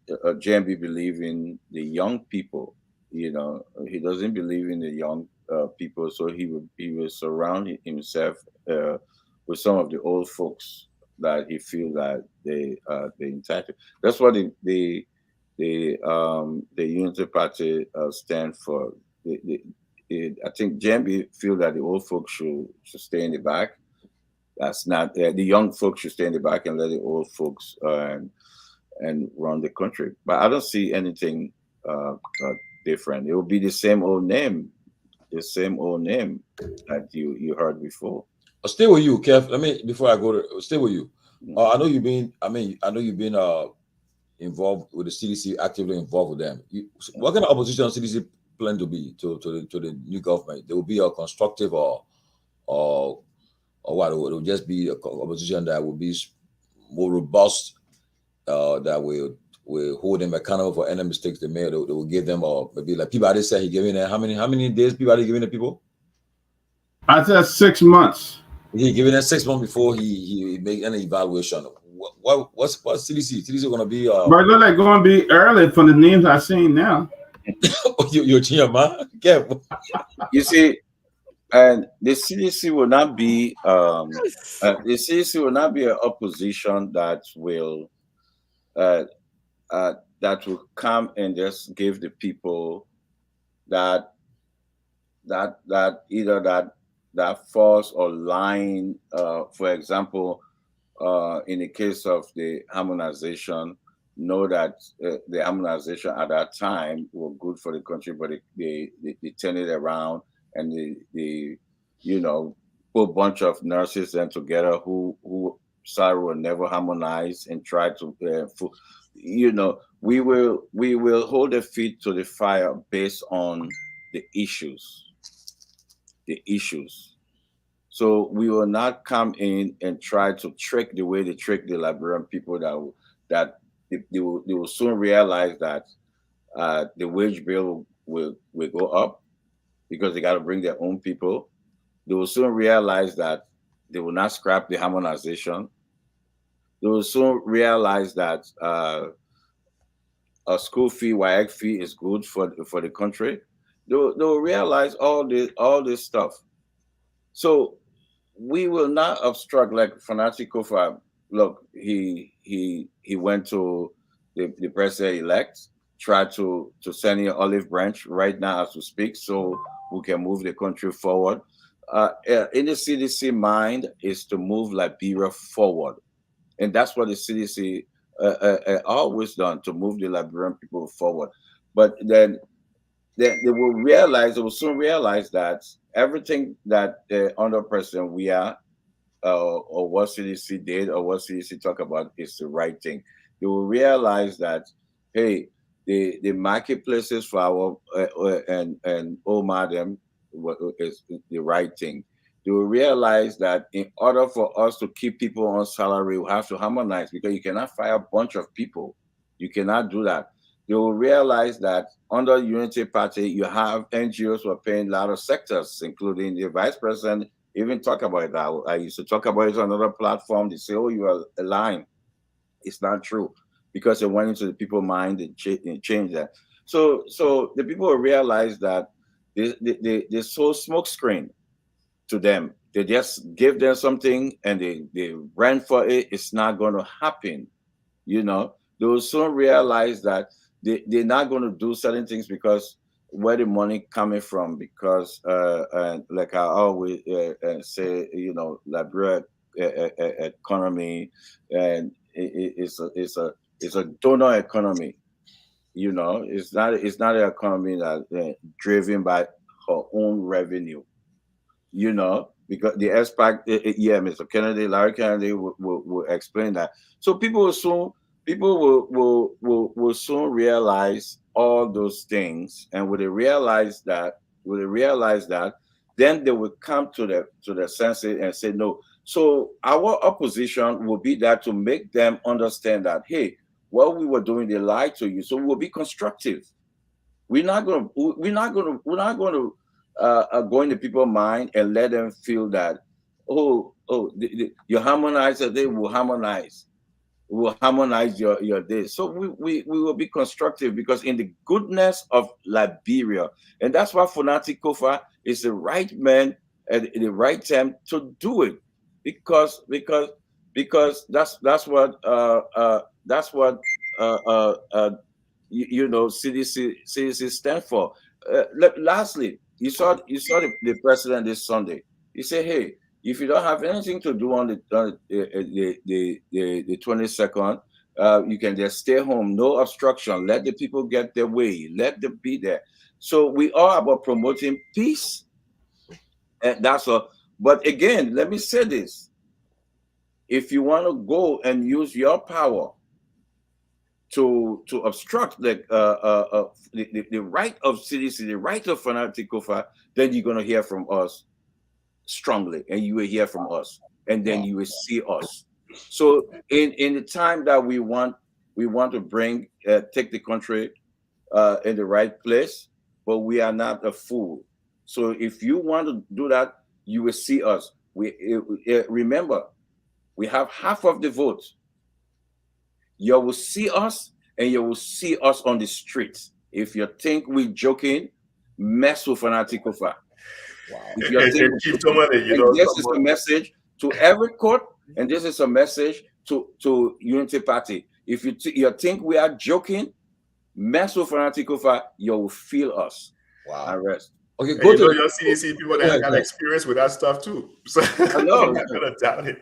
JMB believe in the young people. He doesn't believe in the young people, so he will surround himself with some of the old folks. that he feels that they entitled. That's what the Unity Party stand for. I think JMB feel that the old folks should stay in the back. That's not the young folks should stay in the back and let the old folks and run the country. But I don't see anything different. It will be the same old name that you heard before. I'll stay with you, Kev. Let me before I go to stay with you. Mm. I know you've been. I mean, I know you've been involved with the CDC, actively involved with them. What kind of opposition CDC plan to be to the new government? There will be a constructive or what? It will just be a opposition that will be more robust. That will hold them accountable for any mistakes they made. They will give them, or maybe like Peabody said, he giving them how many days Peabody giving the people? I said 6 months. He giving them 6 months before he make any evaluation. What's CDC? CDC gonna be? But it look like going to be early from the names I've seen now. You're changing your mind? Yeah. You see, and the CDC will not be an opposition uh, that will come and just give the people that either that false or lying. For example, in the case of the harmonization, know that the harmonization at that time were good for the country, but they turn it around and they put a bunch of nurses then together who sorry will never harmonize and try to we will hold their feet to the fire based on the issues. So we will not come in and try to trick the way they trick the Liberian people that they will soon realize that the wage bill will go up because they got to bring their own people. They will soon realize that they will not scrap the harmonization. They will soon realize that a school fee, WIAC fee, is good for the country. They'll realize all this stuff. So we will not obstruct like Fanati Kofa. Look, he went to the president-elect, tried to send in an olive branch right now as we speak, so we can move the country forward. In the CDC mind is to move Liberia forward, and that's what the CDC always done, to move the Liberian people forward. But then they will soon realize that everything that under President we are or what CDC did or what CDC talk about is the right thing. They will realize that, hey, the marketplaces for our and Omar them is the right thing. They will realize that in order for us to keep people on salary, we have to harmonize, because you cannot fire a bunch of people. You cannot do that. They will realize that under Unity Party, you have NGOs who are paying a lot of sectors, including the vice president even talk about that. I used to talk about it on another platform. They say, oh, you are lying. It's not true, because it went into the people's mind and changed that. So the people will realize that they sold smoke screen to them. They just give them something and they ran for it. It's not going to happen. They will soon realize that they're not going to do certain things because where the money coming from, because and like I always say, Liberia economy, and it's a donor economy. It's not an economy that driven by her own revenue. Because the SPAC, Mr. Kennedy, Larry Kennedy will explain that. So people will soon realize all those things, and when they realize that, then they will come to the senses and say no. So our opposition will be there to make them understand that, hey, what we were doing, they lied to you. So we'll be constructive. We're not going to go in the people's mind and let them feel that, you harmonize, they will harmonize. Will harmonize your days. So we will be constructive, because in the goodness of Liberia, and that's why Funati Kofa is the right man at the right time to do it, because because that's what uh, uh, uh, CDC stand for. Lastly, you saw the president this Sunday. He said, "Hey, if you don't have anything to do on the 22nd, you can just stay home. No obstruction. Let the people get their way. Let them be there." So we are about promoting peace, and that's all. But again, let me say this: if you want to go and use your power to obstruct the right of CDC, the right of Fanatic Kofa, then you're going to hear from us strongly, and you will hear from us, and then you will see us. So in the time that we want to bring take the country in the right place, but we are not a fool. So if you want to do that, you will see us. Remember, we have half of the vote. You will see us, and you will see us on the streets. If you think we're joking, mess with Fanatic Kofa. If you think Chief Tomalin, and this is a message to every court, and this is a message to Unity Party. If you think we are joking, mess with Fanatic Kofa, you will feel us. Wow. Arrest. Okay, go to your CDC people that got experience with that stuff too. So I know. I'm not gonna doubt it.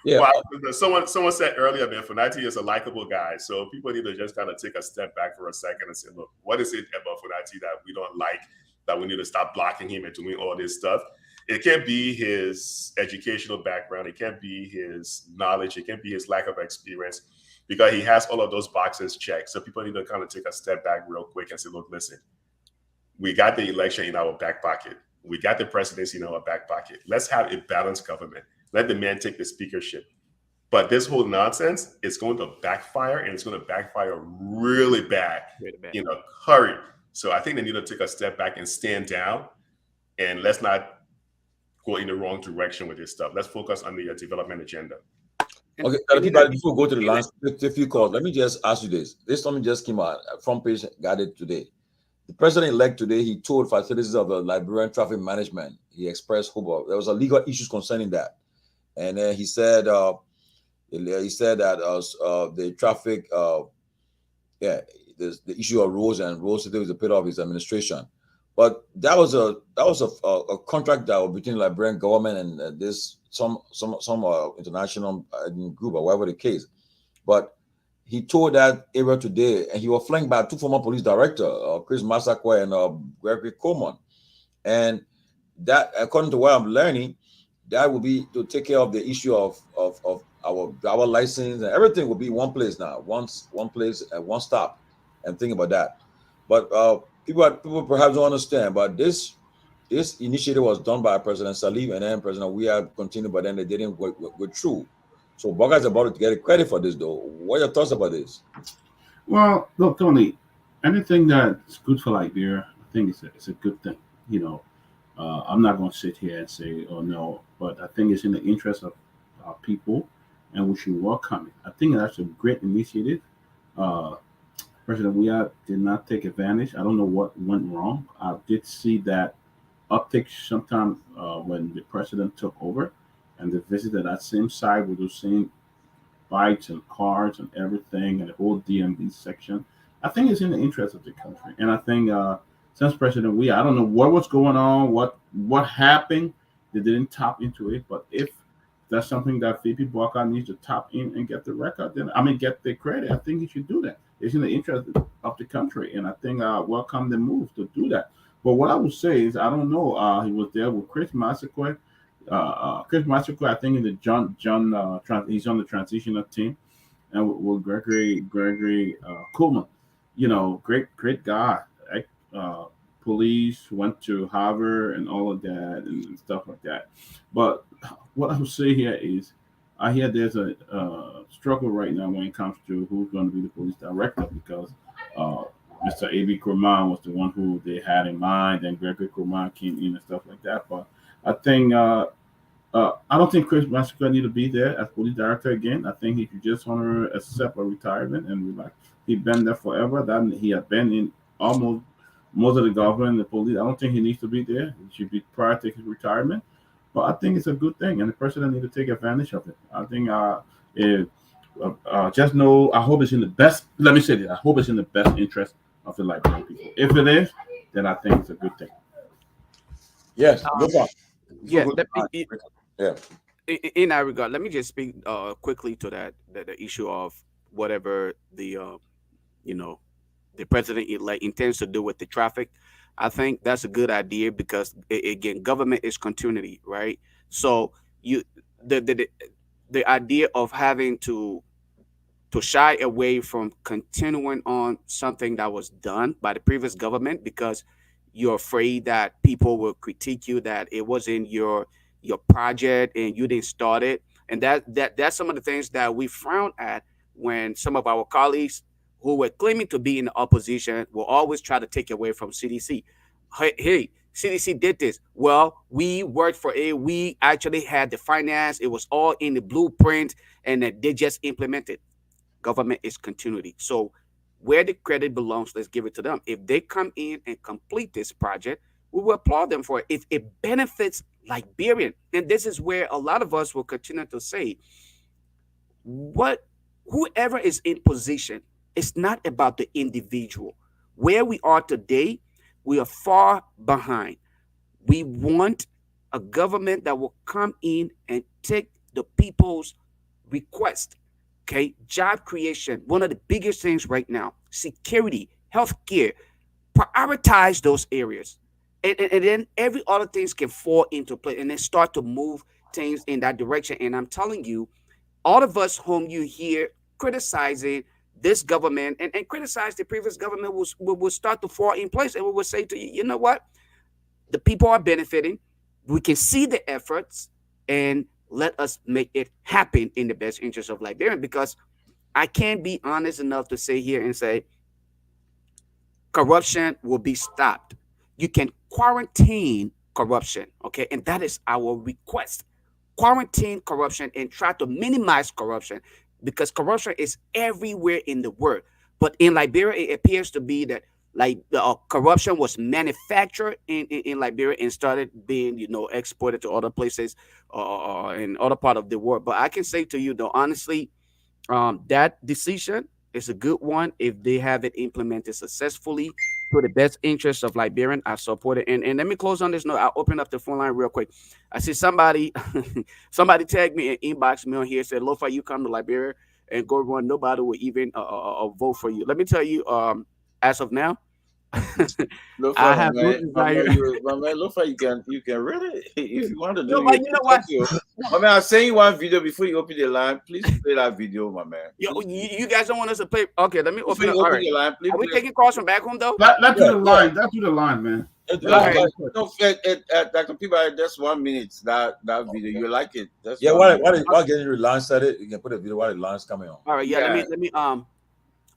Yeah. Well, someone said earlier, man, Funati is a likable guy. So people need to just kind of take a step back for a second and say, look, what is it about Funati that we don't like, that we need to stop blocking him and doing all this stuff? It can't be his educational background. It can't be his knowledge. It can't be his lack of experience, because he has all of those boxes checked. So people need to kind of take a step back real quick and say, look, listen, we got the election in our back pocket. We got the presidency in our back pocket. Let's have a balanced government. Let the man take the speakership. But this whole nonsense is going to backfire, and it's going to backfire really bad, in a hurry. So I think they need to take a step back and stand down, and let's not go in the wrong direction with this stuff. Let's focus on the development agenda. Okay, everybody, before we go to the last few calls, let me just ask you this. This something just came out. Front page got it today. The president-elect today, he told facilities of the Liberian traffic management, he expressed hope of, there was a legal issues concerning that. And then he said that the traffic, the issue arose, and rose today was a bit of his administration. But that was a contract that was between the Liberian government and this some international group, or whatever the case. But he told that area today, and he was flanked by two former police directors, Chris Masakwa and Gregory Coleman. And that, according to what I'm learning, that will be to take care of the issue of our driver license, and everything will be one place now, one place and one stop, and think about that. But people perhaps don't understand, but this initiative was done by President Salif, and then President Weah continued, but then they didn't go through. So Boga's about to get credit for this, though. What are your thoughts about this? Well, look, Tony, anything that's good for Liberia, I think it's a good thing. I'm not going to sit here and say, oh, no, but I think it's in the interest of our people, and we should welcome it. I think that's a great initiative. President Weah did not take advantage. I don't know what went wrong. I did see that uptick sometime when the president took over, and they visited that same site with those same bikes and cars and everything, and the whole DMV section. I think it's in the interest of the country. And I think since President Weah, I don't know what was going on, what happened. They didn't tap into it. But if that's something that VP Walker needs to tap in and get the record, get the credit, I think he should do that. It's in the interest of the country. And I think welcome the move to do that. But what I would say is, I don't know. He was there with Chris Masakwa. Chris Masakwa, I think, in the he's on the transitional team, and with Gregory Coleman. Great guy. Police, went to Harvard and all of that and stuff like that. But what I would say here is, I hear there's a struggle right now when it comes to who's going to be the police director, because Mr. A.B. Kurman was the one who they had in mind, and Gregory Kurman came in and stuff like that. But I think I don't think Chris Masakwa need to be there as police director again. I think he should just want to accept a retirement and relax. He's been there forever. That he had been in almost most of the government and the police. I don't think he needs to be there. He should be prior to his retirement. But I think it's a good thing, and the president needs to take advantage of it. I think If just know, I hope it's in the best. Let me say this: I hope it's in the best interest of the Liberian people. If it is, then I think it's a good thing. Yes, look up. Yeah, Yeah. in that regard, let me just speak quickly to the issue of whatever the you know the president elect intends to do with the traffic. I think that's a good idea because again, government is continuity, right? So you the the the, the idea of having to shy away from continuing on something that was done by the previous government because you're afraid that people will critique you that it wasn't your project and you didn't start it, and that's some of the things that we frown at when some of our colleagues who were claiming to be in the opposition will always try to take away from CDC. Hey, CDC did this. Well, we worked for it. We actually had the finance. It was all in the blueprint, and then they just implemented. Government is continuity. So where the credit belongs, let's give it to them. If they come in and complete this project, we will applaud them for it. If it benefits Liberian, and this is where a lot of us will continue to say, what whoever is in position, it's not about the individual. Where we are today, we are far behind. We want a government that will come in and take the people's request. Okay, job creation, one of the biggest things right now, security, healthcare, prioritize those areas. And then every other things can fall into place and then start to move things in that direction. And I'm telling you, all of us whom you hear criticizing this government and criticize the previous government will start to fall in place. And we will say to you, you know what? The people are benefiting. We can see the efforts, and let us make it happen in the best interest of Liberian. Because I can't be honest enough to say here and say corruption will be stopped. You can quarantine corruption, okay? And that is our request. Quarantine corruption and try to minimize corruption because corruption is everywhere in the world. But in Liberia, it appears to be that corruption was manufactured in Liberia and started being, exported to other places in other part of the world. But I can say to you, though, honestly, that decision is a good one if they have it implemented successfully to the best interest of Liberian. I support it. And let me close on this note. I'll open up the phone line real quick. I see somebody somebody tagged me and inbox me on here, said, Lofa, you come to Liberia and go run. Nobody will even vote for you. Let me tell you, as of now, Lofa, I have no desire. Lofa, you can really, if you want to do No, your but you know what? my man, I'll send you one video before you open the line. Please play that video, my man. You guys don't want us to play. Okay, let me Before open you up. All open right. the line, please Are we play. taking calls from back home though? Let do Yeah, the line. Let do the line, man. Dr. Peabody, that's 1 minute. That video, you like it? That's Yeah, 1 minute. while getting your line started, you can put a video while the line's coming on. All right, yeah. Yeah.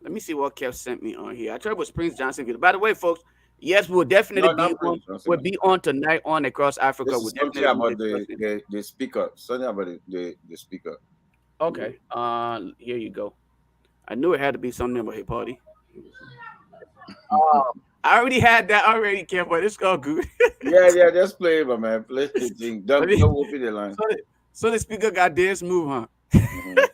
Let me see what Kev sent me on here. I tried with Prince Johnson video. By the way, folks, yes, we'll definitely No, not Prince Johnson. we'll be on tonight on Across Africa. This We'll is something definitely about the speaker. Something about the speaker. Okay. Here you go. I knew it had to be something about his party. I already had that already, Kev, but it's all good. Yeah, just play it, my man. Play the thing. Don't open the line. So the speaker got dance move, huh? Mhm.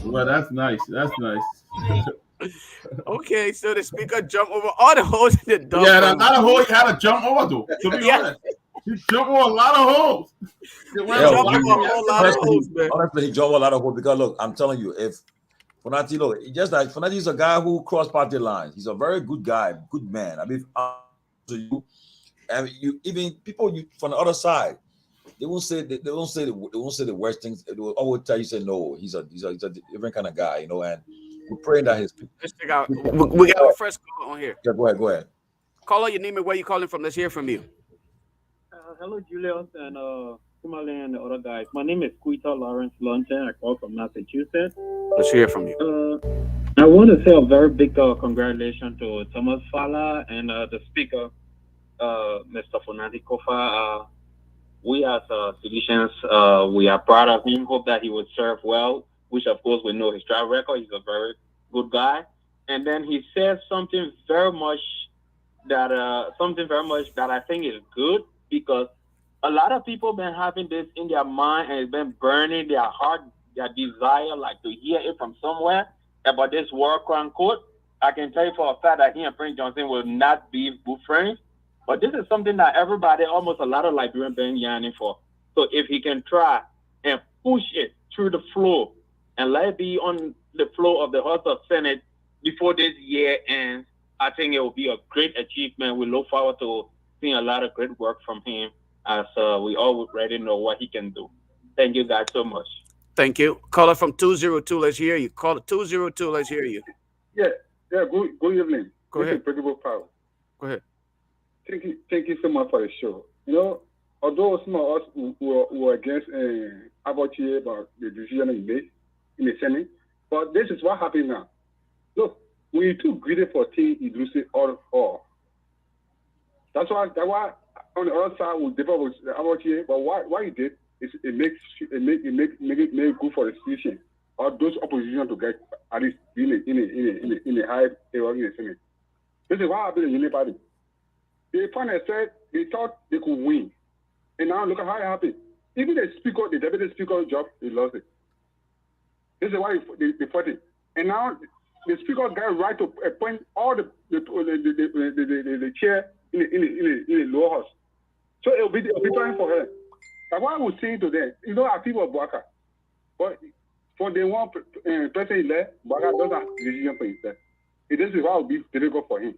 Well, that's nice. That's nice. Okay, so the speaker jumped over all the holes in the dump. Yeah, a lot of holes he had to jump over though. To be Yeah, honest, he jumped over a lot of holes. They he went Yo, jumped black over a he, whole lot of yesterday. holes, man. honestly, he drove a lot of hope because look, I'm telling you, if Fonati, look, just like Fonati is a guy who crossed party lines. He's a very good guy, good man. I mean, to you, and you even people you from the other side, they won't say the worst things. They will always tell you say no. He's a different kind of guy, And we're praying that his people. Let's check out. We got our first caller on here. Yeah, go ahead. Caller, your name and where you calling from. Let's hear from you. Hello, Julius and Tomalin and the other guys. My name is Quita Lawrence Luncheon. I call from Massachusetts. Let's hear from you. I want to say a very big congratulations to Thomas Fala and the speaker, Mr. Fonati Kofa. We as physicians, we are proud of him. Hope that he would serve well, which of course we know his track record. He's a very good guy. And then he said something very much that I think is good, because a lot of people been having this in their mind and it's been burning their heart, their desire, like to hear it from somewhere about this war crime court. I can tell you for a fact that he and Prince Johnson will not be good friends. But this is something that everybody, almost a lot of Liberians, been yearning for. So if he can try and push it through the floor and let it be on the floor of the House of Senate before this year ends, I think it will be a great achievement. We look forward to seeing a lot of great work from him, as we already know what he can do. Thank you guys so much. Thank you. Caller from 202. Let's hear you. Caller 202. Let's hear you. Yeah. Good evening. Go ahead. Incredible power. Go ahead. Thank you so much for the show. Although some of us were against Abortia about the decision he made in the Senate, but this is what happened now. Look, when you too greedy for things, you do say all. That's why on the other side we debate with Abortia, but why he did is it make it good for the situation or those opposition to get at least in a high area in the Senate. This is what happened in the party. They finally said they thought they could win. And now look at how it happened. Even the deputy speaker job, they lost it. This is why they fought it. And now the speaker got right to appoint all the chair in the lower house. So it'll be time for her. That's why I was saying to them, our people of Bwaka. But for the one person elect, Bwaka doesn't have decision for himself. This is why it will be difficult for him.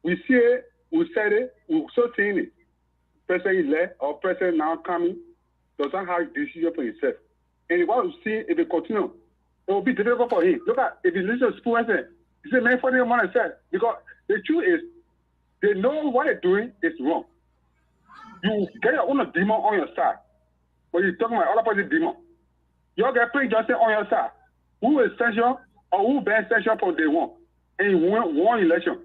We said it, we so seeing it. President elect or president now coming doesn't have decision for himself. And what we see, if it continue, it will be difficult for him. Look at if he listens to school, he said, man, for the money said, because the truth is, they know what they're doing is wrong. You get your own demon on your side, but you're talking about other person's demon. You get Prince Johnson on your side. Who is essential or who been essential for day one? And you won election.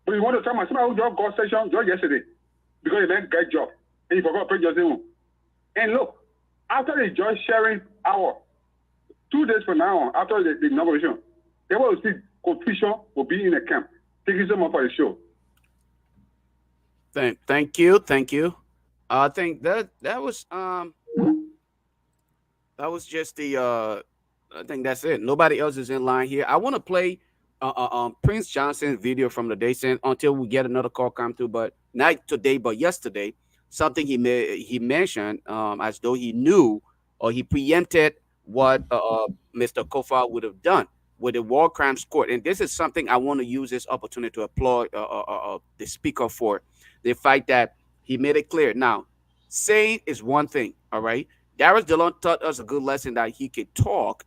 But you want to tell me somebody who just got session just yesterday because he didn't get job and he forgot to pay Johnson. And look, after the judge sharing hour, 2 days from now, after the inauguration, they will see confusion will be in the camp. Thank you so much for the show. Thank you. I think that was just the I think that's it. Nobody else is in line here. I want to play Prince Johnson's video from the day since until we get another call come through, but not today, but yesterday, something he mentioned as though he knew or he preempted what Mr. Kofa would have done with the war crimes court. And this is something I want to use this opportunity to applaud the speaker for the fact that he made it clear. Now, saying is one thing, all right? Darius Dillon taught us a good lesson that he could talk,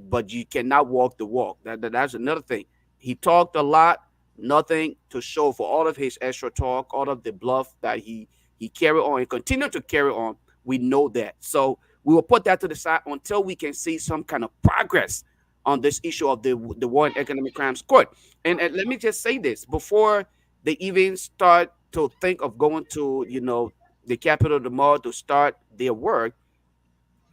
but you cannot walk the walk. That's another thing. He talked a lot, nothing to show for all of his extra talk, all of the bluff that he carried on and continued to carry on. We know that. So we will put that to the side until we can see some kind of progress on this issue of the War and Economic Crimes Court. And let me just say this before they even start to think of going to, the capital tomorrow to start their work.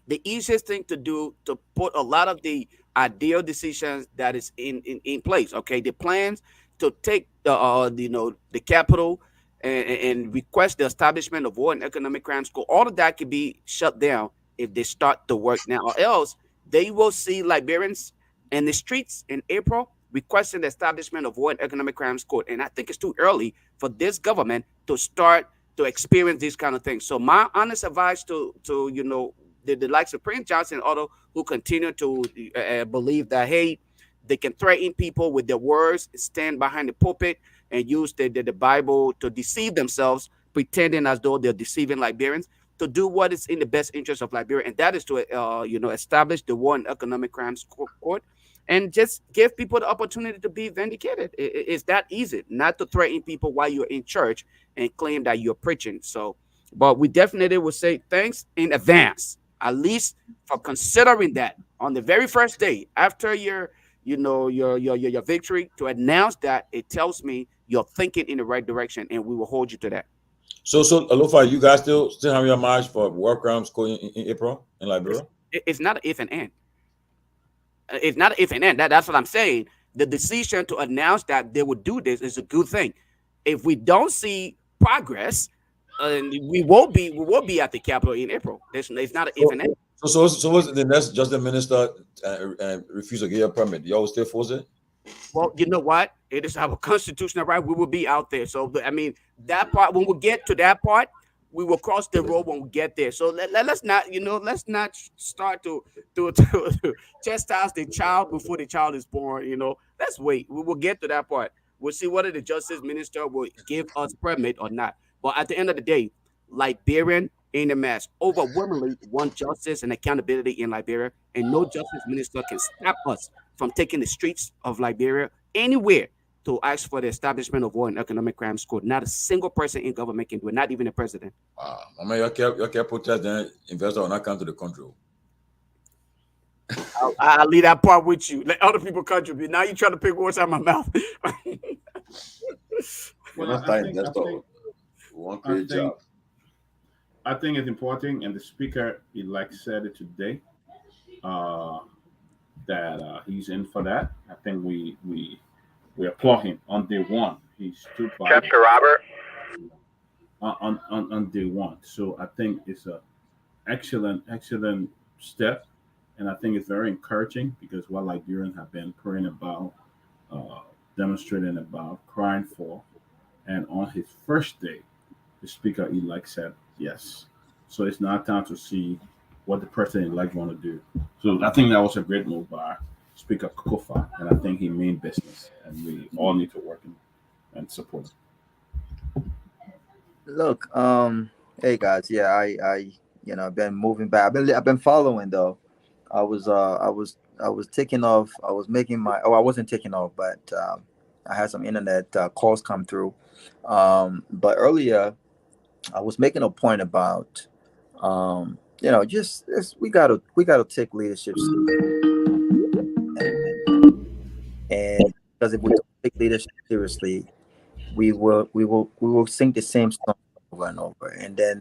The easiest thing to do to put a lot of the ideal decisions that is in place. Okay, the plans to take the capital and request the establishment of War and Economic Crimes Court. All of that could be shut down if they start the work now, or else they will see Liberians in the streets in April. requesting the establishment of War and Economic Crimes Court. And I think it's too early for this government to start to experience these kind of things. So my honest advice to the likes of Prince Johnson and others who continue to believe that, hey, they can threaten people with their words, stand behind the pulpit, and use the Bible to deceive themselves, pretending as though they're deceiving Liberians, to do what is in the best interest of Liberia, and that is to establish the War and Economic Crimes Court, and just give people the opportunity to be vindicated. It's that easy, not to threaten people while you're in church and claim that you're preaching. So, but we definitely will say thanks in advance, at least for considering that on the very first day after your victory, to announce that. It tells me you're thinking in the right direction, and we will hold you to that. So Lofa, you guys still have your march for War Crimes Court in April in Liberia? It's not an if and end. It's not an if and end. That's what I'm saying. The decision to announce that they would do this is a good thing. If we don't see progress, we will be at the Capitol in April. It's not an if and end. So what's the next Justice Minister refuse to give a permit? Y'all will still force it? Well, you know what? It is our constitutional right. We will be out there. So I mean, that part, when we get to that part, we will cross the road when we get there. So let's not, let's not start to chastise the child before the child is born. Let's wait. We will get to that part. We'll see whether the justice minister will give us permit or not. But at the end of the day, Liberian in a mess overwhelmingly want justice and accountability in Liberia, and no justice minister can stop us from taking the streets of Liberia anywhere to ask for the establishment of War and Economic Crimes Court. Not a single person in government can do it, not even the president. Wow. I mean, you can't protest, then investors will not come to the country. I'll leave that part with you. Let other people contribute. Now you're trying to pick words out of my mouth. I think it's important, and the speaker-elect said it today, that he's in for that. I think we applaud him on day one. He stood by Chapter Robert on day one. So I think it's a excellent step, and I think it's very encouraging, because what Liberians have been praying about, demonstrating about, crying for, and on his first day, the speaker-elect said yes. So it's now time to see what the president-elect want to do. So I think that was a great move by Speaker Kofa, and I think he mean business, and we all need to work and support him. Look, hey guys, yeah, I I've been moving back. I've been following though. I was taking off. I was making my. Oh, I wasn't taking off, but I had some internet calls come through. But earlier, I was making a point about, just we gotta take leadership and because if we don't take leadership seriously, we will sing the same song over and over, and then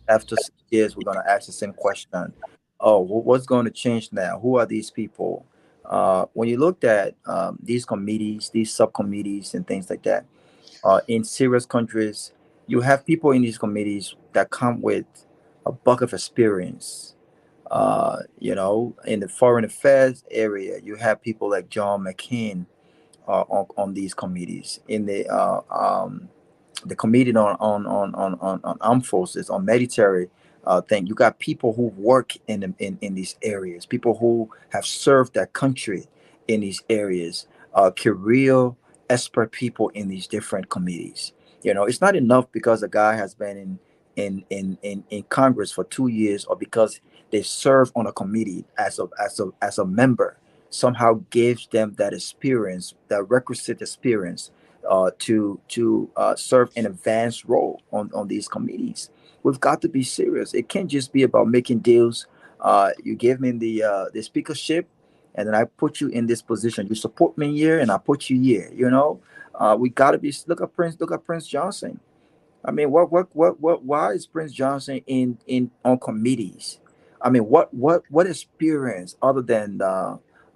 after 6 years, we're gonna ask the same question. Oh, what's going to change now? Who are these people? When you looked at these committees, these subcommittees, and things like that, in serious countries, you have people in these committees that come with a bucket of experience. In the foreign affairs area, you have people like John McCain on these committees. In the committee on armed forces, on military thing, you got people who work in these areas, people who have served their country in these areas, career expert people in these different committees. It's not enough because a guy has been in Congress for 2 years, or because they serve on a committee as a member, somehow gives them that experience, that requisite experience to serve an advanced role on these committees. We've got to be serious. It can't just be about making deals. You give me the speakership, and then I put you in this position. You support me here, and I put you here. We got to be. Look at Prince Johnson. I mean, why is Prince Johnson on committees? I mean, what experience other than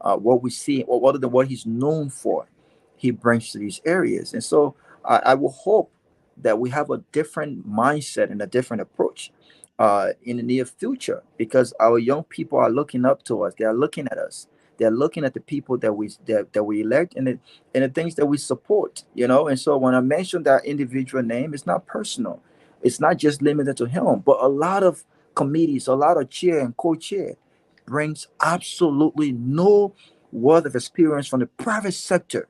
what we see, or other than what he's known for, he brings to these areas? And so I will hope that we have a different mindset and a different approach in the near future, because our young people are looking up to us. They are looking at us. They're looking at the people that we elect and the things that we support, you know. And so when I mention that individual name, it's not personal. It's not just limited to him, but a lot of committees, a lot of chair and co-chair brings absolutely no worth of experience from the private sector,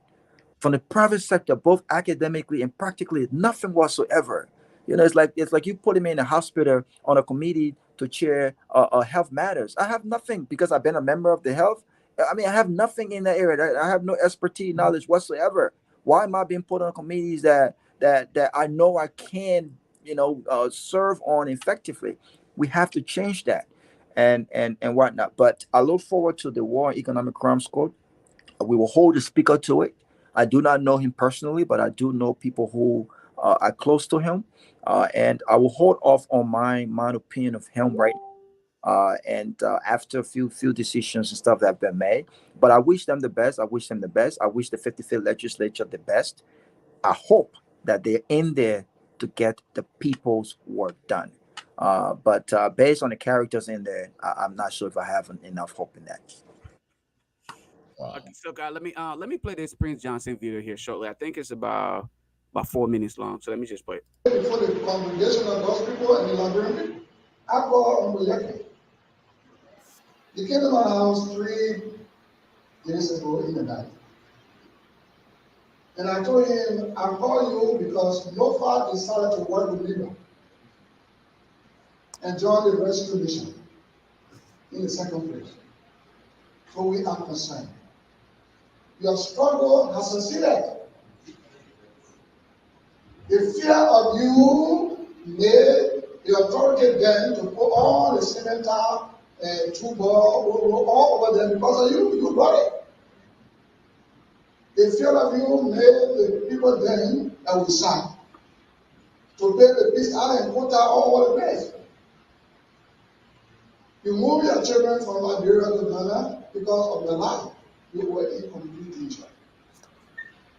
both academically and practically, nothing whatsoever. You know, it's like you put me in a hospital on a committee to chair health matters. I have nothing because I've been a member of the health. I mean, I have nothing in that area. I have no expertise, knowledge whatsoever. Why am I being put on committees that I know I can, serve on effectively? We have to change that, and whatnot. But I look forward to the War on Economic Crimes Code. We will hold the speaker to it. I do not know him personally, but I do know people who are close to him, and I will hold off on my opinion of him right. And after a few decisions and stuff that have been made, but I wish them the best. I wish them the best. I wish the 55th legislature the best. I hope that they're in there to get the people's work done. But based on the characters in there, I'm not sure if I have enough hope in that. Wow. Okay, so guys, let me play this Prince Johnson video here shortly. I think it's about 4 minutes long. So let me just play it. Before the congregation of those people and the Liberian people, I called Umuyeke. He came to my house 3 years ago in the night. And I told him, I call you because Lofa decided to work with me and join the rescue mission in the second place. So we are concerned. Your struggle has succeeded. The fear of you made the authority then to put all the cemental, tuber, all over them because of you. You got it. The fear of you made the people then that we sang to pay the peace out and put out all over the place. You move your children from Liberia to Ghana because of the life. You were in complete danger.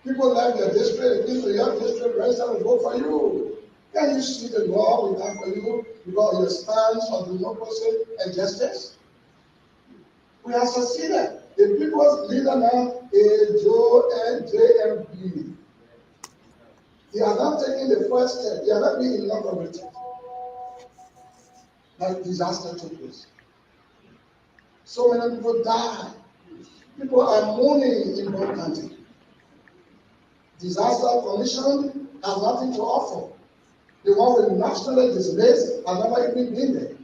People left their district, into your district, register to vote for you. Can you see the law we have for you because of your stance on democracy and justice? We have succeeded. The people's leader now is Joe and JMB. He has not taken the first step. He has not been inaugurated. That disaster took place. So many people died. People are mourning in one country. Disaster Commission has nothing to offer. The one with nationally displaced has never even been there.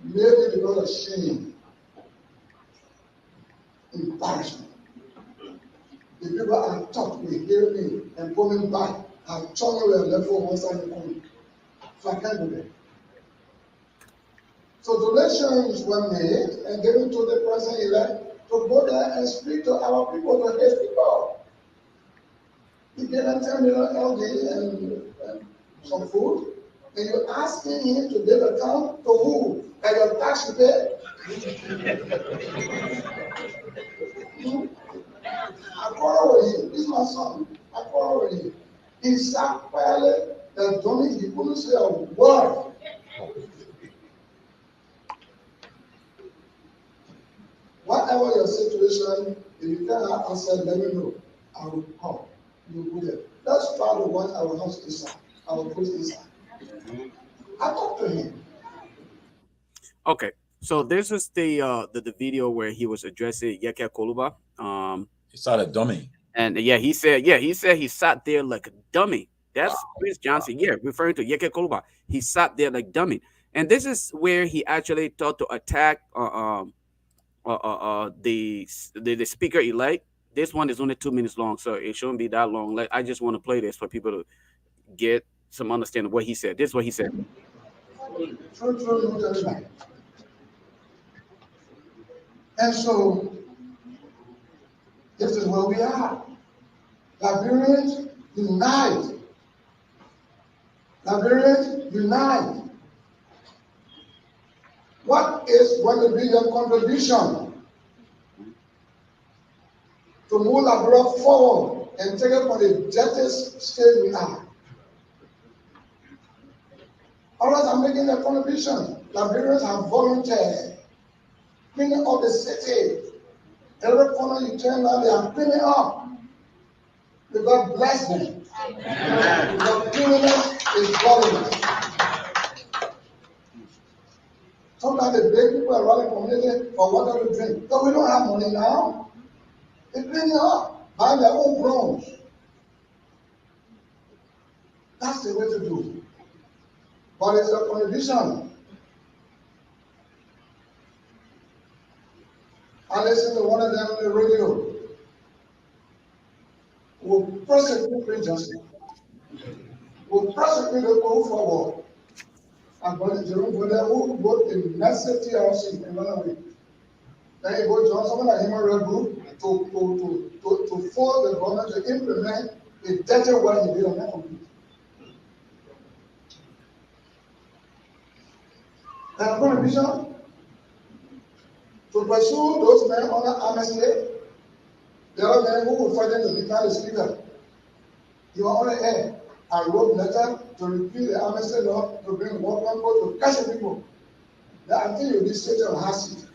Maybe because of shame, embarrassment. The people are taught with hearing and coming back and turning their left for one side and coming. So I can't do that. So donations were made and given to the president-elect to go there and speak to our people, to his people. He gave them 10 million LD and some food, and you're asking him to give account to who? And your tax you pay? I quarrel with him. This is my son. I quarrel with him. He sat quietly and told me he couldn't say a word. Whatever your situation, if you cannot answer, let me know. I will come. You will go there. Let's try to watch our house inside. I will put it inside. I talked to him. Okay, so this is the video where he was addressing Yeke Koluba. He started dummy. And he said he sat there like a dummy. That's Prince Johnson, referring to Yeke Koluba. He sat there like dummy. And this is where he actually thought to attack the speaker elect. This one is only 2 minutes long, so it shouldn't be that long. Like, I just want to play this for people to get some understanding of what he said. This is what he said. And so, this is where we are. Liberians unite. Liberians unite. What is going to be your contribution to move Liberia forward and take it from the dirtiest state we are? Others are making a contribution. Liberians have volunteered cleaning up the city. Every corner you turn around, they are cleaning up. May God bless them. Because cleanliness is godliness. Sometimes the big people around the community for water to drink. But we don't have money now. They clean it up, buy their own brooms. That's the way to do. But it's a condition. I listened to one of them on the radio. We'll prosecute preachers. We'll prosecute the go forward. And Brother Jerome Brother who got the necessity TRC in another way. Then you go join someone like Human Rights Group to force the government to implement the dirty work he did on that community. And prohibition to pursue those men under amnesty. There are men who will fight them to become the speaker. You are on the air. I wrote letter to repeal the amnesty law to bring work on board to catch people. That until you this state of Hassan.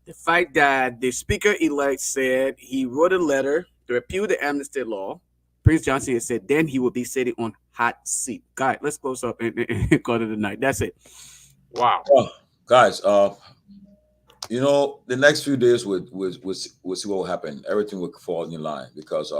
The fact that the speaker-elect said he wrote a letter to repeal the amnesty law, Prince Johnson has said then he will be sitting on hot seat. Guys, let's close up and call it a night. That's it. Wow. Guys, you know, the next few days we'll see what will happen. Everything will fall in line because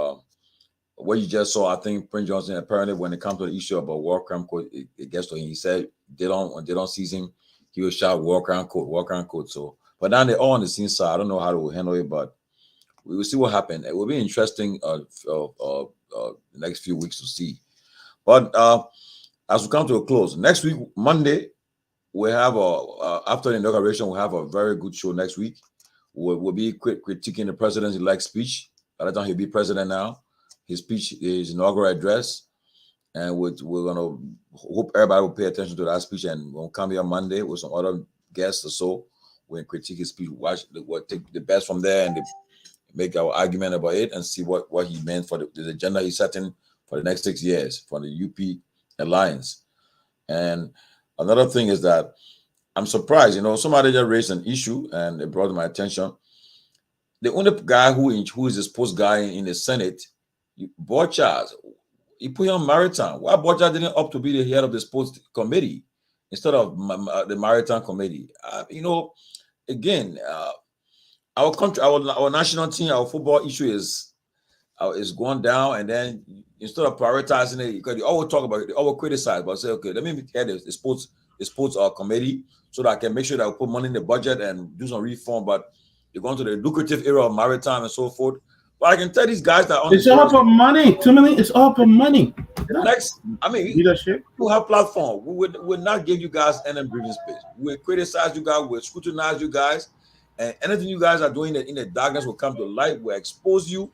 what you just saw, I think Prince Johnson apparently when it comes to the issue about war crime code, it gets to him. He said when they don't seize him, he will shout war crime code. So, but now they're all on the scene side. I don't know how to handle it, but we will see what happens. It will be interesting the next few weeks to see. But as we come to a close, next week Monday we have after the inauguration we'll have a very good show next week. We'll be critiquing the president-elect speech. By the time he'll be president now. His speech, his inaugural address, and we're gonna hope everybody will pay attention to that speech. And we'll come here Monday with some other guests or so. We'll critique his speech, take the best from there, and make our argument about it, and see what he meant for the agenda he's setting for the next 6 years for the UP Alliance. And another thing is that I'm surprised. You know, somebody just raised an issue, and it brought to my attention. The only guy who is the sports guy in the Senate. Borchard, he put him on maritime. Why Borchard didn't opt to be the head of the sports committee instead of the maritime committee? You know, again, our country, our national team, our football issue is going down, and then instead of prioritizing it, because they always talk about it, they always criticize, but say, okay, let me head the sports committee so that I can make sure that I put money in the budget and do some reform. But they're going to the lucrative area of maritime and so forth. But I can tell these guys that it's all for money. Tomalin, it's all for money. Leadership. We have platform. We will not give you guys any breathing space. We will criticize you guys. We'll scrutinize you guys, and anything you guys are doing in the darkness will come to light. We'll expose you,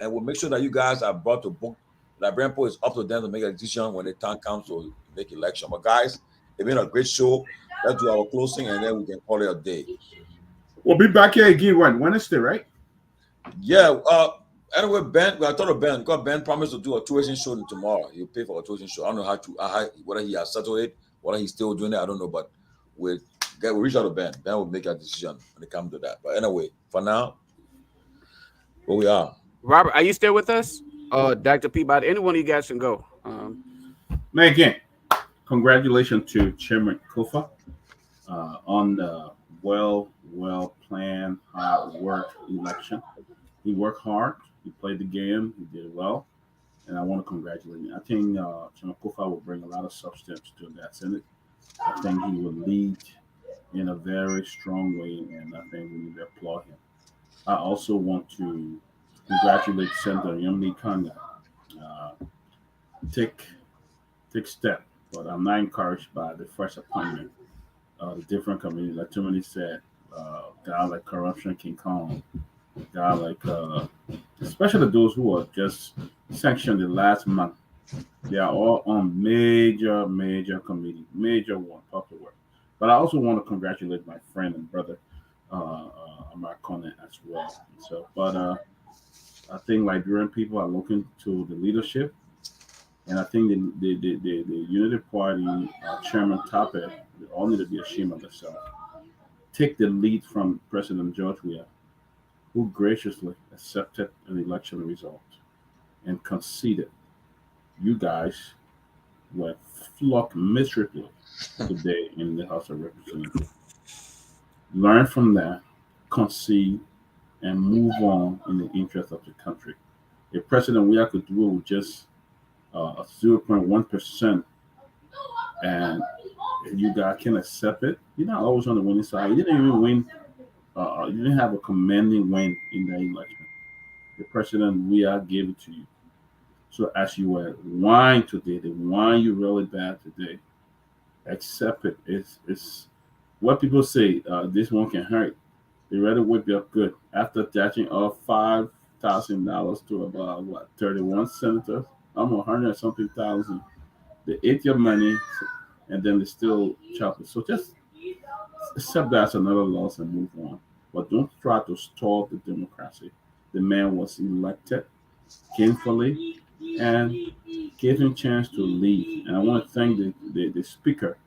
and we'll make sure that you guys are brought to book. Liberian Post is up to them to make a decision when the time comes to make election. But guys, it's been a great show. Let's do our closing, and then we can call it a day. We'll be back here again Wednesday, right? Yeah. Anyway, Ben, I thought of Ben because Ben promised to do a tuition show tomorrow. He'll pay for a tuition show. I don't know whether he has settled it, whether he's still doing it. I don't know, but we'll reach out to Ben. Ben will make a decision when it comes to that. But anyway, for now, where we are. Robert, are you still with us? Dr. Peabody, anyone of you guys can go. Man, again, congratulations to Chairman Kofa on the well-planned, hard work election. He worked hard. He played the game. He did well. And I want to congratulate him. I think Chairman Kofa will bring a lot of substance to that Senate. I think he will lead in a very strong way, and I think we need to applaud him. I also want to congratulate Senator Yumni Kanga. Take step, but I'm not encouraged by the fresh appointment. The different committees, like too many said, guys like Corruption King Kong, guys like, especially those who are just sanctioned the last month. They are all on major committee, major one, public work. But I also want to congratulate my friend and brother, Amar Kone as well. So, but I think Liberian people are looking to the leadership, and I think the Unity Party Chairman Tape, they all need to be ashamed of themselves. take the lead from President George Weah, who graciously accepted an election result and conceded. You guys were flogged miserably today in the House of Representatives. Learn from that, concede, and move on in the interest of the country. If President Weah could do it with just 0.1%, and you guys can accept it, you're not always on the winning side. You didn't even win. You didn't have a commanding win in that election. The President Weah gave it to you. So as you were whining today, they whine you really bad today. Accept it. It's what people say. This one can hurt. They rather whip you up good after attaching off $5,000 to about 31 senators, almost 100 something thousand. They ate your money, and then they still chop it. So just accept that as another loss and move on. But don't try to stall the democracy. The man was elected gainfully and gave him a chance to lead. And I want to thank the speaker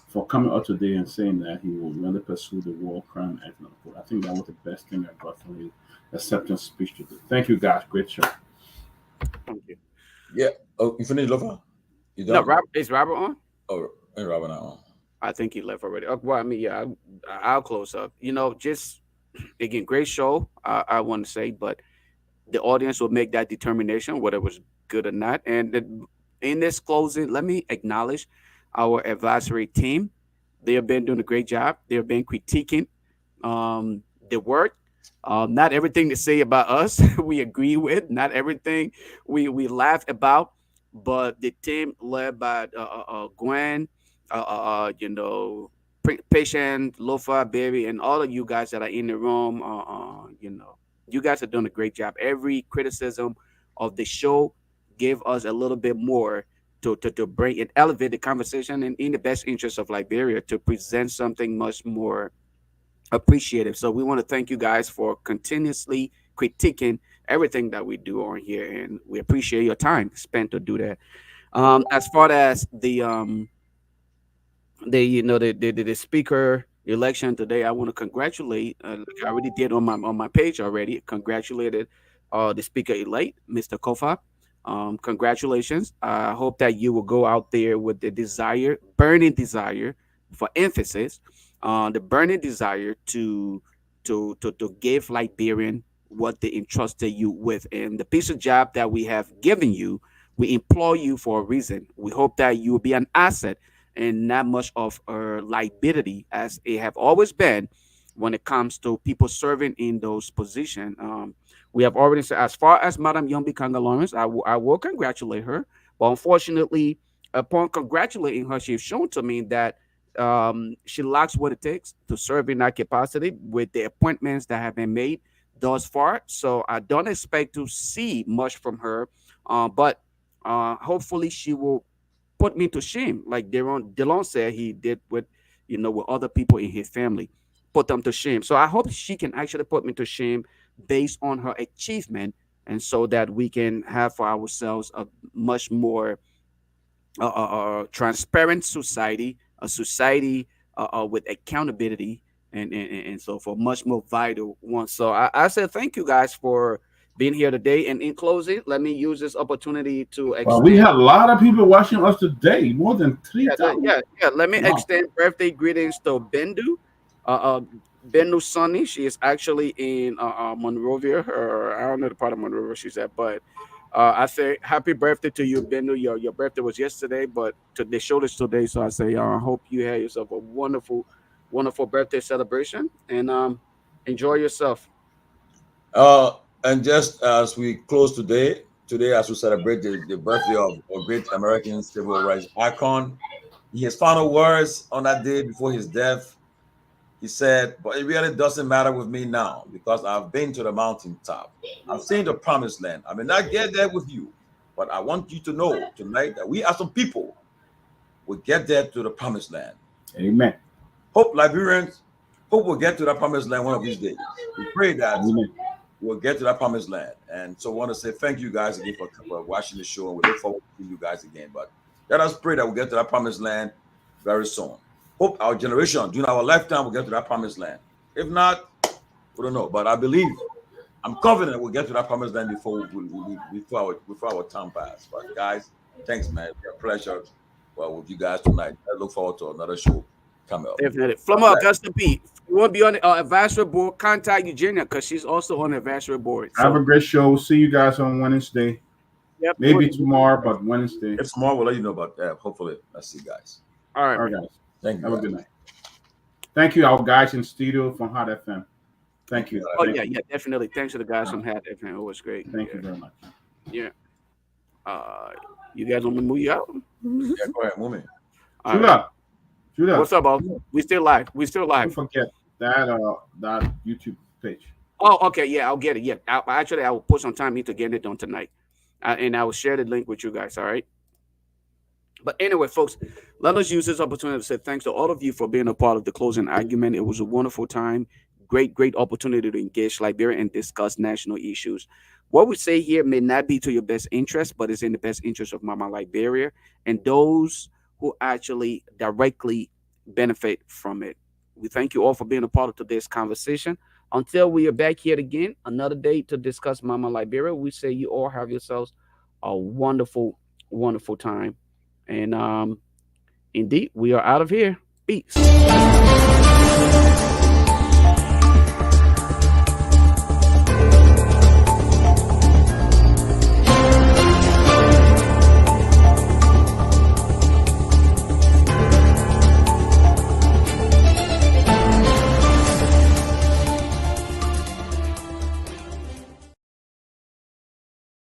for coming out today and saying that he will really pursue the War Crime Act. I think that was the best thing I got from his acceptance speech today. Thank you, guys. Great show. Thank you. Yeah. Oh, you finished, Lofa? You No, done? Robert, is Robert on? Oh, and Robert not on. I think he left already. Well, I mean, yeah, I'll close up. Just again, great show. I want to say, but the audience will make that determination whether it was good or not. And in this closing, let me acknowledge our advisory team. They have been doing a great job. They have been critiquing the work. Not everything they say about us we agree with. Not everything we laugh about. But the team led by Gwen, Patient, Lofa, Baby, and all of you guys that are in the room, you guys are doing a great job. Every criticism of the show gave us a little bit more to bring and elevate the conversation and in the best interest of Liberia to present something much more appreciative. So we want to thank you guys for continuously critiquing everything that we do on here, and we appreciate your time spent to do that. As far as the speaker election today, I want to congratulate, like I already did on my page already, congratulated the speaker elect, Mr. Kofa. Congratulations. I hope that you will go out there with the desire, burning desire, for emphasis, the burning desire to give Liberian what they entrusted you with, and the piece of job that we have given you. We employ you for a reason. We hope that you will be an asset and not much of a liability as it have always been when it comes to people serving in those positions. We have already said, as far as Madam Yombi Kanga Lawrence, I will congratulate her. But unfortunately, upon congratulating her, she's shown to me that she lacks what it takes to serve in that capacity with the appointments that have been made thus far. So I don't expect to see much from her. But hopefully she will put me to shame, like Delon said he did with other people in his family, put them to shame. So I hope she can actually put me to shame based on her achievement, and so that we can have for ourselves a much more transparent society, a society with accountability, and so for much more vital one. So I said thank you guys for being here today. And in closing, let me use this opportunity to Well, we extend. had a lot of people watching us today, more than 3,000. Yeah. Let me Wow. extend birthday greetings to Bendu. Bendu Sunny. She is actually in Monrovia. Or I don't know the part of Monrovia she's at, but I say happy birthday to you, Bendu. Your birthday was yesterday, but they showed us today. So I say I hope you have yourself a wonderful, wonderful birthday celebration, and enjoy yourself. And just as we close today as we celebrate the birthday of a great American civil rights icon, his final words on that day before his death, he said, "But it really doesn't matter with me now because I've been to the mountaintop. I've seen the promised land. I may not get there with you, but I want you to know tonight that we as some people will get there to the promised land." Amen. Hope Liberians, hope we'll get to that promised land one of these days. We pray that Amen. we'll get to that promised land. And so I want to say thank you guys again for watching the show. And we look forward to seeing you guys again. But let us pray that we'll get to that promised land very soon. hope our generation, during our lifetime, will get to that promised land. If not, we don't know. But I believe, I'm confident we'll get to that promised land before our time passes. But guys, thanks, man. It's a pleasure. Well, with you guys tonight. I look forward to another show coming up. Definitely. Flama Augusta P. If you want to be on the advisory board, contact Eugenia because she's also on the advisory board. So, have a great show. See you guys on Wednesday. yep, Maybe tomorrow, but Wednesday. If tomorrow, we'll let you know about that. Hopefully, I'll see you guys. All right, All right, guys. Thank you. Have a good night. Thank you, our guys in studio from Hot FM. Thank you. Oh, yeah, definitely. Thanks to the guys from Hat FM. It was great. Thank you very much. Yeah. You guys want me to move you out? Yeah, go ahead, move me. Judah. What's up, Bob? We still live. Don't forget that YouTube page. Oh, okay. Yeah, I'll get it. Yeah. I will put some time into getting it done tonight. And I will share the link with you guys. All right. But anyway, folks, let us use this opportunity to say thanks to all of you for being a part of the closing argument. It was a wonderful time. Great opportunity to engage Liberia and discuss national issues. What we say here may not be to your best interest, but it's in the best interest of Mama Liberia and those who actually directly benefit from it. We thank you all for being a part of today's conversation. Until we are back here again, another day to discuss Mama Liberia, we say you all have yourselves a wonderful, wonderful time. And indeed, we are out of here. Peace.